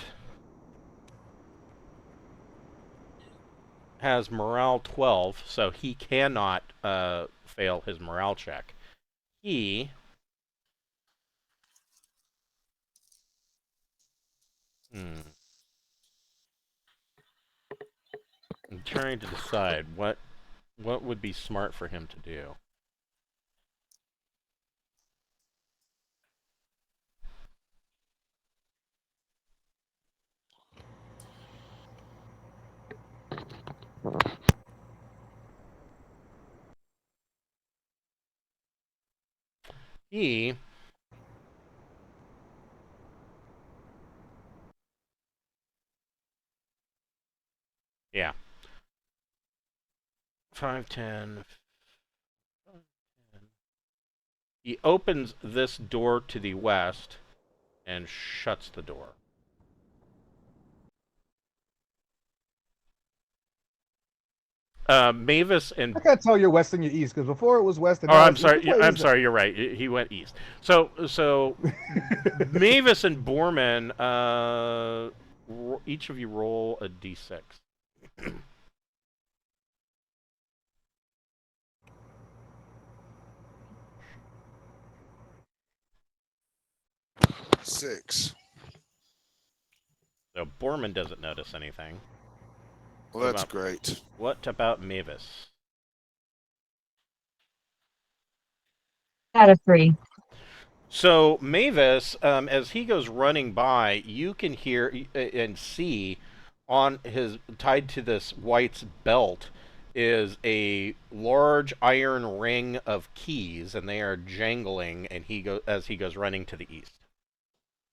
has morale 12, so he cannot fail his morale check. I'm trying to decide what would be smart for him to do. Yeah. 5, 10. He opens this door to the west and shuts the door. Mavis and I can't tell you're west and you're east because before it was west and oh, now I'm it's sorry. which way I'm is sorry. You're right. He went east. So Mavis and Borman, each of you roll a d6. 6. So Borman doesn't notice anything. Well, that's great. What about Mavis? Out of 3. So Mavis, as he goes running by, you can hear and see on his tied to this white's belt is a large iron ring of keys, and they are jangling. And as he goes running to the east.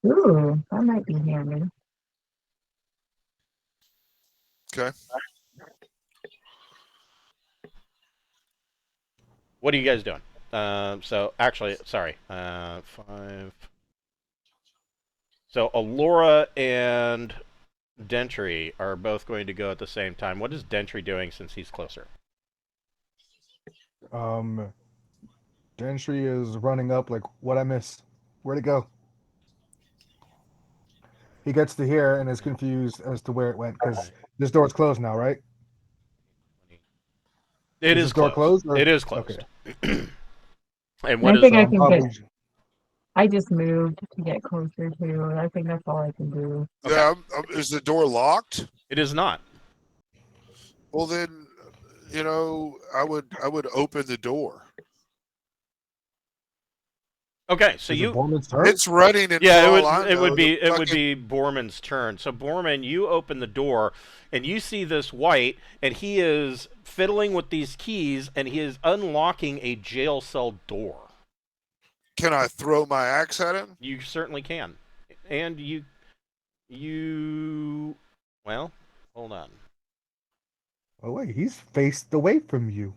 Ooh, that might be handy. Okay. What are you guys doing? So actually, sorry, 5. So Alora and Dentry are both going to go at the same time. What is Dentry doing since he's closer? Gentry is running up like, what I miss? Where'd it go? He gets to here and is confused as to where it went because this door's closed now, right? It is this door closed. closed? It is closed. Okay. And what I is think I can get. Probably- I just moved to get closer to. I think that's all I can do. Okay. Yeah. Is the door locked? It is not. Well, then, I would open the door. Okay, so Is it you. Borman's turn? It's running. And Yeah, it it would be Borman's turn. So Borman, you open the door, and you see this white, and he is fiddling with these keys, and he is unlocking a jail cell door. Can I throw my axe at him? You certainly can, and you. Well, hold on. Oh wait, he's faced away from you.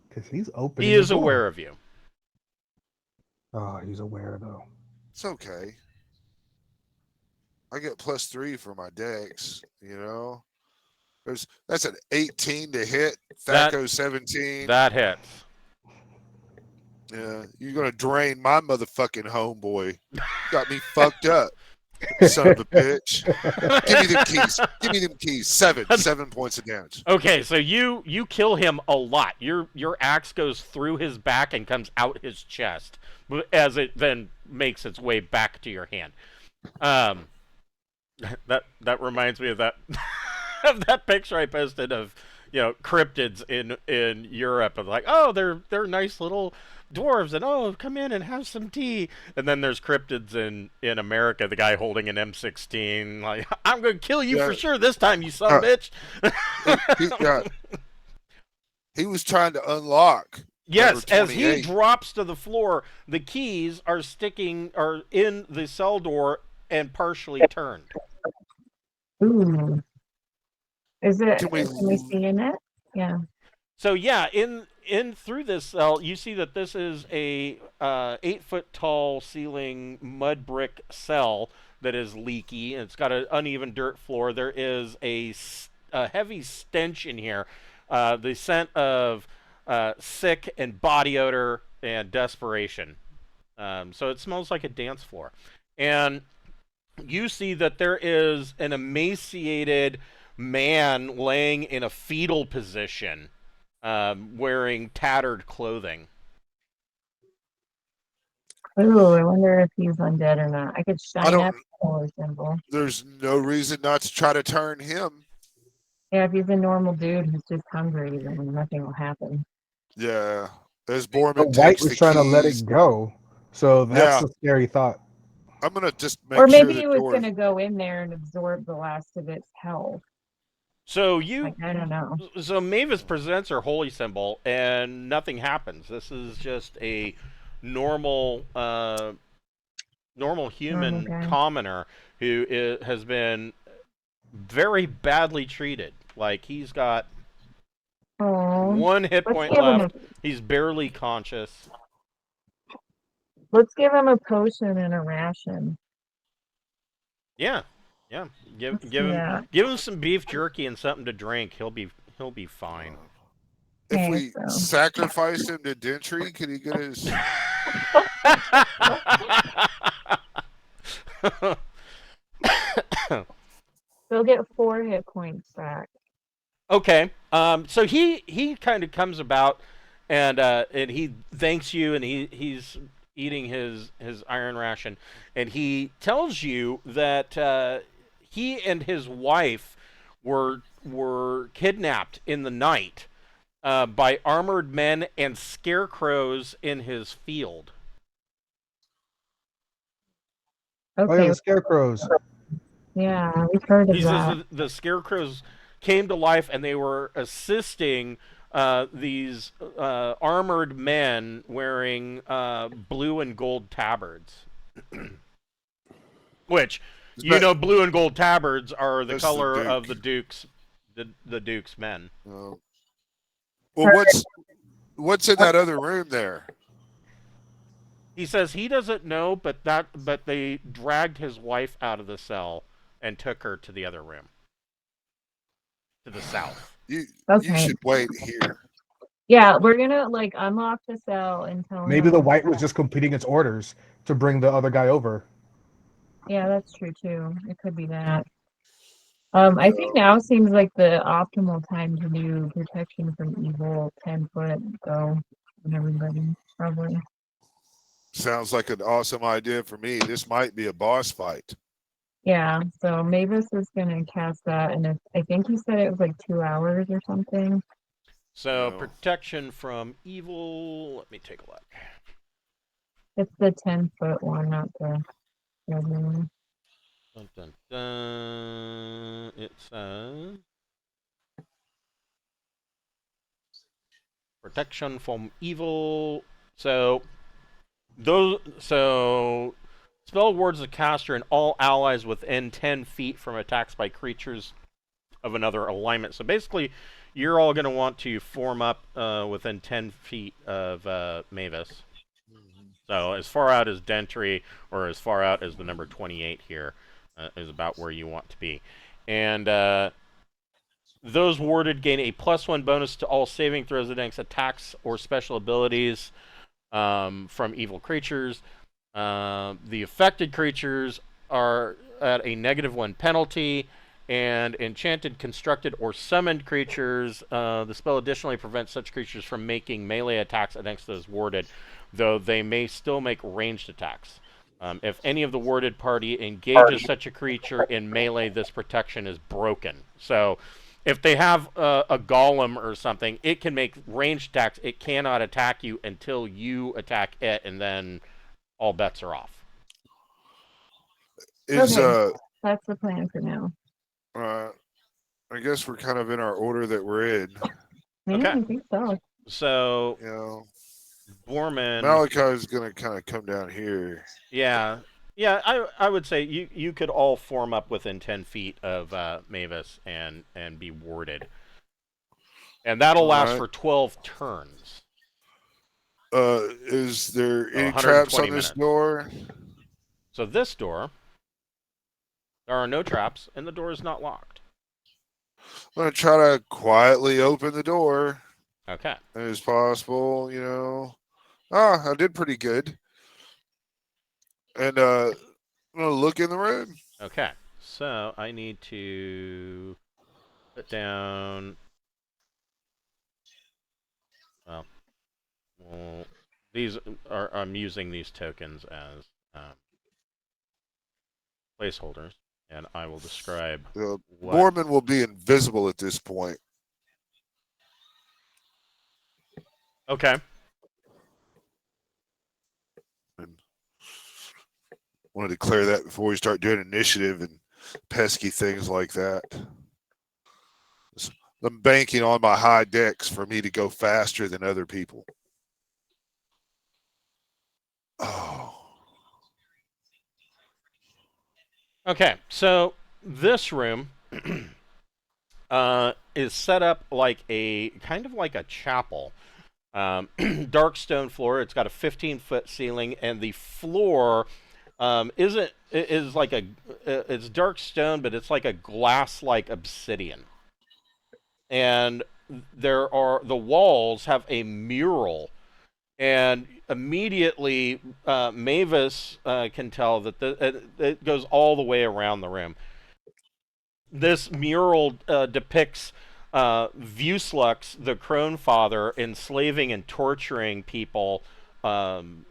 Because he's opening He is the door. aware of you. Oh, he's aware though. It's okay. I get +3 for my dex. You know, that's an 18 to hit. That- Thaco 17. That hits. Yeah, you're gonna drain my motherfucking homeboy. Got me fucked up, son of a bitch. Give me them keys. Give me them keys. 7 points of damage. Okay, so you kill him a lot. Your axe goes through his back and comes out his chest, as it then makes its way back to your hand. That reminds me of that of that picture I posted of cryptids in Europe, and like, oh, they're nice little dwarves, and oh, come in and have some tea. And then there's cryptids in America, the guy holding an M16, like, I'm gonna kill you for sure this time, you son of a bitch. He was trying to unlock. Yes, as he drops to the floor, the keys are in the cell door and partially turned. Ooh. Is it? Can we see in it? Yeah. So yeah, in through this cell, you see that this is a 8-foot tall ceiling mud brick cell that is leaky, and it's got an uneven dirt floor. There is a heavy stench in here, the scent of sick and body odor and desperation. So it smells like a dance floor, and you see that there is an emaciated man laying in a fetal position, wearing tattered clothing. Ooh, I wonder if he's undead or not. I could shine up the symbol. There's no reason not to try to turn him. Yeah, if he's a normal dude who's just hungry, then nothing will happen. Yeah. As The Borman white takes was the trying to let keys, it go, so that's Yeah. a scary thought. I'm gonna just make Or sure maybe the he was door. going to go in there and absorb the last of its health. So I don't know. So Mavis presents her holy symbol, and nothing happens. This is just a normal human guy. commoner who has been very badly treated. Like, he's got Oh, 1 hit let's point give him left. He's barely conscious. let's give him a potion and a ration. Yeah. Give do that. him some beef jerky and something to drink. He'll be fine. If Okay, we so- sacrifice him to Dentry, can he get his? He'll get 4 hit points back. Okay. So he kind of comes about, and he thanks you, and he's eating his iron ration, and he tells you that he and his wife were kidnapped in the night by armored men and scarecrows in his field. Oh yeah, Okay, the scarecrows. yeah, we've heard of He that. says the scarecrows came to life, and they were assisting these armored men wearing blue and gold tabards. Which, blue and gold tabards are the color of the Duke's men. Well, what's in that other room there? He says he doesn't know, but they dragged his wife out of the cell and took her to the other room, to the south. You Okay. should wait here. Yeah, we're gonna unlock the cell and tell Maybe him. the white was just completing its orders to bring the other guy over. Yeah, that's true too. It could be that. I think now seems like the optimal time to do protection from evil 10-foot go on everybody, probably. Sounds like an awesome idea for me. This might be a boss fight. Yeah, so Mavis is gonna cast that, and I think he said it was like 2 hours or something. So, No. protection from evil. Let me take a look. It's the 10-foot one, not the regular one. Dun, dun, dun. It says protection from evil. So spell wards the caster and all allies within 10 feet from attacks by creatures of another alignment. So basically, you're all going to want to form up within 10 feet of Mavis. So as far out as Dentry, or as far out as the number 28 here, is about where you want to be. And those warded gain a +1 bonus to all saving throws against attacks or special abilities from evil creatures. The affected creatures are at a -1 penalty, and enchanted, constructed, or summoned creatures, the spell additionally prevents such creatures from making melee attacks against those warded, though they may still make ranged attacks. If any of the warded party engages such a creature in melee, this protection is broken. So if they have a golem or something, it can make ranged attacks. It cannot attack you until you attack it, and then all bets are off. Okay. That's the plan for now. I guess we're kind of in our order that we're in. Yeah, Okay. I think so. So, You know, Borman. Malachi's going to kind of come down here. Yeah. Yeah, I would say you could all form up within 10 feet of Mavis and be warded. And that'll last for 12 turns. Is there any 120 traps on minutes. this door? So this door, there are no traps, and the door is not locked. I'm going to try to quietly open the door Okay. as possible, you know. I did pretty good. And I'm going to look in the room. Okay. So I need to put down. Well, these are, I'm using these tokens as placeholders, and I will describe what. Borman will be invisible at this point. Okay. And want to declare that before we start doing initiative and pesky things like that. I'm banking on my high decks for me to go faster than other people. Oh. Okay, so this room is set up like a kind of like a chapel. Dark stone floor. It's got a 15-foot ceiling, and the floor is like it's dark stone, but it's like a glass-like obsidian. And the walls have a mural. And immediately, Mavis can tell that it goes all the way around the room. This mural depicts Vuslux, the Crone Father, enslaving and torturing people in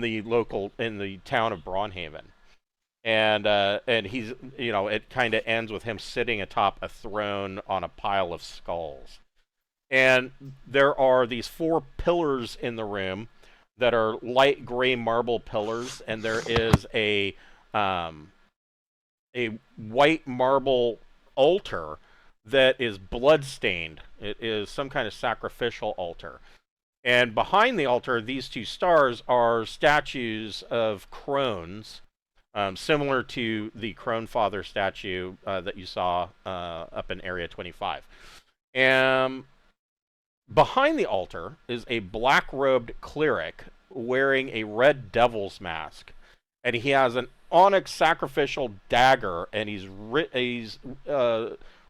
the town of Braunhaven. And he's, it kind of ends with him sitting atop a throne on a pile of skulls. And there are these 4 pillars in the room that are light gray marble pillars, and there is a white marble altar that is bloodstained. It is some kind of sacrificial altar. And behind the altar, these 2 stars are statues of crones, similar to the Crone Father statue that you saw up in Area 25. And behind the altar is a black-robed cleric wearing a red devil's mask, and he has an onyx sacrificial dagger, and he's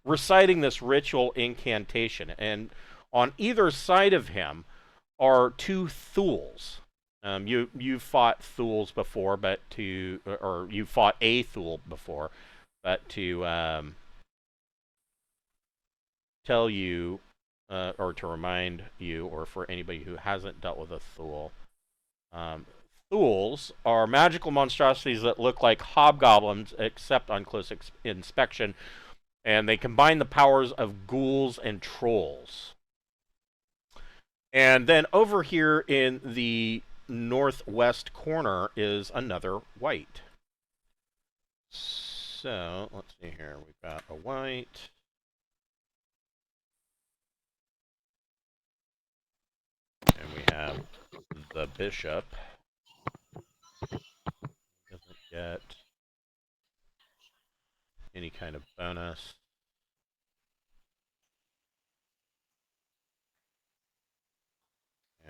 reciting this ritual incantation. And on either side of him are 2 Thuls. You've fought Thuls before, or you fought a Thul before, but to tell you. Or to remind you, or for anybody who hasn't dealt with a Thul, Thuls are magical monstrosities that look like hobgoblins, except on close inspection, and they combine the powers of ghouls and trolls. And then over here in the northwest corner is another white. So, let's see here. We've got a white. And we have the bishop. Doesn't get any kind of bonus.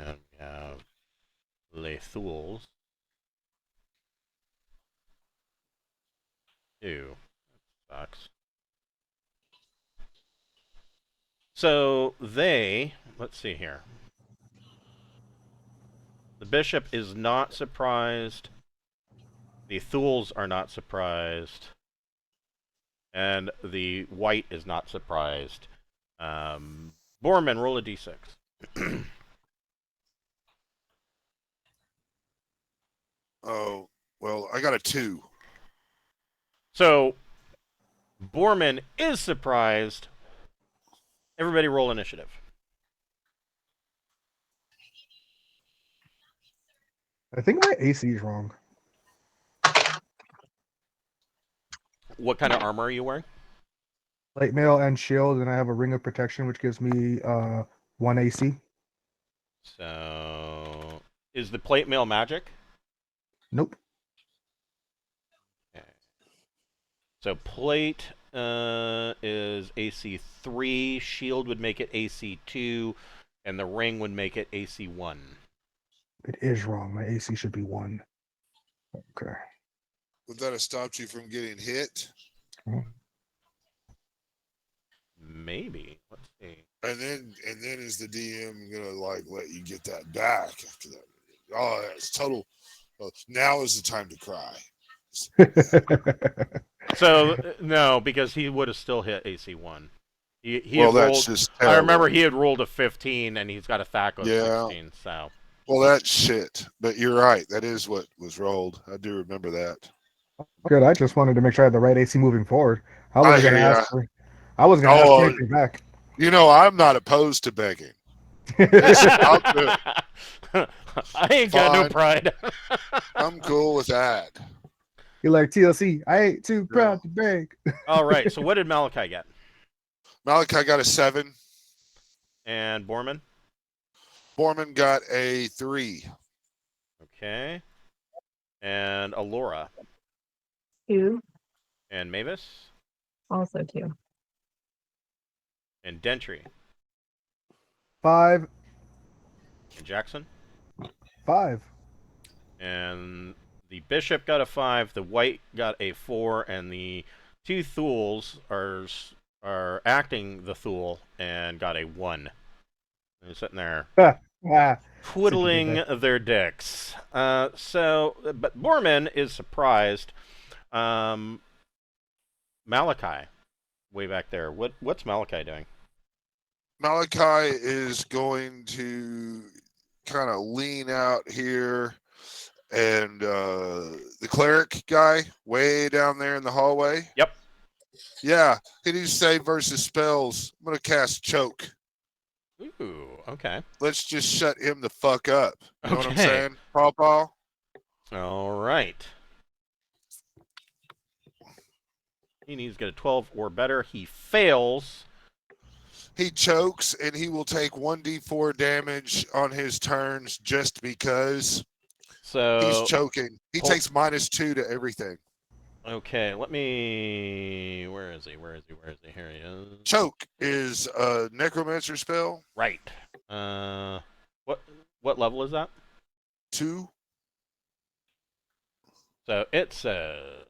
And we have Les Thouls. 2. Sucks. So let's see here. The bishop is not surprised. The Thouls are not surprised. And the white is not surprised. Borman, roll a d6. Oh, well, I got a 2. So, Borman is surprised. Everybody roll initiative. I think my AC is wrong. What kind of armor are you wearing? Light mail and shield, and I have a ring of protection, which gives me 1 AC. So, is the plate mail magic? Nope. Okay. So plate is AC 3, shield would make it AC 2, and the ring would make it AC 1. It is wrong. My AC should be 1. Okay. Would that have stopped you from getting hit? Maybe. Let's see. And then is the DM gonna like let you get that back after that? Oh, it's total. Now is the time to cry. So no, because he would have still hit AC 1. He Well, had that's rolled, just I remember terrible. he had rolled a 15, and he's got a THAC of Yeah. 16. So Well, that's shit. But you're right. That is what was rolled. I do remember that. Good. I just wanted to make sure I had the right AC moving forward. I I wasn't hear going to ya. ask for. I wasn't going to Oh, ask anything back. You know, I'm not opposed to begging. I'll do it. I ain't got no Fine. pride. I'm cool with that. You're like TLC. I ain't too proud to beg. All right. So what did Malachi get? Malachi got a 7. And Borman? Borman got a 3. Okay. And Alora? 2, And Mavis? also 2. And Dentry? 5. And Jackson? 5. And the bishop got a 5, the white got a 4, and the 2 Thouls are acting the Thoul and got a 1. They're sitting there twiddling their dicks. But Borman is surprised. Malachi, way back there. What's Malachi doing? Malachi is going to kind of lean out here, and the cleric guy way down there in the hallway. Yep. Yeah, he needs save versus spells. I'm going to cast choke. Ooh, okay. Let's just shut him the fuck up. You know what I'm Okay. saying, Paw? All right. He needs to get a 12 or better. He fails. He chokes, and he will take 1d4 damage on his turns just because So he's choking. He takes -2 to everything. Okay, let me. Where is he? Here he is. Choke is a necromancer spell. Right. What level is that? 2. So it's so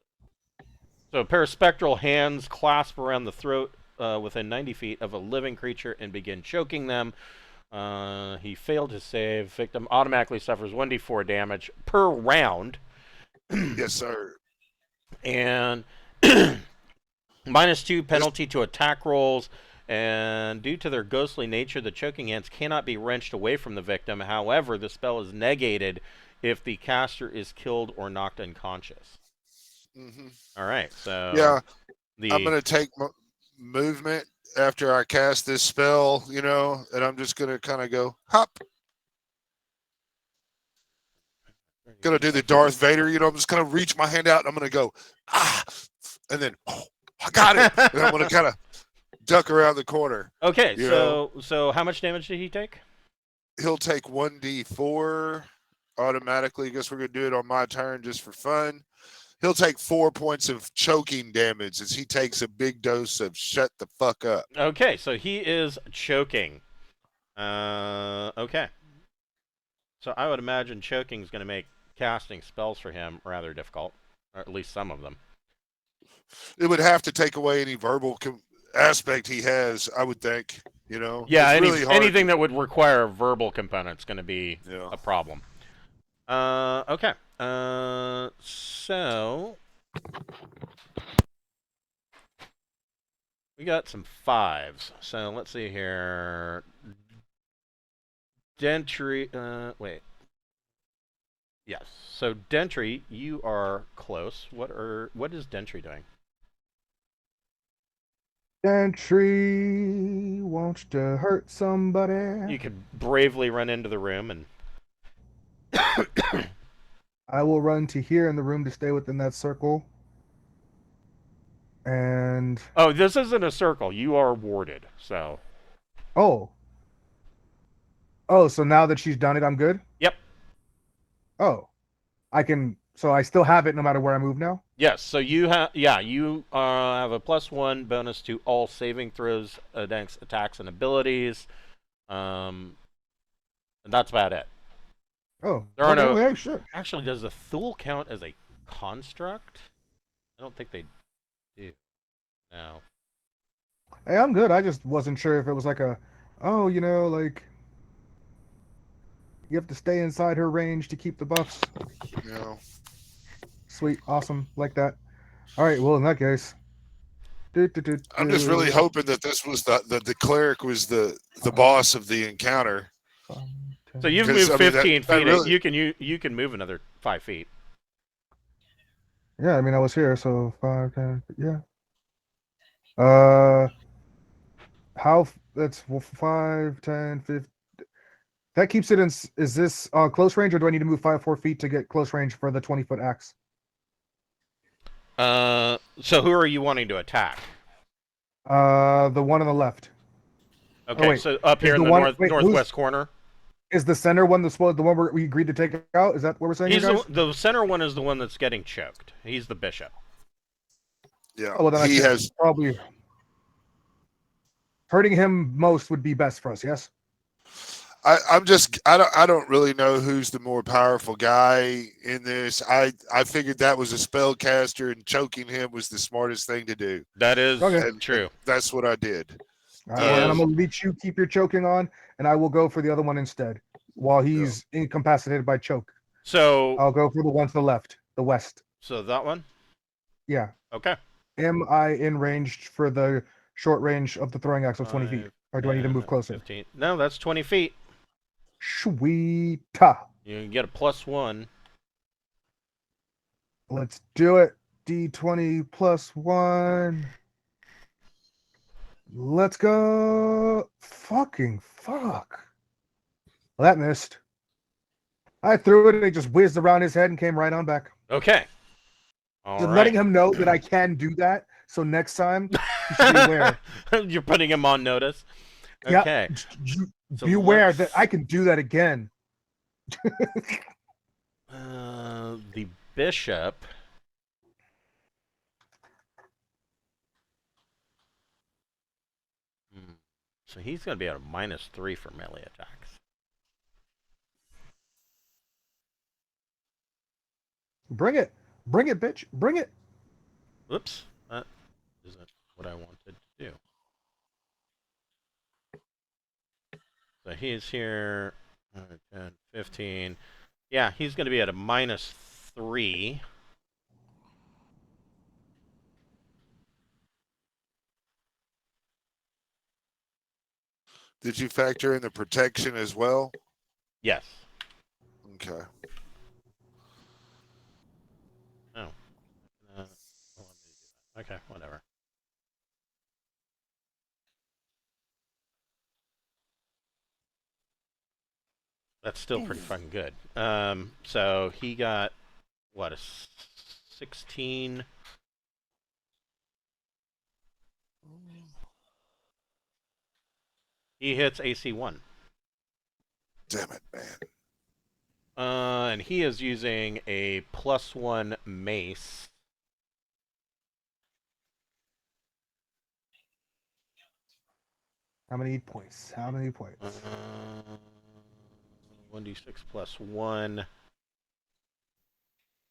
a pair of spectral hands clasp around the throat within 90 feet of a living creature and begin choking them. He failed to save. Victim automatically suffers 1d4 damage per round. Yes, sir. And -2 penalty to attack rolls. And due to their ghostly nature, the choking hands cannot be wrenched away from the victim. However, the spell is negated if the caster is killed or knocked unconscious. Mm-hmm. All right, so yeah, I'm gonna take movement after I cast this spell, and I'm just gonna kind of go hop. Gonna do the Darth Vader, I'm just gonna reach my hand out and I'm gonna go and then I got it. And I'm gonna kind of duck around the corner. Okay, so how much damage did he take? He'll take 1d4 automatically. I guess we're gonna do it on my turn just for fun. He'll take 4 points of choking damage as he takes a big dose of shut the fuck up. Okay, so he is choking. Okay. So I would imagine choking is going to make casting spells for him rather difficult, or at least some of them. It would have to take away any verbal aspect he has, I would think. You know, Yeah, it's really hard. anything that would require a verbal component is going to be Yeah. a problem. Okay. So we got some 5s. So let's see here. Dentry. Wait. Yes. So Dentry, you are close. What is Dentry doing? Entry wants to hurt somebody. You could bravely run into the room and. I will run to here in the room to stay within that circle. And Oh, this isn't a circle. You are warded. So. oh, so now that she's done it, I'm good. Yep. Oh, I can. So I still have it no matter where I move now. Yes. So you have. Yeah. You have a +1 bonus to all saving throws against attacks and abilities. And that's about it. Oh, There are no. Yeah, sure. Actually, does the Thule count as a construct? I don't think they do. No. Hey, I'm good. I just wasn't sure if it was like a, oh, like you have to stay inside her range to keep the buffs. Yeah. Sweet, awesome, like that. All right, well in that case, I'm just really hoping that this was the cleric was the boss of the encounter. So you've 'Cause, moved I mean, 15 that feet. really- You can move another 5 feet. Yeah, I mean I was here, so 5, 10, yeah. That's 5, 10, 15. That keeps it in. Is this close range, or do I need to move 4 feet to get close range for the 20-foot axe? So who are you wanting to attack? The one on the left. Okay, wait. so up here in the northwest corner. Is the center one the one we agreed to take out? Is that what we're saying? The center one is the one that's getting choked. He's the bishop. Yeah. Oh, well, then he has probably hurting him most would be best for us. Yes. I don't really know who's the more powerful guy in this. I figured that was a spellcaster, and choking him was the smartest thing to do. That is true. And that's what I did. All right, well, and I'm gonna let you keep your choking on, and I will go for the other one instead while he's incapacitated by choke. So I'll go for the one to the left, the west. So that one? Yeah. Okay. Am I in range for the short range of the throwing axe of 20 feet, or do I need to move closer? 15. No, that's 20 feet. Sweeta. You can get a +1. Let's do it. D20 +1. Let's go. Fucking fuck. Well, that missed. I threw it and it just whizzed around his head and came right on back. Okay. Just letting him know that I can do that. So next time, you should be aware. You're putting him on notice. Okay. So be aware that I can do that again. The bishop. So he's going to be at a -3 for melee attacks. Bring it. Bring it, bitch. Bring it. Whoops. That isn't what I wanted to do. So he's here. 10, 15. Yeah, he's going to be at a -3. Did you factor in the protection as well? Yes. Okay. Oh. Okay, whatever. That's still pretty fucking good. So he got what, a 16. He hits AC 1. Damn it, man. And he is using a +1 mace. How many points? How many points? 1d6 plus 1.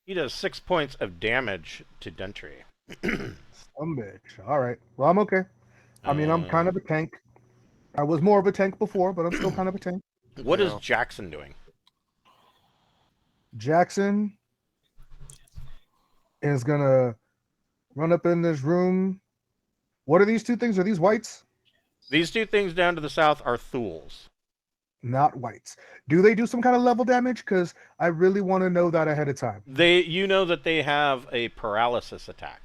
He does 6 points of damage to Dentry. Some bitch. All right. Well, I'm okay. I mean, I'm kind of a tank. I was more of a tank before, but I'm still kind of a tank. What is Yeah. Jackson doing? Jackson is gonna run up in this room. What are these two things? Are these whites? These two things down to the south are Thools. Not whites. Do they do some kind of level damage? Because I really want to know that ahead of time. You know that they have a paralysis attack.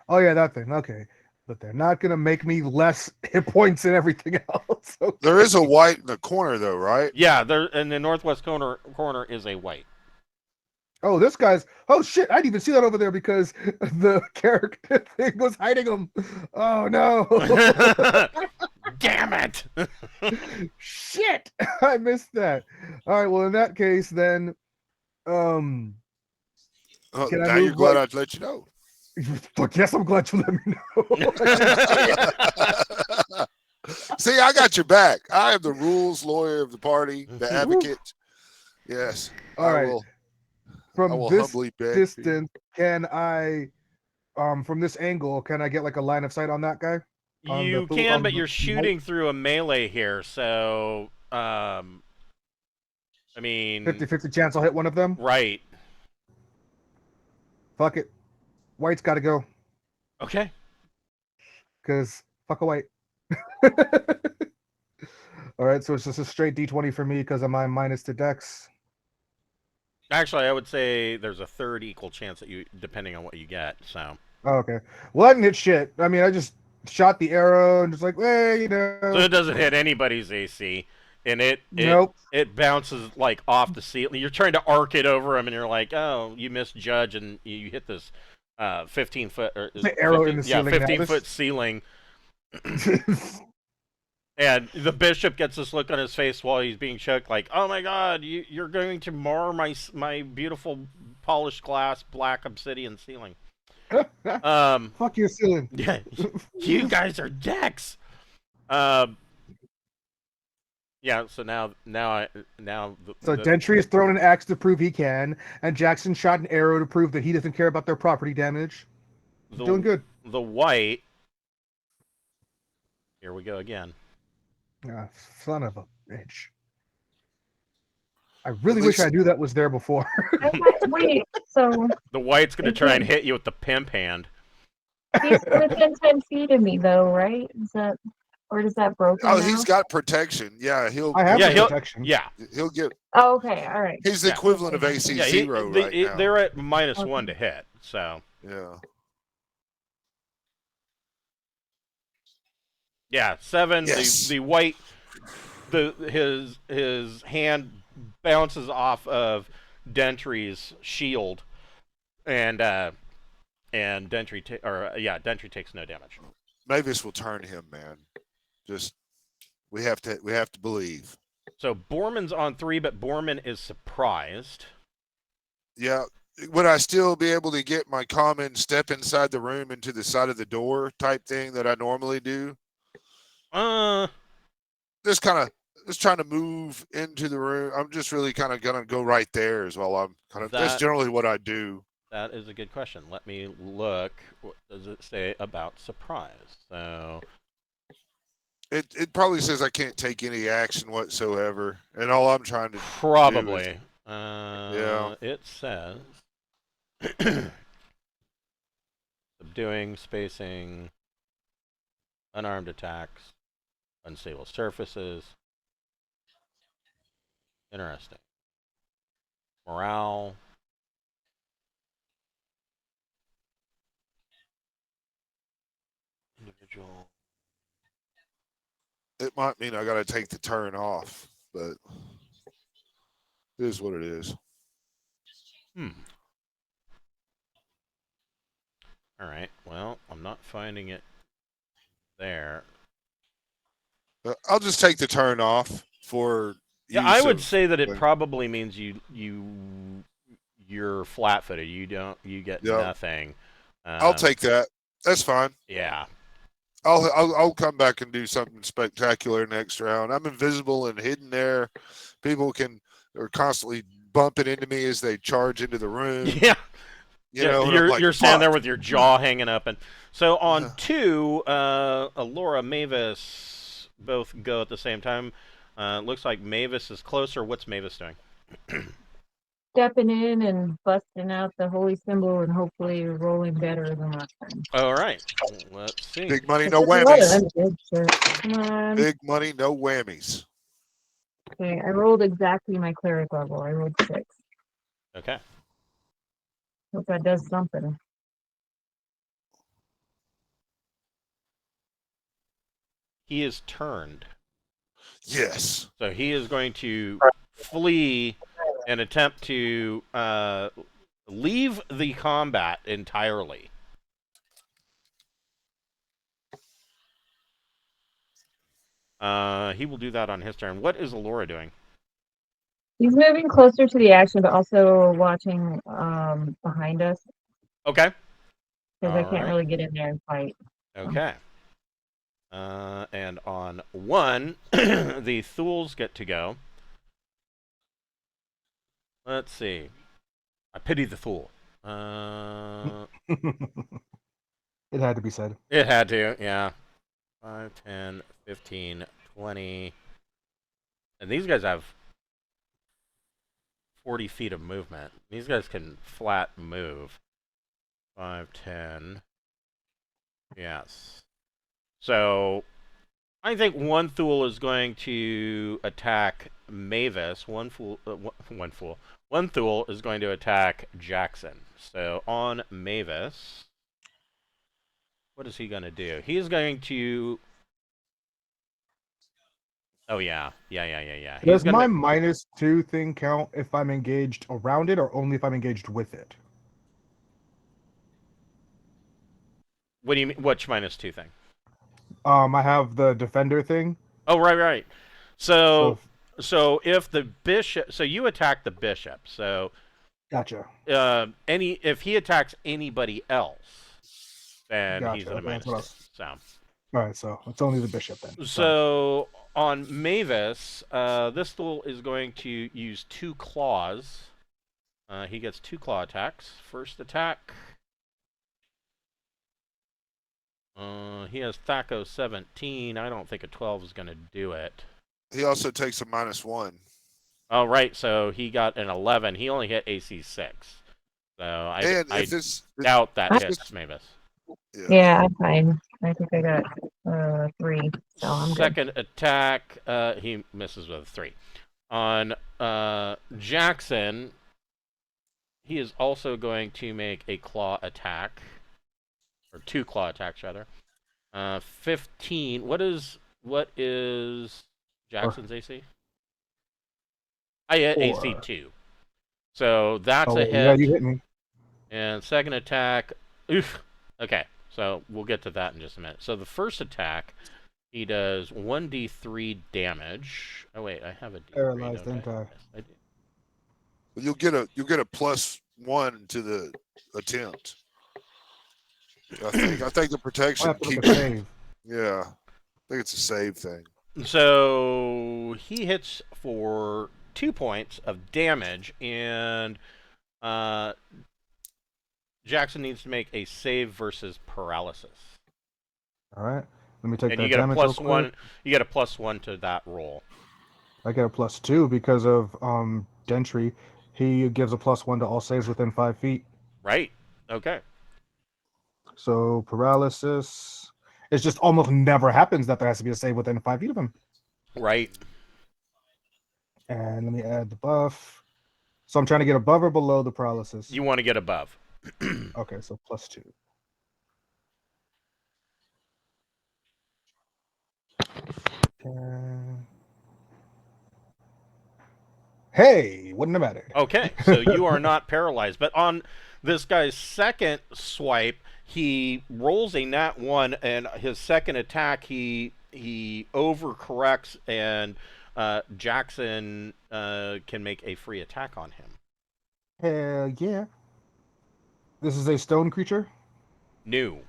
Oh yeah, that thing. Okay, but they're not gonna make me less hit points and everything else. Okay. There is a white in the corner, though, right? Yeah, there in the northwest corner is a white. Oh, this guy's. Oh shit! I didn't even see that over there because the character thing was hiding him. Oh no! Damn it! Shit! I missed that. All right. Well, in that case, then, Can I Now move you're glad like- I'd let you know. Fuck yes, I'm glad you let me know. See, I got your back. I am the rules lawyer of the party, the advocate. Yes. All right. I From will this humbly beg. distance, can I, from this angle, can I get like a line of sight on that guy? On You the- can, on but the you're white? shooting through a melee here, so I mean, 50-50 chance I'll hit one of them. right? Fuck it. White's got to go Okay. because fuck a white. All right, so it's just a straight D20 for me because of my minus to Dex. Actually, I would say there's a third equal chance that you, depending on what you get. So. Oh, okay. Well, I didn't hit shit. I mean, I just shot the arrow and just like, well, you know. So it doesn't hit anybody's AC, and it Nope. it bounces like off the ceiling. You're trying to arc it over him, and you're like, oh, you misjudge, and you hit this 15-foot or The arrow in the ceiling. 15-foot ceiling. And the bishop gets this look on his face while he's being choked, like, "Oh my God, you're going to mar my beautiful polished glass black obsidian ceiling." Fuck your ceiling. Yeah, you guys are decks. Yeah. So now. So Dentry has thrown an axe to prove he can, and Jackson shot an arrow to prove that he doesn't care about their property damage. Doing good. The white. Here we go again. Ah, son of a bitch. I really At wish least- I knew that was there before. Wait, so The white's gonna try and hit you with the pimp hand. he's within 10 feet of me, though, right? Is that, or does that broken Oh, now? he's got protection. Yeah, he'll. I have Yeah, the he'll- protection. Yeah. He'll get. Oh, okay, all right. He's the Yeah. equivalent of AC Yeah. 0 right now. They're at -1 Okay. to hit. So. Yeah. Yeah, 7. Yes. The white, his hand bounces off of Dentry's shield, and Dentry Dentry takes no damage. Mavis will turn him, man. Just we have to believe. So Borman's on 3, but Borman is surprised. Yeah. Would I still be able to get my common step inside the room into the side of the door type thing that I normally do? Just trying to move into the room. I'm just really kind of gonna go right there as well. I'm kind of that's generally what I do. That is a good question. Let me look. What does it say about surprise? So It probably says I can't take any action whatsoever, and all I'm trying to probably. Yeah. It says subduing, spacing, unarmed attacks, unstable surfaces. Interesting. Morale. Individual. It might mean I got to take the turn off, but it is what it is. All right. Well, I'm not finding it there. I'll just take the turn off for. Yeah, I use would of- say that it like- probably means you're flat-footed. You get Yeah. nothing. I'll take that. That's fine. Yeah. I'll come back and do something spectacular next round. I'm invisible and hidden there. People can They're constantly bumping into me as they charge into the room. Yeah. You know, and I'm like, you're standing there "Fuck." with your jaw hanging up, and so on Uh-huh. 2, Alora, Mavis both go at the same time. Looks like Mavis is closer. What's Mavis doing? Stepping in and busting out the holy symbol and hopefully rolling better than last time. All right, let's see. Big money, no If it's 11, whammies. I'm good, sure. Come on. Big money, no whammies. Okay, I rolled exactly my cleric level. I rolled 6. Okay. Hope that does something. He is turned, Yes. so he is going to flee and attempt to leave the combat entirely. He will do that on his turn. What is Alora doing? He's moving closer to the action, but also watching behind us Okay. because I All can't right. really get in there and fight. Okay. And on 1, the Thools get to go. Let's see. I pity the Thool. It had to be said. It had to, yeah. 5, 10, 15, 20. And these guys have 40 feet of movement. These guys can flat move. 5, 10. Yes. So, I think one Thule is going to attack Mavis. One Thule is going to attack Jackson. So, on Mavis, what is he going to do? He is going to... Oh, yeah. Yeah. He's Does gonna my make... -2 thing count if I'm engaged around it, or only if I'm engaged with it? What do you mean? Which -2 thing? I have the defender thing. Oh, right. So So if the bishop... So you attack the bishop. So... gotcha. If he attacks anybody else, then he's Gotcha. at a Okay, that's what I was- -2. So... All right, so it's only the bishop then. So on Mavis, this tool is going to use 2 claws. He gets 2 claw attacks. First attack. He has Thaco 17. I don't think a 12 is going to do it. He also takes a -1. Oh, right. So he got an 11. He only hit AC 6. So I doubt that hits Mavis. Yeah, I'm fine. I think I got 3, so I'm good. Second attack, he misses with a 3. On Jackson, he is also going to make a claw attack, or 2 claw attacks rather. 15. What is Jackson's AC? I hit 4. AC 2. So that's a hit. Yeah, you hit me. And second attack, oof. Okay, so we'll get to that in just a minute. So the first attack, he does 1d3 damage. Oh wait, I have a D3. Paralyzed, don't didn't I? Yes, I do. You'll get a +1 to the attempt. I think the I protection have to make keeps. a save. Yeah, I think it's a save thing. So he hits for 2 points of damage, and Jackson needs to make a save versus paralysis. All right, let me take And that you get a damage real +1. quick. You get a +1 to that roll. I get a +2 because of Dentry. He gives a +1 to all saves within 5 feet. Right. Okay. So paralysis. It just almost never happens that there has to be a save within 5 feet of him. Right. And let me add the buff. So I'm trying to get above or below the paralysis. You want to get above. Okay, so +2. Hey, wouldn't have mattered. Okay, so you are not paralyzed. But on this guy's second swipe, he rolls a nat 1, and his second attack, he overcorrects, and Jackson can make a free attack on him. Hell yeah. This is a stone creature? New.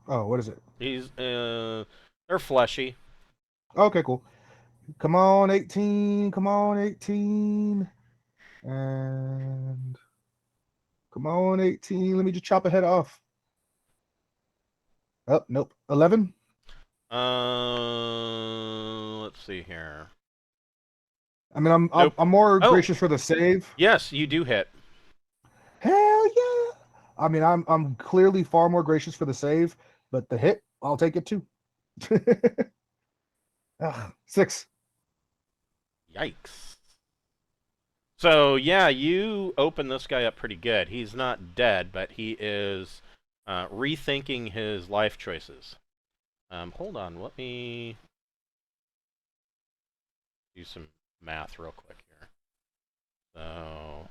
Oh, what is it? They're fleshy. Okay, cool. Come on, 18. Come on, 18. And come on, 18. Let me just chop a head off. Oh, nope. 11. Let's see here. I mean, Nope. I'm more Oh. gracious for the save. Yes, you do hit. Hell yeah! I mean, I'm clearly far more gracious for the save, but the hit, I'll take it too. 6. Yikes. So yeah, you open this guy up pretty good. He's not dead, but he is rethinking his life choices. Hold on, let me do some math real quick here. So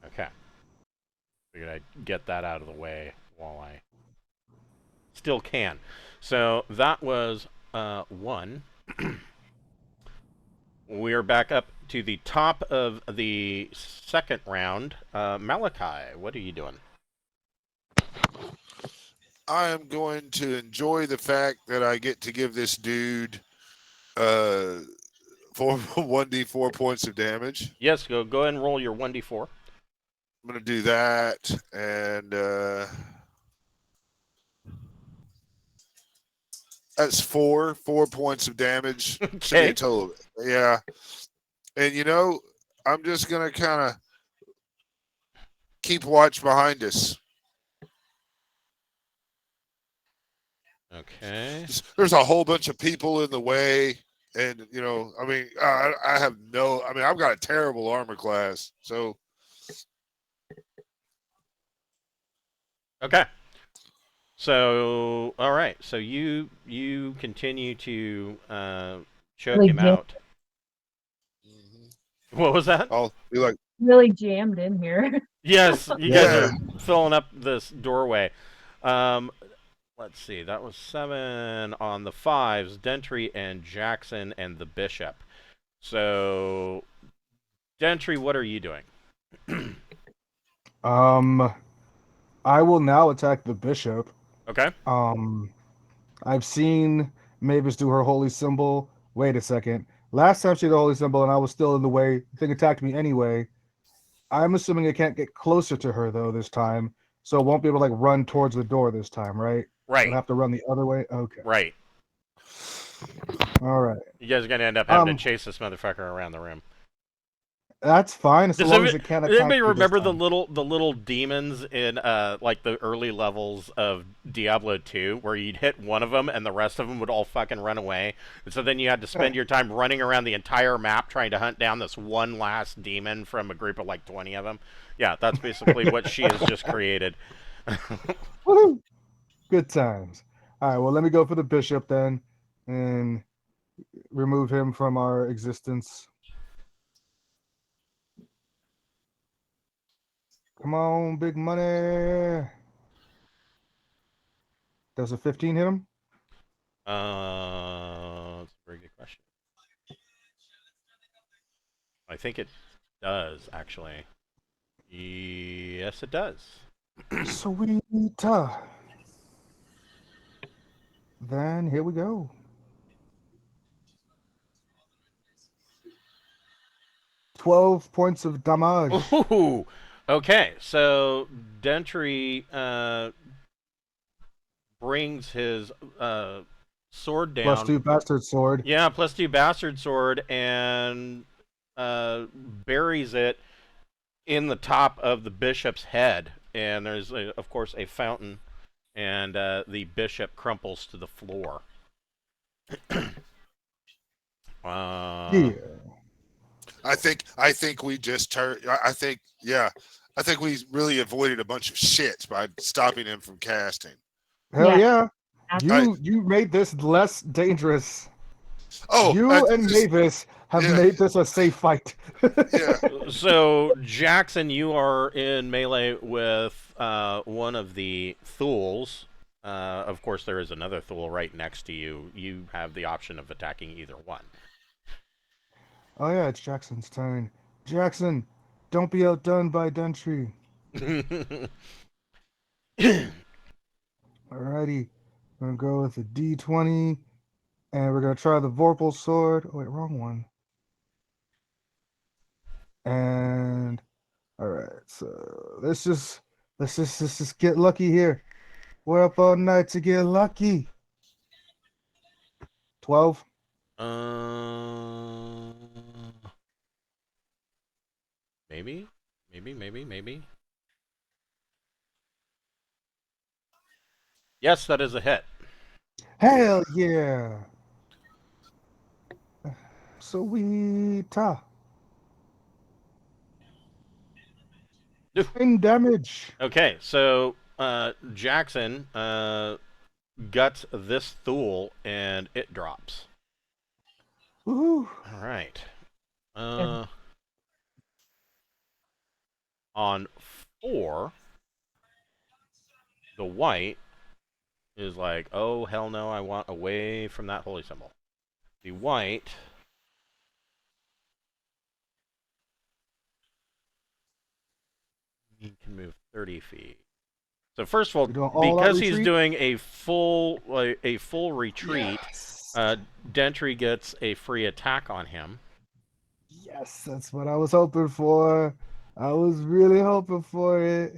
okay. Figured I'd get that out of the way while I still can. So that was 1. We're back up to the top of the second round. Malachi, what are you doing? I am going to enjoy the fact that I get to give this dude 1d4 points of damage. Yes, go ahead and roll your 1d4. I'm going to do that, and that's 4 points of damage. Should be Okay. a total. Yeah. And, I'm just going to kind of keep watch behind us. Okay. There's a whole bunch of people in the way. And, I mean, I've got a terrible armor class. So, Okay. So, all right. So you continue to choke him out. What was that? I'll be like, Really jammed in here. Yes, you guys Yeah. are filling up this doorway. Let's see. That was 7 on the 5s. Dentry and Jackson and the Bishop. So, Dentry, what are you doing? I will now attack the bishop. Okay. I've seen Mavis do her holy symbol. Wait a second. Last time she did the holy symbol and I was still in the way, the thing attacked me anyway. I'm assuming I can't get closer to her though this time, so it won't be able to like run towards the door this time, right? Right. I'll have to run the other way. Okay. Right. All right. You guys are gonna end up having to chase this motherfucker around the room. That's fine as Does long as it can't Does attack anybody me this remember the time. little demons in like the early levels of Diablo 2 where you'd hit one of them and the rest of them would all fucking run away? And so then you had to spend your time running around the entire map trying to hunt down this one last demon from a group of like 20 of them. Yeah, that's basically what she has just created. Woohoo! Good times. All right, well, let me go for the bishop then and remove him from our existence. Come on, big money. Does a 15 hit him? That's a very good question. I think it does, actually. Yes, it does. Sweet. Then here we go. 12 points of damage. Ooh, okay, so Dentry brings his sword down. +2 bastard sword. Yeah, +2 bastard sword, and buries it in the top of the bishop's head. And there's, of course, a fountain, and the bishop crumples to the floor. Yeah. I think we just turned. I think we really avoided a bunch of shit by stopping him from casting. Hell yeah. Absolutely. You made this less dangerous. Oh, You and Mavis have made this a safe fight. Yeah. So, Jackson, you are in melee with one of the Thools. of course, there is another Thule right next to you. You have the option of attacking either one. Oh yeah, it's Jackson's turn. Jackson, don't be outdone by Dentry. Alrighty, we're gonna go with a D20, and we're gonna try the Vorpal sword. Oh wait, wrong one. And all right, so let's just get lucky here. We're up all night to get lucky. 12. Maybe, maybe. Yes, that is a hit. Hell yeah! Sweet. 9 damage. Okay, so Jackson guts this Thule and it drops. Woohoo! All right. On 4, the white is like, oh hell no, I want away from that holy symbol. The white can move 30 feet. So first of all, because he's doing a full retreat, Yes. Dentry gets a free attack on him. Yes, that's what I was hoping for. I was really hoping for it.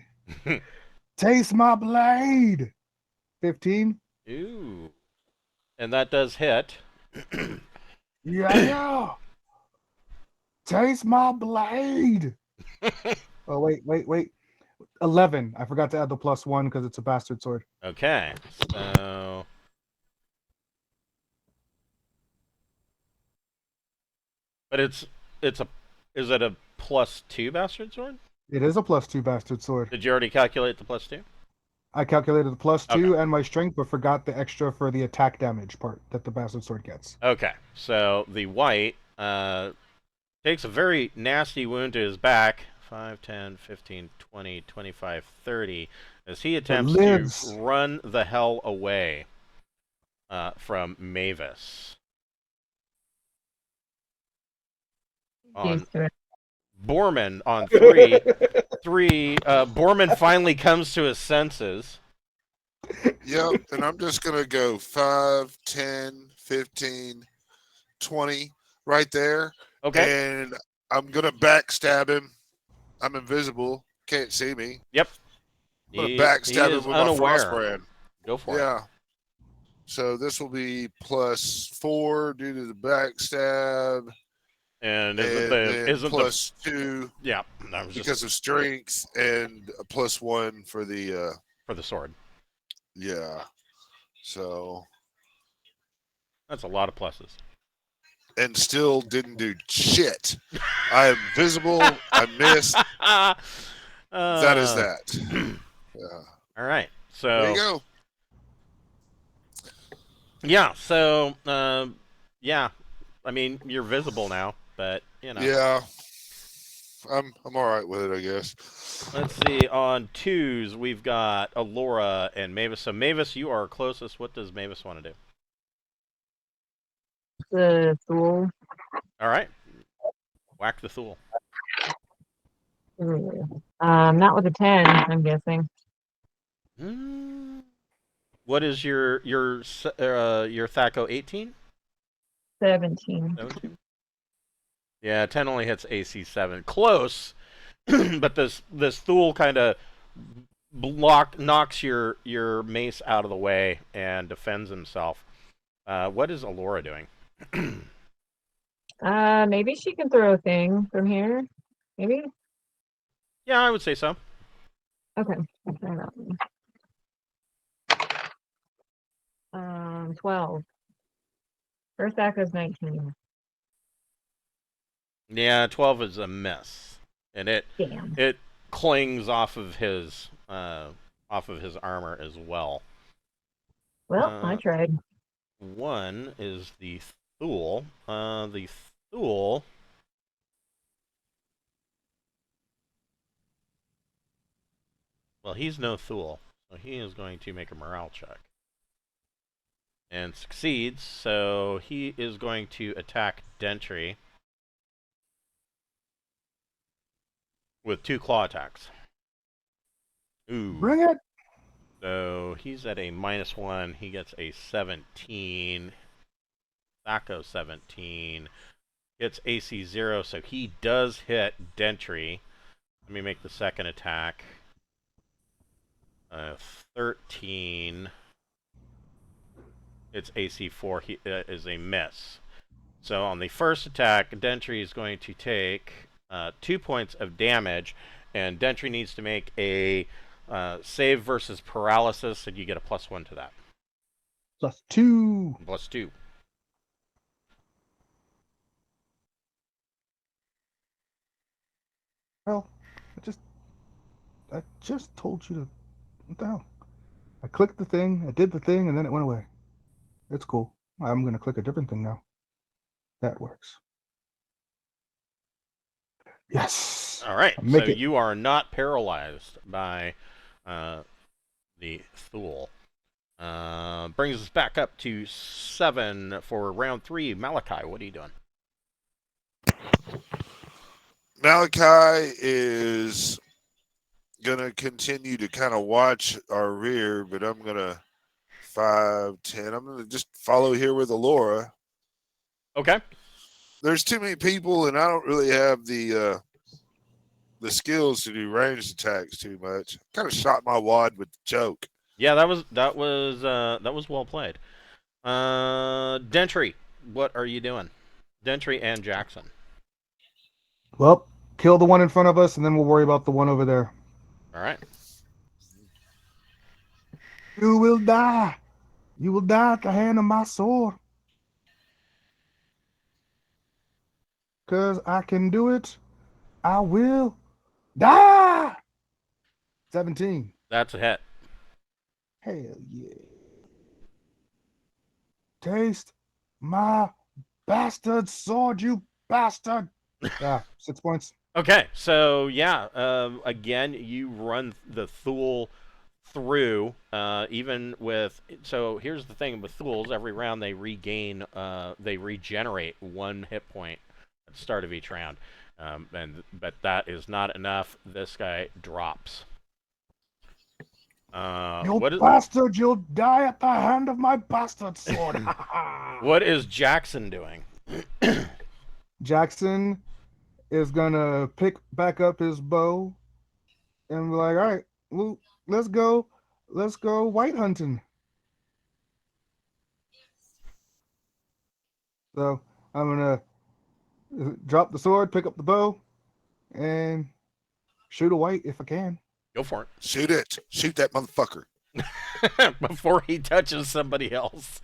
Taste my blade. 15. Ooh, and that does hit. Yeah. Taste my blade. Oh wait. 11. I forgot to add the +1 because it's a bastard sword. Okay, so but is it a +2 bastard sword? It is a +2 bastard sword. Did you already calculate the +2? I calculated the +2 Okay. and my strength, but forgot the extra for the attack damage part that the bastard sword gets. Okay, so the white takes a very nasty wound to his back. 5, 10, 15, 20, 25, 30, as he attempts to run the hell away from Mavis. On Borman on 3. Borman finally comes to his senses. Yep, and I'm just going to go 5, 10, 15, 20 right there. Okay. And I'm going to backstab him. I'm invisible. Can't see me. Yep. I'm going to backstab him with unaware. my frost brand. Go for it. Yeah. So this will be +4 due to the backstab. And isn't +2? Yeah, because of strength, and a +1 for the sword. Yeah, so that's a lot of pluses. And still didn't do shit. I am visible. I missed. That is that. Yeah. All right. So there you go. Yeah. So yeah. I mean, you're visible now, but you know. Yeah. I'm all right with it, I guess. Let's see. On 2s, we've got Alora and Mavis. So Mavis, you are closest. What does Mavis want to do? The Thule. All right. Whack the Thule. Not with a 10, I'm guessing. What is your Thaco 18? 17. 17? Yeah, 10 only hits AC 7. Close, but this Thule kind of knocks your mace out of the way and defends himself. What is Alora doing? Maybe she can throw a thing from here. Maybe. Yeah, I would say so. Okay. 12. First Thaco's 19. Yeah, 12 is a miss, and it clings off of his armor as well. Well, I tried. 1 is the Thule. The Thule. Well, he's no Thule, So he is going to make a morale check. And succeeds, so he is going to attack Dentry with 2 claw attacks. Ooh. Bring it. So he's at a -1. He gets a 17. Thaco 17. Hits AC 0, so he does hit Dentry. Let me make the second attack. 13. It's AC 4. He is a miss. So on the first attack, Dentry is going to take 2 points of damage, and Dentry needs to make a save versus paralysis, and you get a +1 to that. +2. +2. Well, I just told you to. What the hell? I clicked the thing, I did the thing, and then it went away. It's cool. I'm gonna click a different thing now. That works. Yes. All right, Make so it. you are not paralyzed by the Thule. Brings us back up to 7 for round 3. Malachi, what are you doing? Malachi is gonna continue to kind of watch our rear, but I'm gonna 5, 10. I'm gonna just follow here with Alora. Okay. There's too many people, and I don't really have the skills to do ranged attacks too much. Kind of shot my wad with the joke. Yeah, that was well played. Dentry, what are you doing? Dentry and Jackson. Well, kill the one in front of us, and then we'll worry about the one over there. All right. You will die. You will die at the hand of my sword. 'Cause I can do it. I will die. 17. That's a hit. Hell yeah. Taste my bastard sword, you bastard. 6 points. Okay, so yeah, again, you run the Thule through, even with. So here's the thing with Thules: every round they regenerate 1 hit point at the start of each round, but that is not enough. This guy drops. You bastard! You'll die at the hand of my bastard sword. What is Jackson doing? Jackson is gonna pick back up his bow and be like, all right, well, let's go white hunting. So I'm gonna drop the sword, pick up the bow, and shoot a white if I can. Go for it. Shoot it. Shoot that motherfucker. Before he touches somebody else.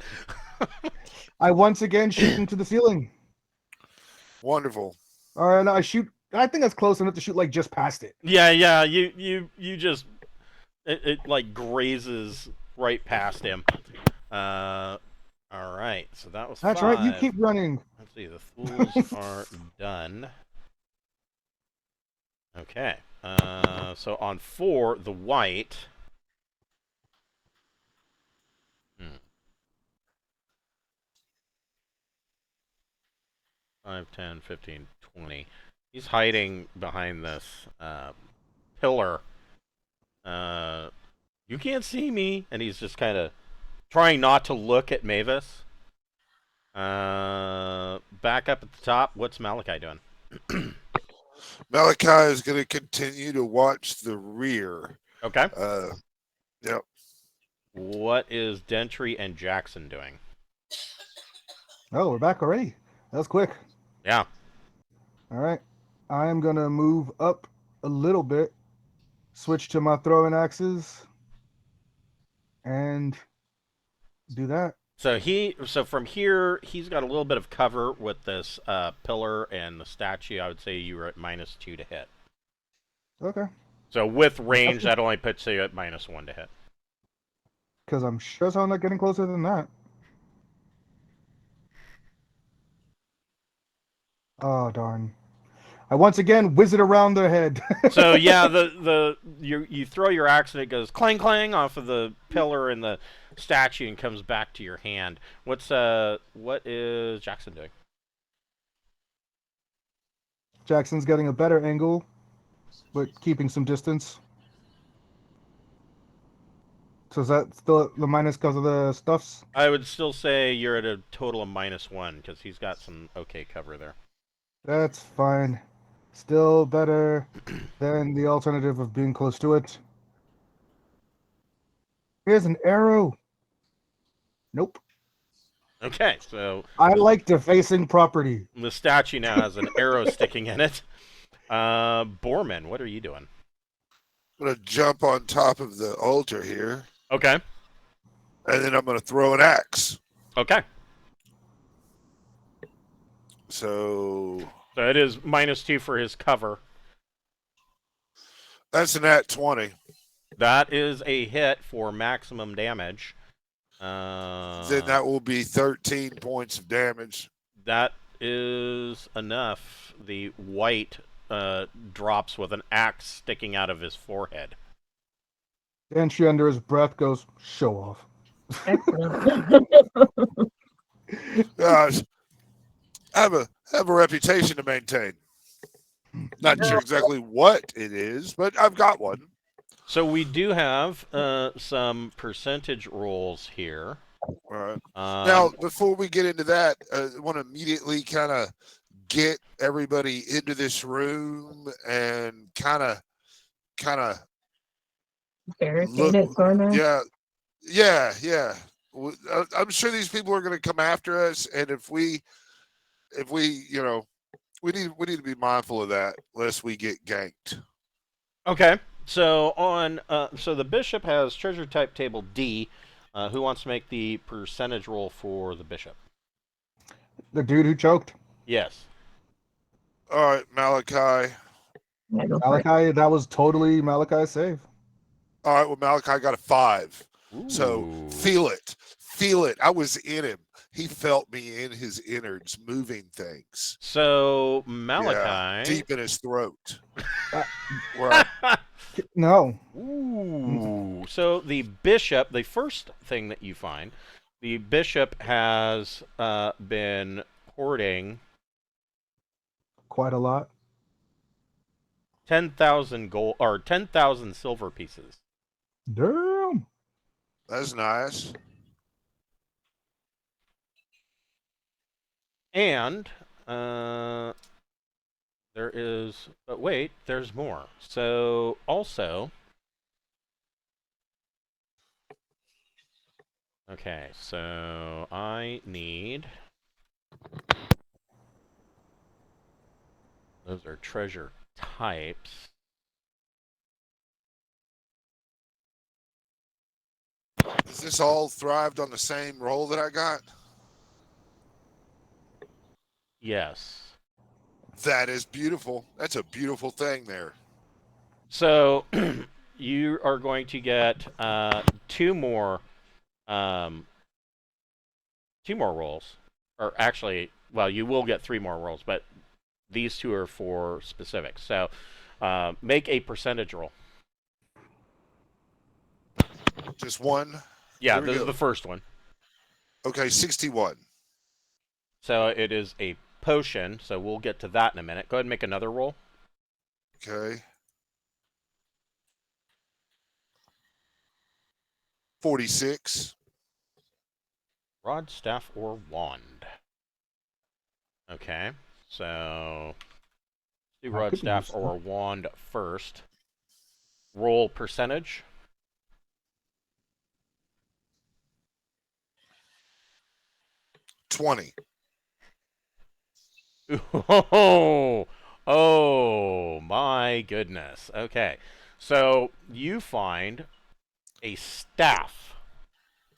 I once again shoot into the ceiling. Wonderful. All right, I shoot. I think that's close enough to shoot like just past it. Yeah. You just it like grazes right past him. All right, so that was. That's 5. right. You keep running. Let's see. The fools are done. Okay. So on 4, the white. 5, 10, 15, 20. He's hiding behind this pillar. You can't see me, and he's just kind of trying not to look at Mavis. Back up at the top. What's Malachi doing? Malachi is going to continue to watch the rear. Okay. Yep. What is Dentry and Jackson doing? Oh, we're back already. That was quick. Yeah. All right. I am going to move up a little bit, switch to my throwing axes, and do that. So from here, he's got a little bit of cover with this pillar and the statue. I would say you were at -2 to hit. Okay. So with range, that only puts you at -1 to hit. Because I'm sure as hell not getting closer than that. Oh, darn. I once again whiz it around their head. So yeah, you throw your axe and it goes clang clang off of the pillar and the statue and comes back to your hand. What is Jackson doing? Jackson's getting a better angle, but keeping some distance. So is that still the minus because of the stuffs? I would still say you're at a total of -1 because he's got some okay cover there. That's fine. Still better than the alternative of being close to it. Here's an arrow. Nope. Okay, so I like defacing property. the statue now has an arrow sticking in it. Borman, what are you doing? I'm gonna jump on top of the altar here, Okay. and then I'm gonna throw an axe. Okay. So So it is -2 for his cover. that's an at 20. That is a hit for maximum damage. Then that will be 13 points of damage. That is enough. The white drops with an axe sticking out of his forehead. Banshee under his breath goes, show off. Excellent. Gosh, I have a reputation to maintain. Not sure exactly what it is, but I've got one. So we do have some percentage rolls here. All right. Now, before we get into that, I want to immediately kind of get everybody into this room and kind of Barricade it, sort of. yeah. I'm sure these people are going to come after us, and if we we need to be mindful of that lest we get ganked. Okay. So so the bishop has treasure type table D. Who wants to make the percentage roll for the bishop? The dude who choked. Yes. All right, Malachi. Yeah, go for it. Malachi, that was totally Malachi's save. All right, well, Malachi got a 5. So Ooh. feel it. I was in him. He felt me in his innards, moving things. So Yeah, Malachi. deep in his throat. Uh, Where No. Ooh. So the bishop, the first thing that you find, the bishop has been hoarding Quite a lot. 10,000 gold or 10,000 silver pieces. Damn. that's nice. And there is, but wait, there's more. So also, okay, so I need, those are treasure types. Is this all thrived on the same roll that I got? Yes. That is beautiful. That's a beautiful thing there. So you are going to get two more rolls, or actually, well, you will get 3 more rolls, but these 2 are for specifics. So make a percentage roll. Just one. Yeah, Here we this is go. the first one. Okay, 61. So it is a potion. So we'll get to that in a minute. Go ahead and make another roll. Okay. 46. Rod, staff, or wand. Okay, so do That rod, could be staff, useful. or wand first. Roll percentage. $20. Oh my goodness. Okay, so you find a staff.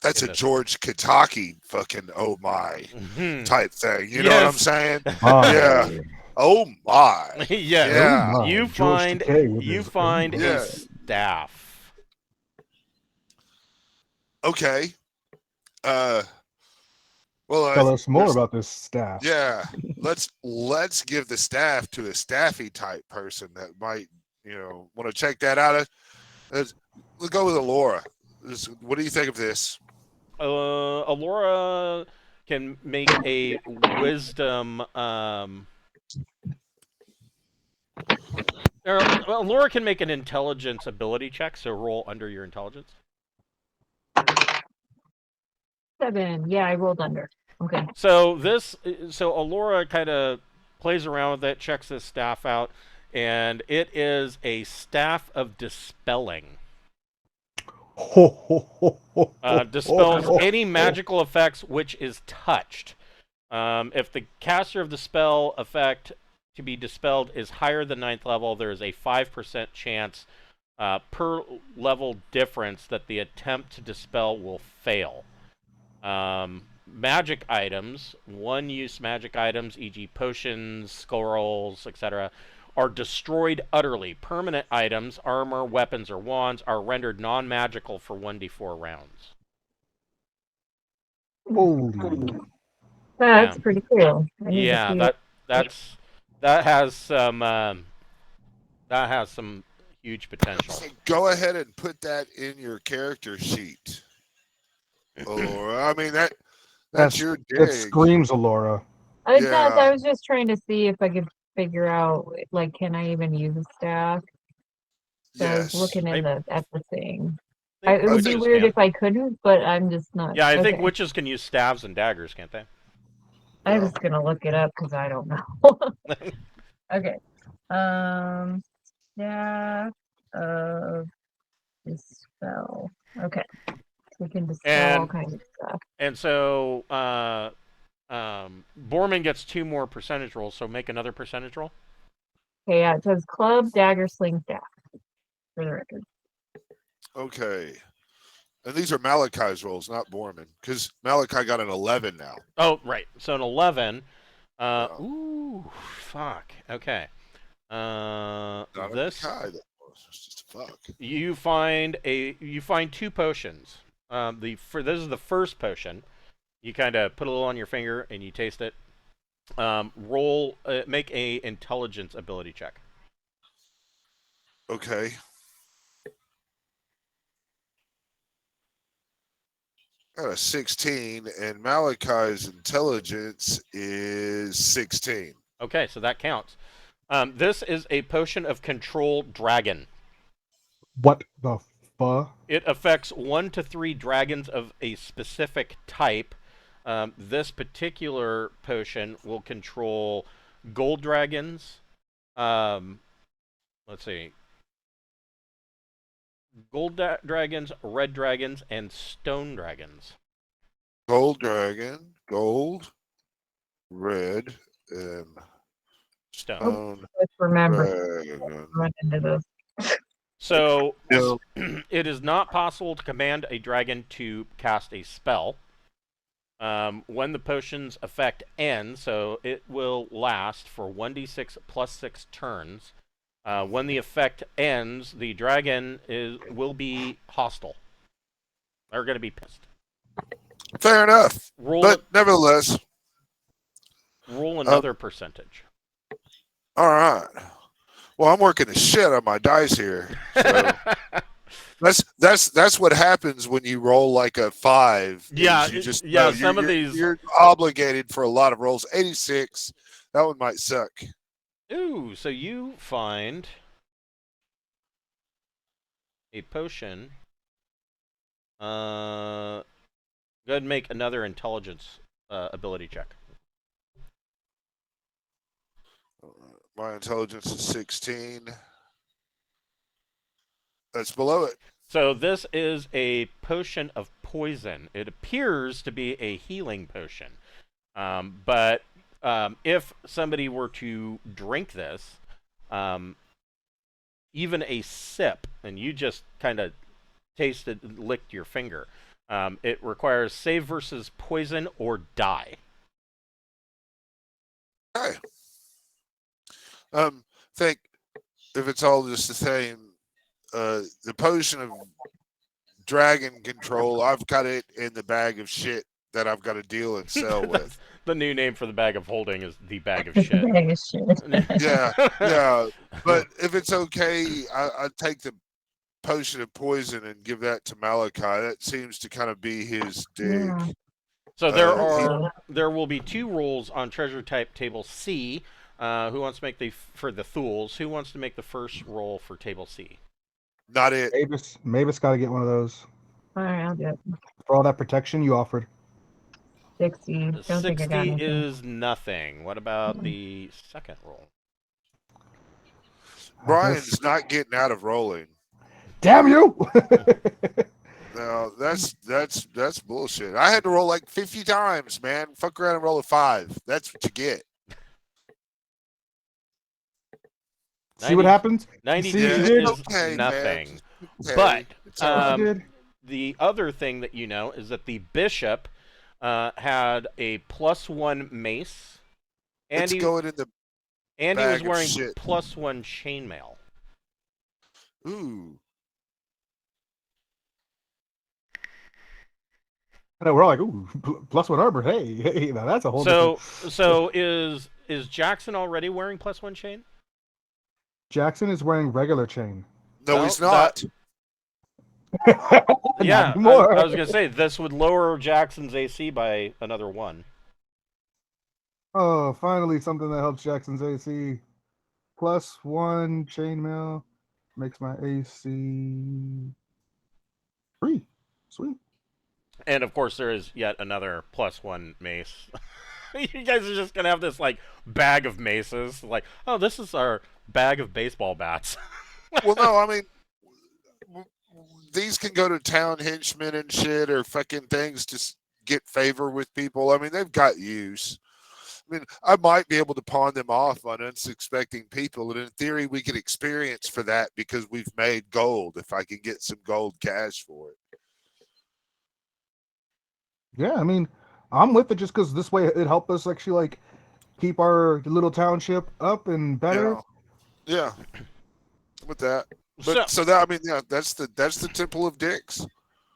That's In a this- George Kataki fucking oh my Mhm. type thing. You know what I'm Yes. saying? Ah, Yeah. Oh my. Yes. Yeah. Oh my, You George find Takei with you his find own- a Yeah. staff. Okay. Well, Tell us more there's- about this staff. Yeah, let's give the staff to a staffy type person that might want to check that out. Let's go with Alora. What do you think of this? Alora can make a wisdom. Alora can make an intelligence ability check. So roll under your intelligence. 7. Yeah, I rolled under. Okay. So Alora kind of plays around with it, checks this staff out, and it is a staff of dispelling. Dispels any magical effects which is touched. If the caster of the spell effect to be dispelled is higher than 9th level, there is a 5% chance per level difference that the attempt to dispel will fail. Magic items, one-use magic items, e.g. potions, scrolls, etc., are destroyed utterly. Permanent items, armor, weapons, or wands are rendered non-magical for 1d4 rounds. Holy. That's pretty cool. I need to Yeah, see that has some huge potential. So go ahead and put that in your character sheet. Or I mean that's your dig. It screams Alora. I Yeah. thought I was just trying to see if I could figure out, like, can I even use a staff? So I was Yes. looking at the thing. I think It would be witches weird can. if I couldn't, but I'm just not. Yeah, I think okay. witches can use staves and daggers, can't they? I'm just gonna look it up because I don't know. Okay. Staff of dispel. Okay. So we can dispel all kinds of stuff. And so Borman gets 2 more percentage rolls, so make another percentage roll. Okay, yeah, it says club, dagger, sling, staff. For the record. Okay. And these are Malachi's rolls, not Borman, because Malachi got an 11 now. Oh, right. So an 11. Wow. Ooh, fuck. Okay. Not This Malachi, that was just fuck. you find 2 potions. This is the first potion. You kind of put a little on your finger and you taste it. Make a intelligence ability check. Okay. Got a 16, and Malachi's intelligence is 16. Okay, so that counts. This is a potion of control dragon. What the fuck? It affects 1 to 3 dragons of a specific type. This particular potion will control gold dragons. Let's see. Gold dragons, red dragons, and stone dragons. Gold dragon, gold, red, and Stone. Let's remember dragon. run into this. So Yeah. it is not possible to command a dragon to cast a spell. When the potion's effect ends, so it will last for 1d6 plus 6 turns. When the effect ends, the dragon will be hostile. They're going to be pissed. Fair enough. Roll But nevertheless, another percentage. all right. Well, I'm working the shit on my dice here. So that's what happens when you roll like a 5. Yeah, you just some of these you're obligated for a lot of rolls. 86. That one might suck. Ooh, so you find a potion. Go ahead and make another intelligence ability check. My intelligence is 16. That's below it. So this is a potion of poison. It appears to be a healing potion. But if somebody were to drink this, even a sip, and you just kind of tasted, licked your finger, it requires save versus poison or die. Okay. Think if it's all just the same, the potion of dragon control, I've got it in the bag of shit that I've got to deal and sell with. That's the new name for the bag of holding is the bag of shit. Bag of shit. Yeah. But if it's okay, I take the potion of poison and give that to Malachi. That seems to kind of be his dig. Yeah. So there will be 2 rolls on treasure type table C. Who wants to make for the Thools? Who wants to make the first roll for table C? Not it. Mavis got to get one of those All right, I'll do it. for all that protection you offered. 60. Don't think I got 60 anything. is nothing. What about the second roll? Brian's not getting out of rolling. Damn you! No, that's bullshit. I had to roll like 50 times, man. Fuck around and roll a 5. That's what you get. See what happens? 92 See, you is did? Okay, nothing. man. Okay. But It's all right. You did. the other thing that you know is that the bishop had a +1 mace, and It's he going in the was bag of wearing shit. +1 chainmail. ooh. And we're all like, ooh, +1 armor. Hey, now that's a whole So is Jackson already wearing +1 chain? Jackson is wearing regular chain. No, Well, he's not. Yeah, Not anymore. I was gonna say this would lower Jackson's AC by another 1. Oh, finally something that helps Jackson's AC. +1 chainmail makes my AC 3. Sweet. And of course, there is yet another +1 mace. You guys are just gonna have this like bag of maces. Like, oh, this is our bag of baseball bats. Well, no, I mean, these can go to town henchmen and shit or fucking things to get favor with people. I mean, they've got use. I mean, I might be able to pawn them off on unsuspecting people, and in theory, we could experience for that because we've made gold. If I can get some gold cash for it. Yeah, I mean, I'm with it just because this way it helped us actually like keep our little township up and better. Yeah. With that. But so that, I mean, yeah, that's the Temple of Dicks.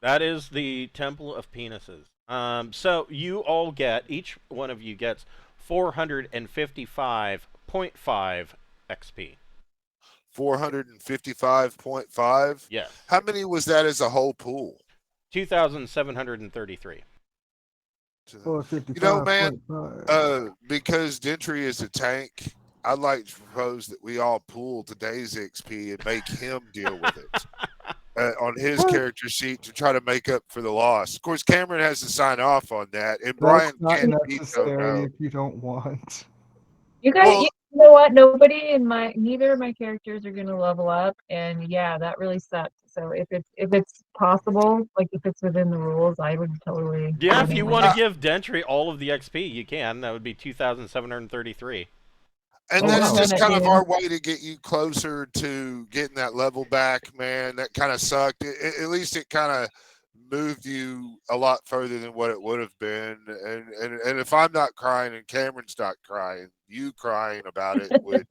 That is the Temple of Penises. So you all get, each one of you gets 455.5 XP. 455.5. Yes. How many was that as a whole pool? 2,733. You know, man, because Dentry is a tank, I'd like to propose that we all pool today's XP and make him deal with it on his character sheet to try to make up for the loss. Of course, Cameron has to sign off on that, and Brian That's not can't necessary if you don't want. You guys, Well- you know what? Neither of my characters are gonna level up, and yeah, that really sucks. So if it's possible, like if it's within the rules, I would totally. Yeah, if you want to give Dentry all of the XP, you can. That would be 2,733. And Well, that's no, just no, kind of yeah. our way to get you closer to getting that level back, man. That kind of sucked. At least it kind of moved you a lot further than what it would have been. And if I'm not crying and Cameron's not crying, you crying about it would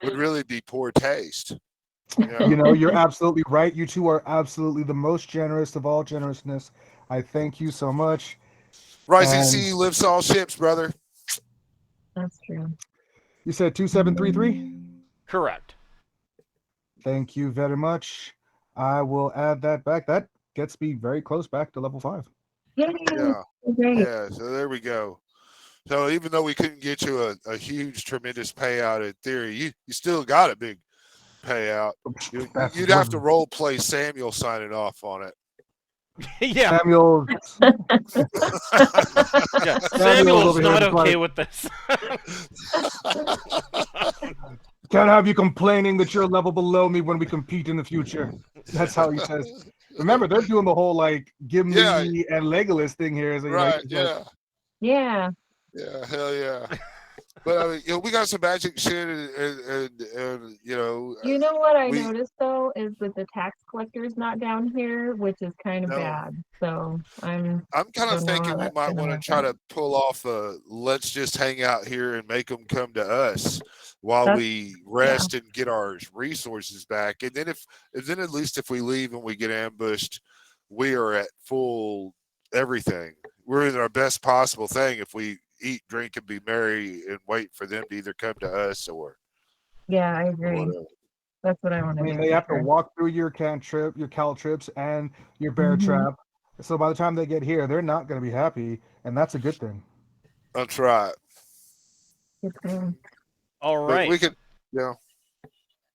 really be poor taste. You know, you're absolutely right. You two are absolutely the most generous of all generousness. I thank you so much. Rising And- sea lifts all ships, brother. That's true. You said 2733? Correct. Thank you very much. I will add that back. That gets me very close back to level 5. Yeah. Great. Yeah. So there we go. So even though we couldn't get you a huge, tremendous payout in theory, you still got a big payout. You'd have to role play Samuel signing off on it. Yeah. Samuel, Yeah. Samuel's Samuel's over here not just okay like- with this. can't have you complaining that you're a level below me when we compete in the future. That's how he says. Remember, they're doing the whole like Gimli Yeah. and Legolas thing here. So, Right. it's like, Yeah. Yeah. Yeah. Hell yeah. But I mean, we got some magic shit, and You know what I we- noticed though is that the tax collector's not down here, which is kind of No. bad. So I'm I'm kind of don't know thinking how we that's might gonna want to work try out. to pull off a let's just hang out here and make them come to us while That's- we rest and get our resources back. And then then at least if we leave and we get ambushed, we are at full everything. we're in our best possible thing if we eat, drink, and be merry, and wait for them to either come to us or Yeah, I agree. whatever. That's what I want I to mean, do. they for have to sure. walk through your your caltrips, and your bear Mhm. trap. So by the time they get here, they're not going to be happy, and that's a good thing. That's right. Good thing. All But right. we could, we'll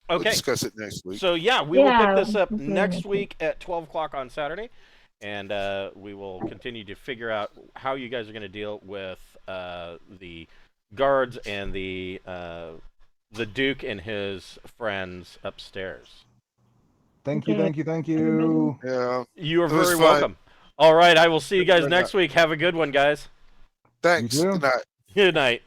Okay. discuss it next week. So yeah, we will Yeah, pick this up let's do it next next week at 12 o'clock on Saturday, and we will continue to figure out how you guys are going to deal with the guards and the Duke and his friends upstairs. Thank you, Okay. thank you, thank you. Yeah. You are It was very fun. welcome. All right, I will see you guys Good next week. Have a good one, guys. Thanks. too. Good night. Good night.